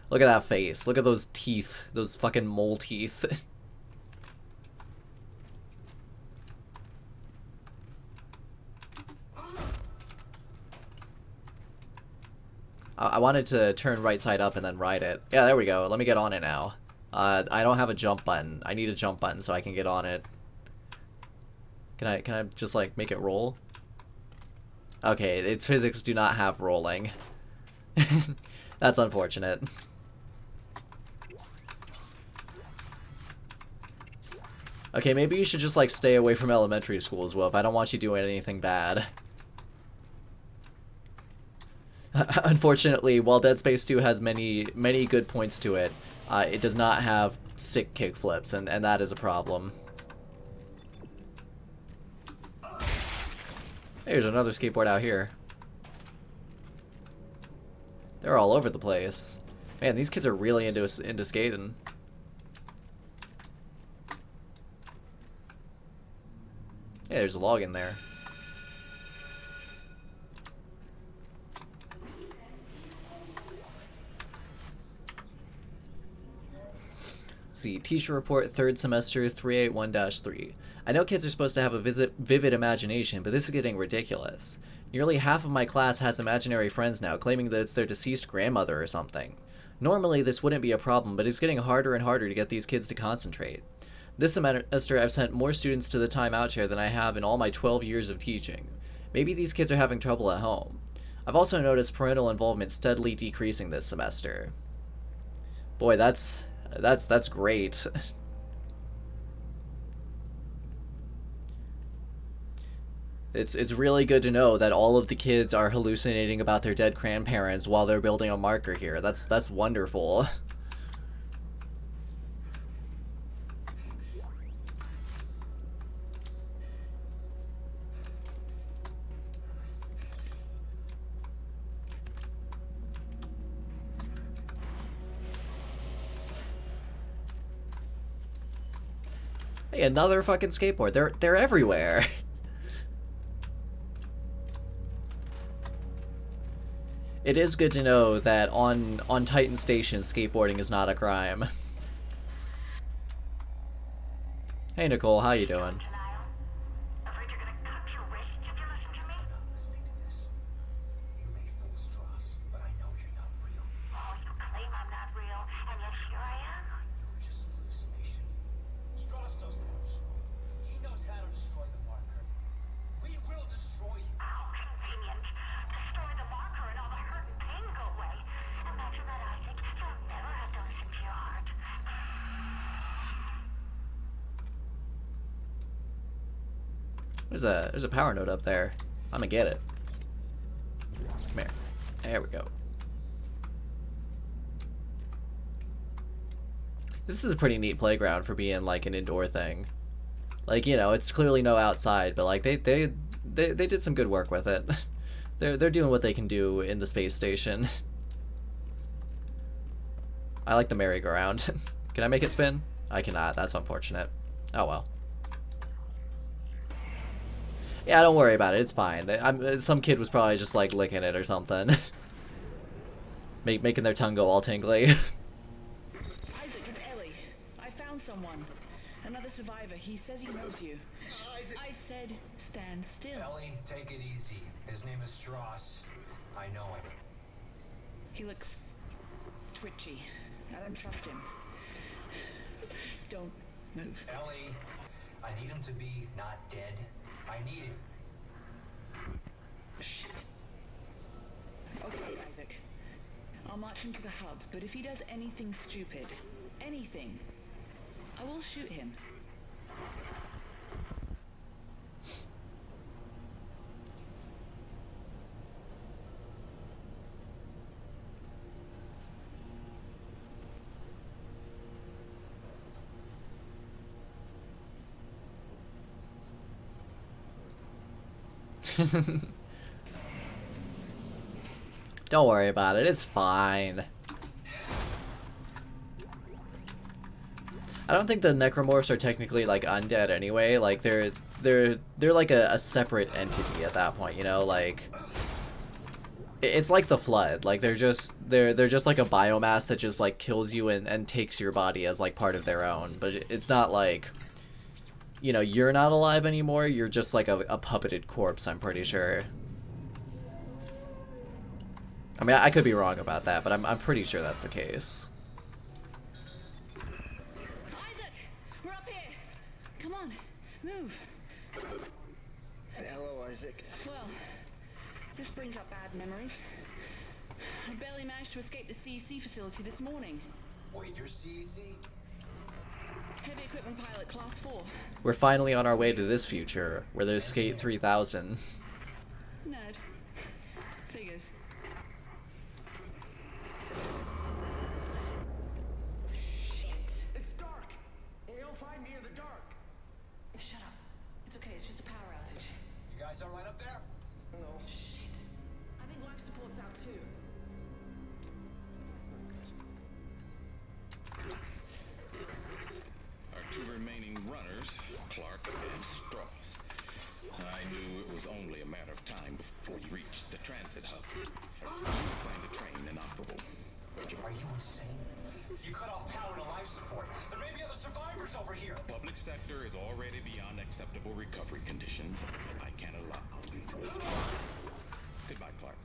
Look at that face. Look at those teeth. Those fucking mole teeth. I wanted to turn right side up and then ride it. Yeah, there we go. Let me get on it now. I don't have a jump button. I need a jump button so I can get on it. Can I just like make it roll? Okay, its physics do not have rolling. That's unfortunate. Okay, maybe you should just like stay away from elementary school as well if I don't want you doing anything bad. Unfortunately, while Dead Space 2 has many good points to it, it does not have sick kickflips, and that is a problem. There's another skateboard out here. They're all over the place. Man, these kids are really into skating. Yeah, there's a log in there. See, teacher report, 3rd semester, 381-3. I know kids are supposed to have a vivid imagination, but this is getting ridiculous. Nearly half of my class has imaginary friends now, claiming that it's their deceased grandmother or something. Normally, this wouldn't be a problem, but it's getting harder and harder to get these kids to concentrate. This semester, I've sent more students to the timeout chair than I have in all my 12 years of teaching. Maybe these kids are having trouble at home. I've also noticed parental involvement steadily decreasing this semester. Boy, that's great. It's really good to know that all of the kids are hallucinating about their dead grandparents while they're building a marker here. That's wonderful. Hey, another fucking skateboard. They're everywhere. It is good to know that on Titan Station, skateboarding is not a crime. Hey Nicole, how you doing? There's a power node up there. I'm gonna get it. Come here. There we go. This is a pretty neat playground for being like an indoor thing. Like, you know, it's clearly no outside, but like they did some good work with it. They're doing what they can do in the space station. I like the merry-go-round. Can I make it spin? I cannot. That's unfortunate. Oh well. Yeah, don't worry about it. It's fine. Some kid was probably just like licking it or something, making their tongue go all tingly. Isaac, it's Ellie. I found someone. Another survivor. He says he knows you. I said stand still. Ellie, take it easy. His name is Strauss. I know him. He looks twitchy. I don't trust him. Don't move. Ellie, I need him to be not dead. I need him. Shit. Okay, Isaac. I'll march him to the hub, but if he does anything stupid, anything, I will shoot him. Don't worry about it. It's fine. I don't think the necromorphs are technically like undead anyway. Like they're like a separate entity at that point, you know? Like it's like the Flood. Like they're just like a biomass that just like kills you and takes your body as like part of their own. But it's not like, you know, you're not alive anymore. You're just like a puppeted corpse, I'm pretty sure. I mean, I could be wrong about that, but I'm pretty sure that's the case. Isaac, we're up here. Come on, move. Hello, Isaac. Well, this brings up bad memories. I barely managed to escape the CEC facility this morning. Wait, you're CEC? Heavy equipment pilot, class 4. We're finally on our way to this future, where there's Skate 3000. Nerd. Figures. It's dark! You'll find me in the dark. Shut up. It's okay, it's just a power outage. You guys all right up there? No. Shit. I think life support's out too. That's not good. Our two remaining runners, Clark and Strauss. I knew it was only a matter of time before we reached the transit hub. Find the train inoperable. Are you insane? You cut off power to life support. There may be other survivors over here. The public sector is already beyond acceptable recovery conditions. I can't allow. Goodbye, Clark.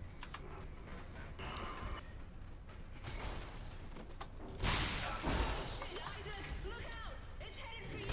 Isaac, look out! It's headed for you!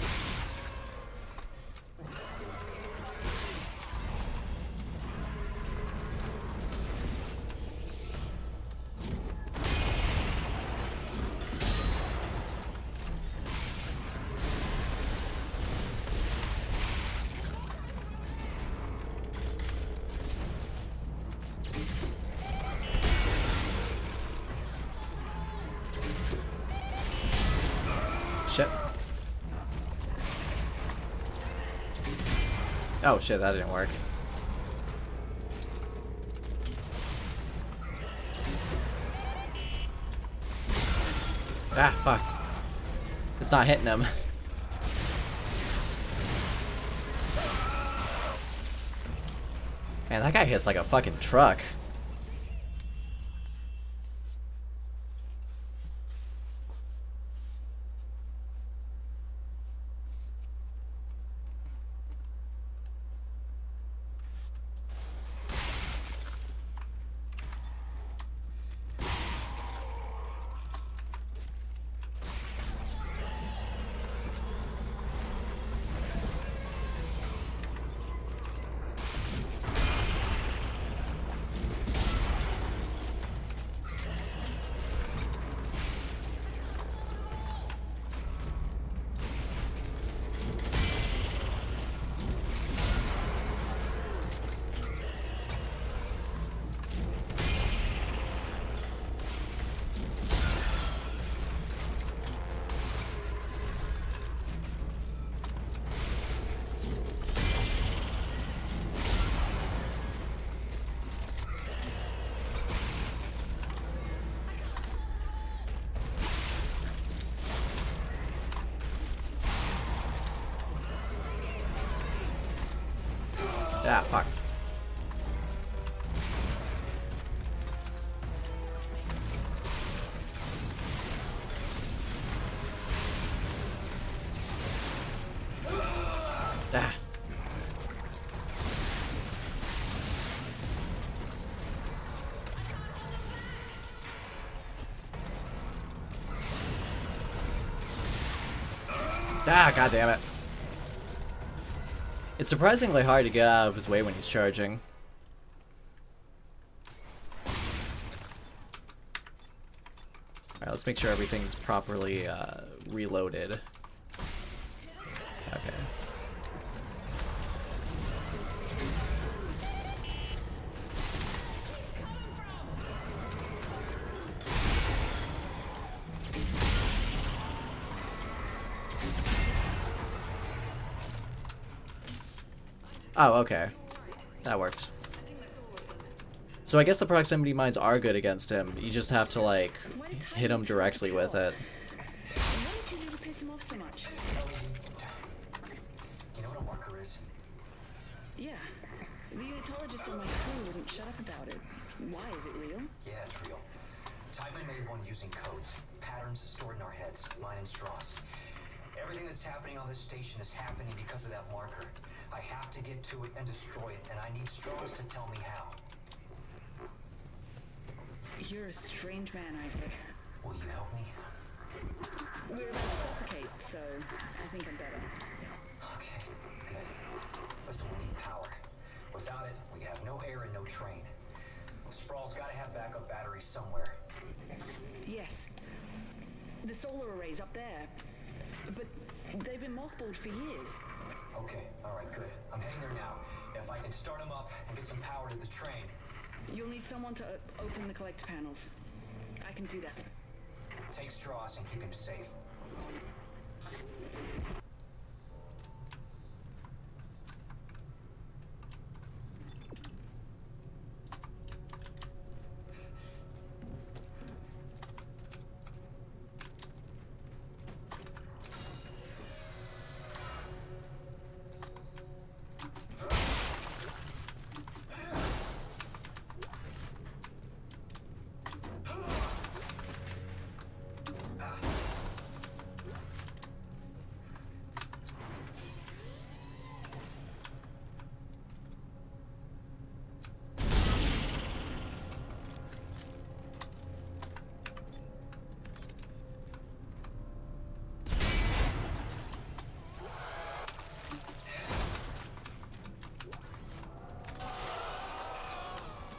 Shit. Oh shit, that didn't work. Ah, fuck. It's not hitting him. Man, that guy hits like a fucking truck. Ah, fuck. Ah. Ah, god damn it. It's surprisingly hard to get out of his way when he's charging. Alright, let's make sure everything's properly reloaded. Okay. Oh, okay. That works. So I guess the proximity mines are good against him. You just have to, like, hit him directly with it. What did you do to piss him off so much? You know what a marker is? Yeah. The unitologist on my crew wouldn't shut up about it. Why? Is it real? Yeah, it's real. Tiedemann made one using codes, patterns stored in our heads, mine and Strauss. Everything that's happening on this station is happening because of that marker. I have to get to it and destroy it, and I need Strauss to tell me how. You're a strange man, Isaac. Will you help me? We're about to suffocate, so I think I'm better. Okay, good. Listen, we need power. Without it, we have no air and no train. Sprawl's gotta have backup batteries somewhere. Yes. The solar array's up there. But they've been mothballed for years. Okay, alright, good. I'm heading there now. If I can start them up and get some power to the train. You'll need someone to open the collector panels. I can do that. Take Strauss and keep him safe.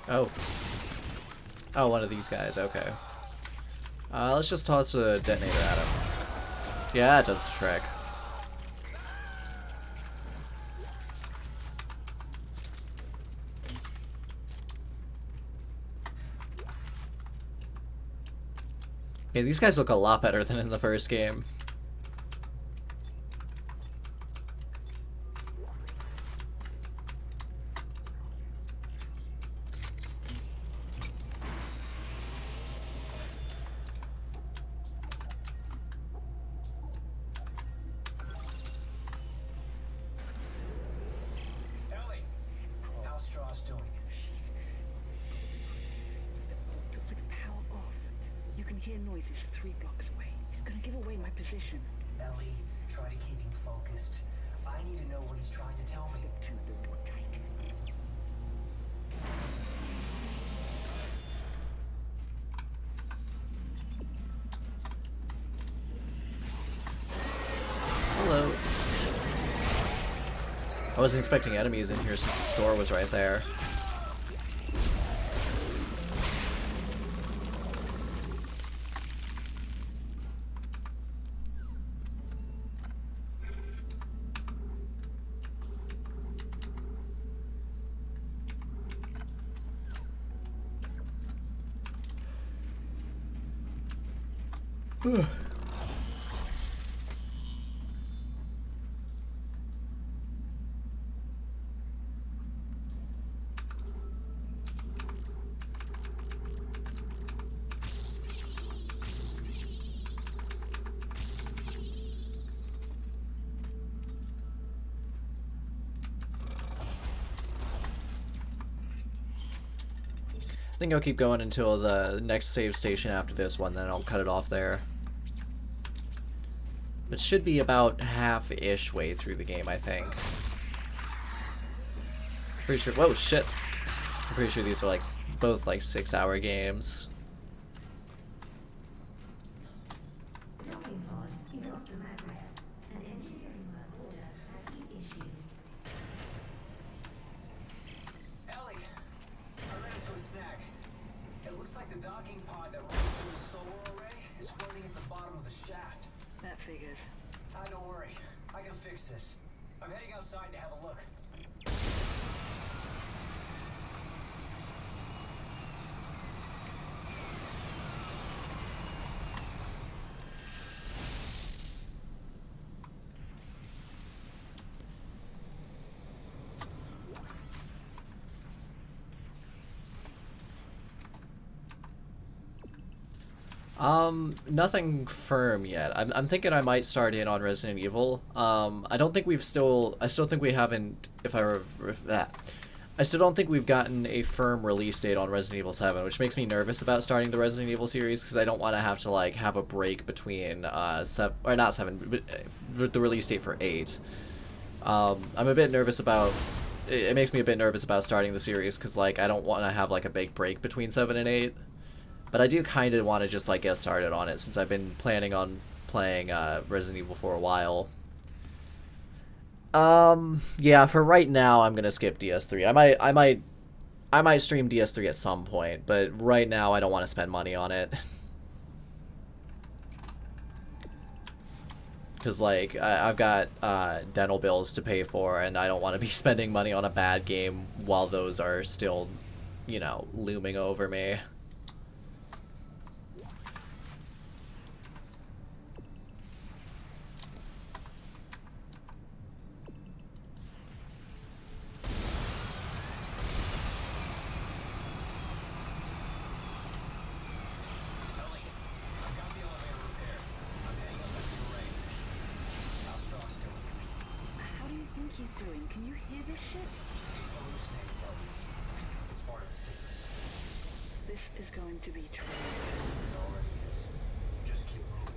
Oh. Oh, one of these guys, okay. Let's just toss a detonator at him. Yeah, it does the trick. Yeah, these guys look a lot better than in the first game. Ellie! How's Strauss doing? With the power off, you can hear noises 3 blocks away. He's gonna give away my position. Ellie, try to keep him focused. I need to know what he's trying to tell me. Hello. I wasn't expecting enemies in here since the store was right there. I think I'll keep going until the next save station after this one, then I'll cut it off there. It should be about half-ish way through the game, I think. Pretty sure. Whoa, shit! I'm pretty sure these are like both like 6-hour games. Ellie! I ran into a snag. It looks like the docking pod that runs through the solar array is floating at the bottom of the shaft. That figures. Don't worry. I can fix this. I'm heading outside to have a look. Nothing firm yet. I'm thinking I might start in on Resident Evil. I don't think I still think we haven't, I still don't think we've gotten a firm release date on Resident Evil 7, which makes me nervous about starting the Resident Evil series, because I don't want to have to, like, have a break between, not 7, but the release date for 8. I'm a bit nervous about, it makes me a bit nervous about starting the series, because, like, I don't want to have, like, a big break between 7 and 8. But I do kind of want to just like get started on it since I've been planning on playing Resident Evil for a while. Yeah, for right now I'm gonna skip DS3. I might stream DS3 at some point, but right now I don't want to spend money on it. Because, like, I've got dental bills to pay for, and I don't want to be spending money on a bad game while those are still, you know, looming over me. How do you think he's doing? Can you hear this shit? He's hallucinating, Ellie. It's part of the sickness. This is going to be true. It already is. Just keep moving.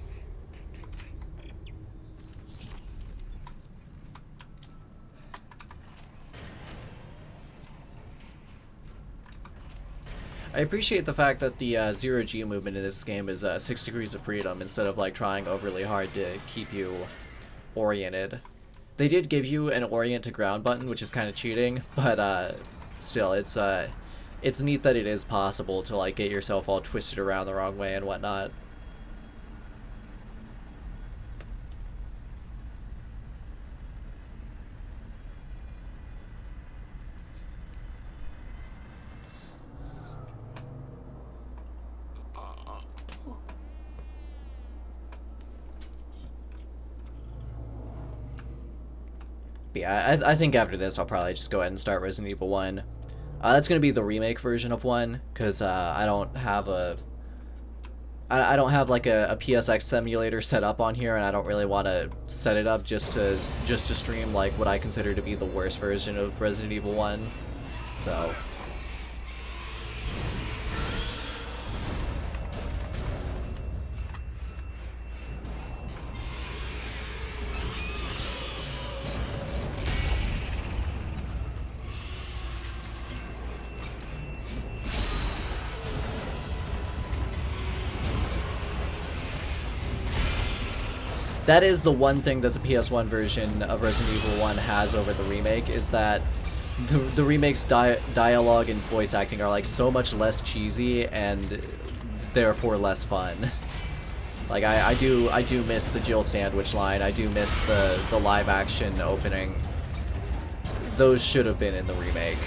I appreciate the fact that the zero-G movement in this game is 6 degrees of freedom instead of like trying overly hard to keep you oriented. They did give you an orient to ground button, which is kind of cheating, but still, it's neat that it is possible to like get yourself all twisted around the wrong way and whatnot. But yeah, I think after this I'll probably just go ahead and start Resident Evil 1. That's going to be the remake version of 1, because I don't have I don't have like a PSX simulator set up on here, and I don't really want to set it up just to stream like what I consider to be the worst version of Resident Evil 1. So that is the one thing that the PS1 version of Resident Evil 1 has over the remake, is that the remake's dialogue and voice acting are like so much less cheesy and therefore less fun. Like I do miss the Jill Sandwich line. I do miss the live action opening. Those should have been in the remake.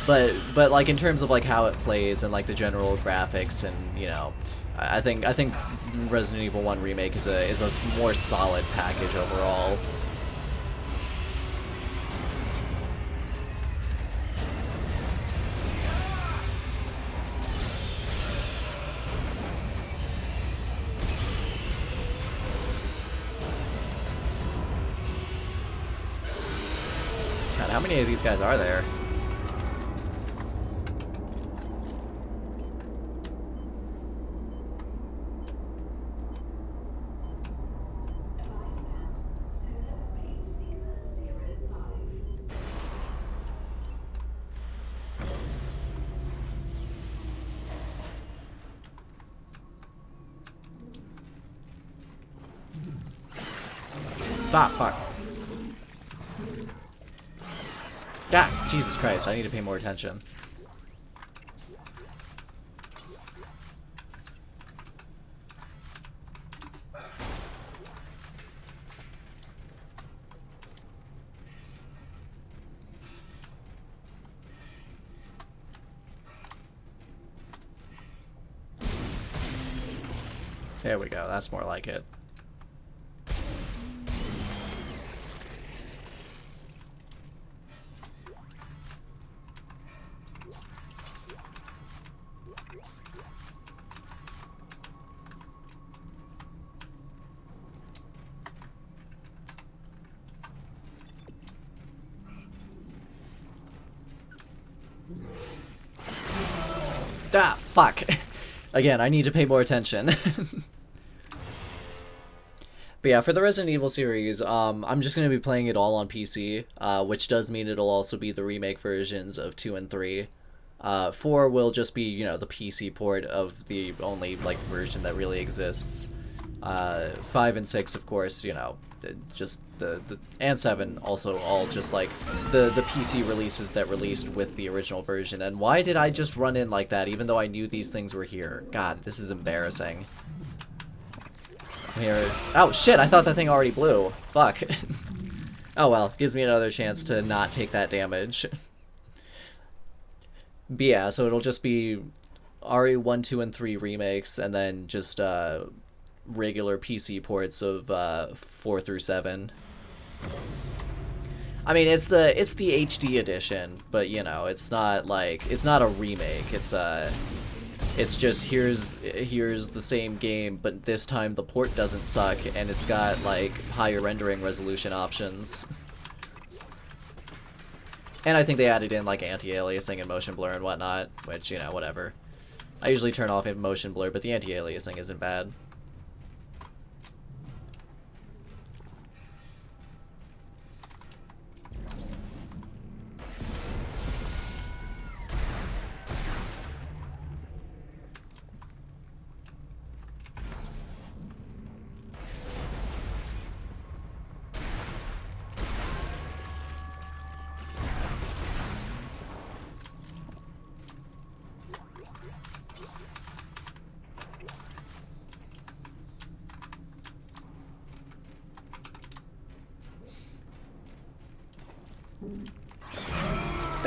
But like in terms of like how it plays and like the general graphics and, you know, I think Resident Evil 1 Remake is a more solid package overall. God, how many of these guys are there? Ah, fuck. God, Jesus Christ, I need to pay more attention. There we go, that's more like it. Ah, fuck. Again, I need to pay more attention. But yeah, for the Resident Evil series, I'm just going to be playing it all on PC, which does mean it'll also be the remake versions of 2 and 3. 4 will just be, you know, the PC port of the only, like, version that really exists. 5 and 6, of course, you know, just and 7 also all just, like, the PC releases that released with the original version. And why did I just run in like that, even though I knew these things were here? God, this is embarrassing. Here. Oh, shit, I thought that thing already blew. Fuck. Oh well, gives me another chance to not take that damage. But yeah, so it'll just be RE1, 2, and 3 remakes, and then just regular PC ports of 4 through 7. I mean, it's the HD edition, but you know, it's not like, it's not a remake. It's just here's the same game, but this time the port doesn't suck, and it's got like higher rendering resolution options. And I think they added in like anti-aliasing and motion blur and whatnot, which, you know, whatever. I usually turn off motion blur, but the anti-aliasing isn't bad.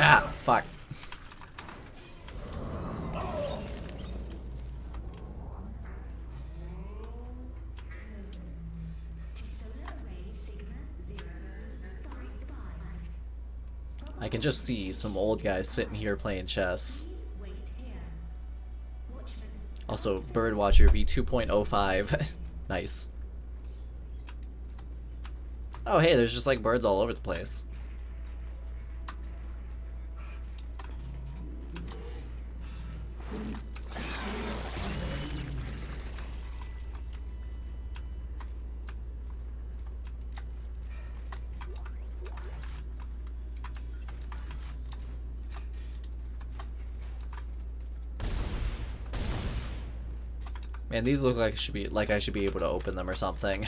Ah, fuck. I can just see some old guys sitting here playing chess. Also, Birdwatcher V2.05. Nice. Oh hey, there's just like birds all over the place. Man, these look like I should be able to open them or something.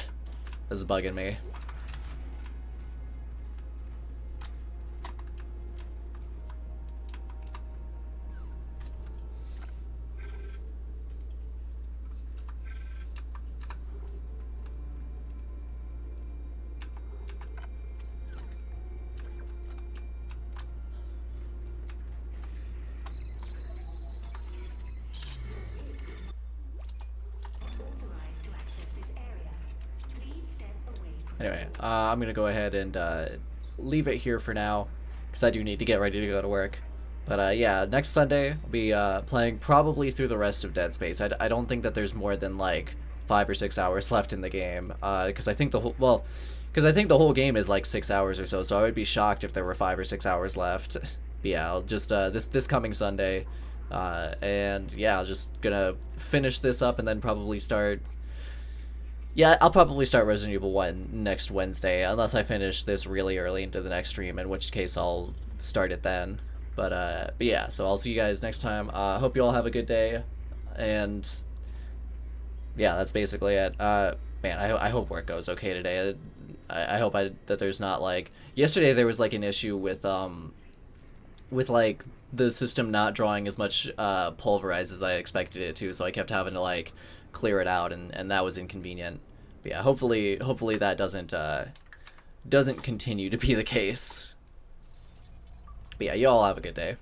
This is bugging me. Anyway, I'm gonna go ahead and leave it here for now, because I do need to get ready to go to work. But yeah, next Sunday I'll be playing probably through the rest of Dead Space. I don't think that there's more than like 5 or 6 hours left in the game, because I think the whole game is like 6 hours or so. So I would be shocked if there were 5 or 6 hours left. But yeah, I'll just this coming Sunday, and yeah, I'm just gonna finish this up and then probably start. Yeah, I'll probably start Resident Evil 1 next Wednesday, unless I finish this really early into the next stream, in which case I'll start it then. But yeah, so I'll see you guys next time. Hope you all have a good day, and yeah, that's basically it. Man, I hope work goes okay today. I hope that there's not like... Yesterday there was like an issue with like the system not drawing as much pulverize as I expected it to, so I kept having to like clear it out, and that was inconvenient. But yeah, hopefully that doesn't continue to be the case. But yeah, you all have a good day.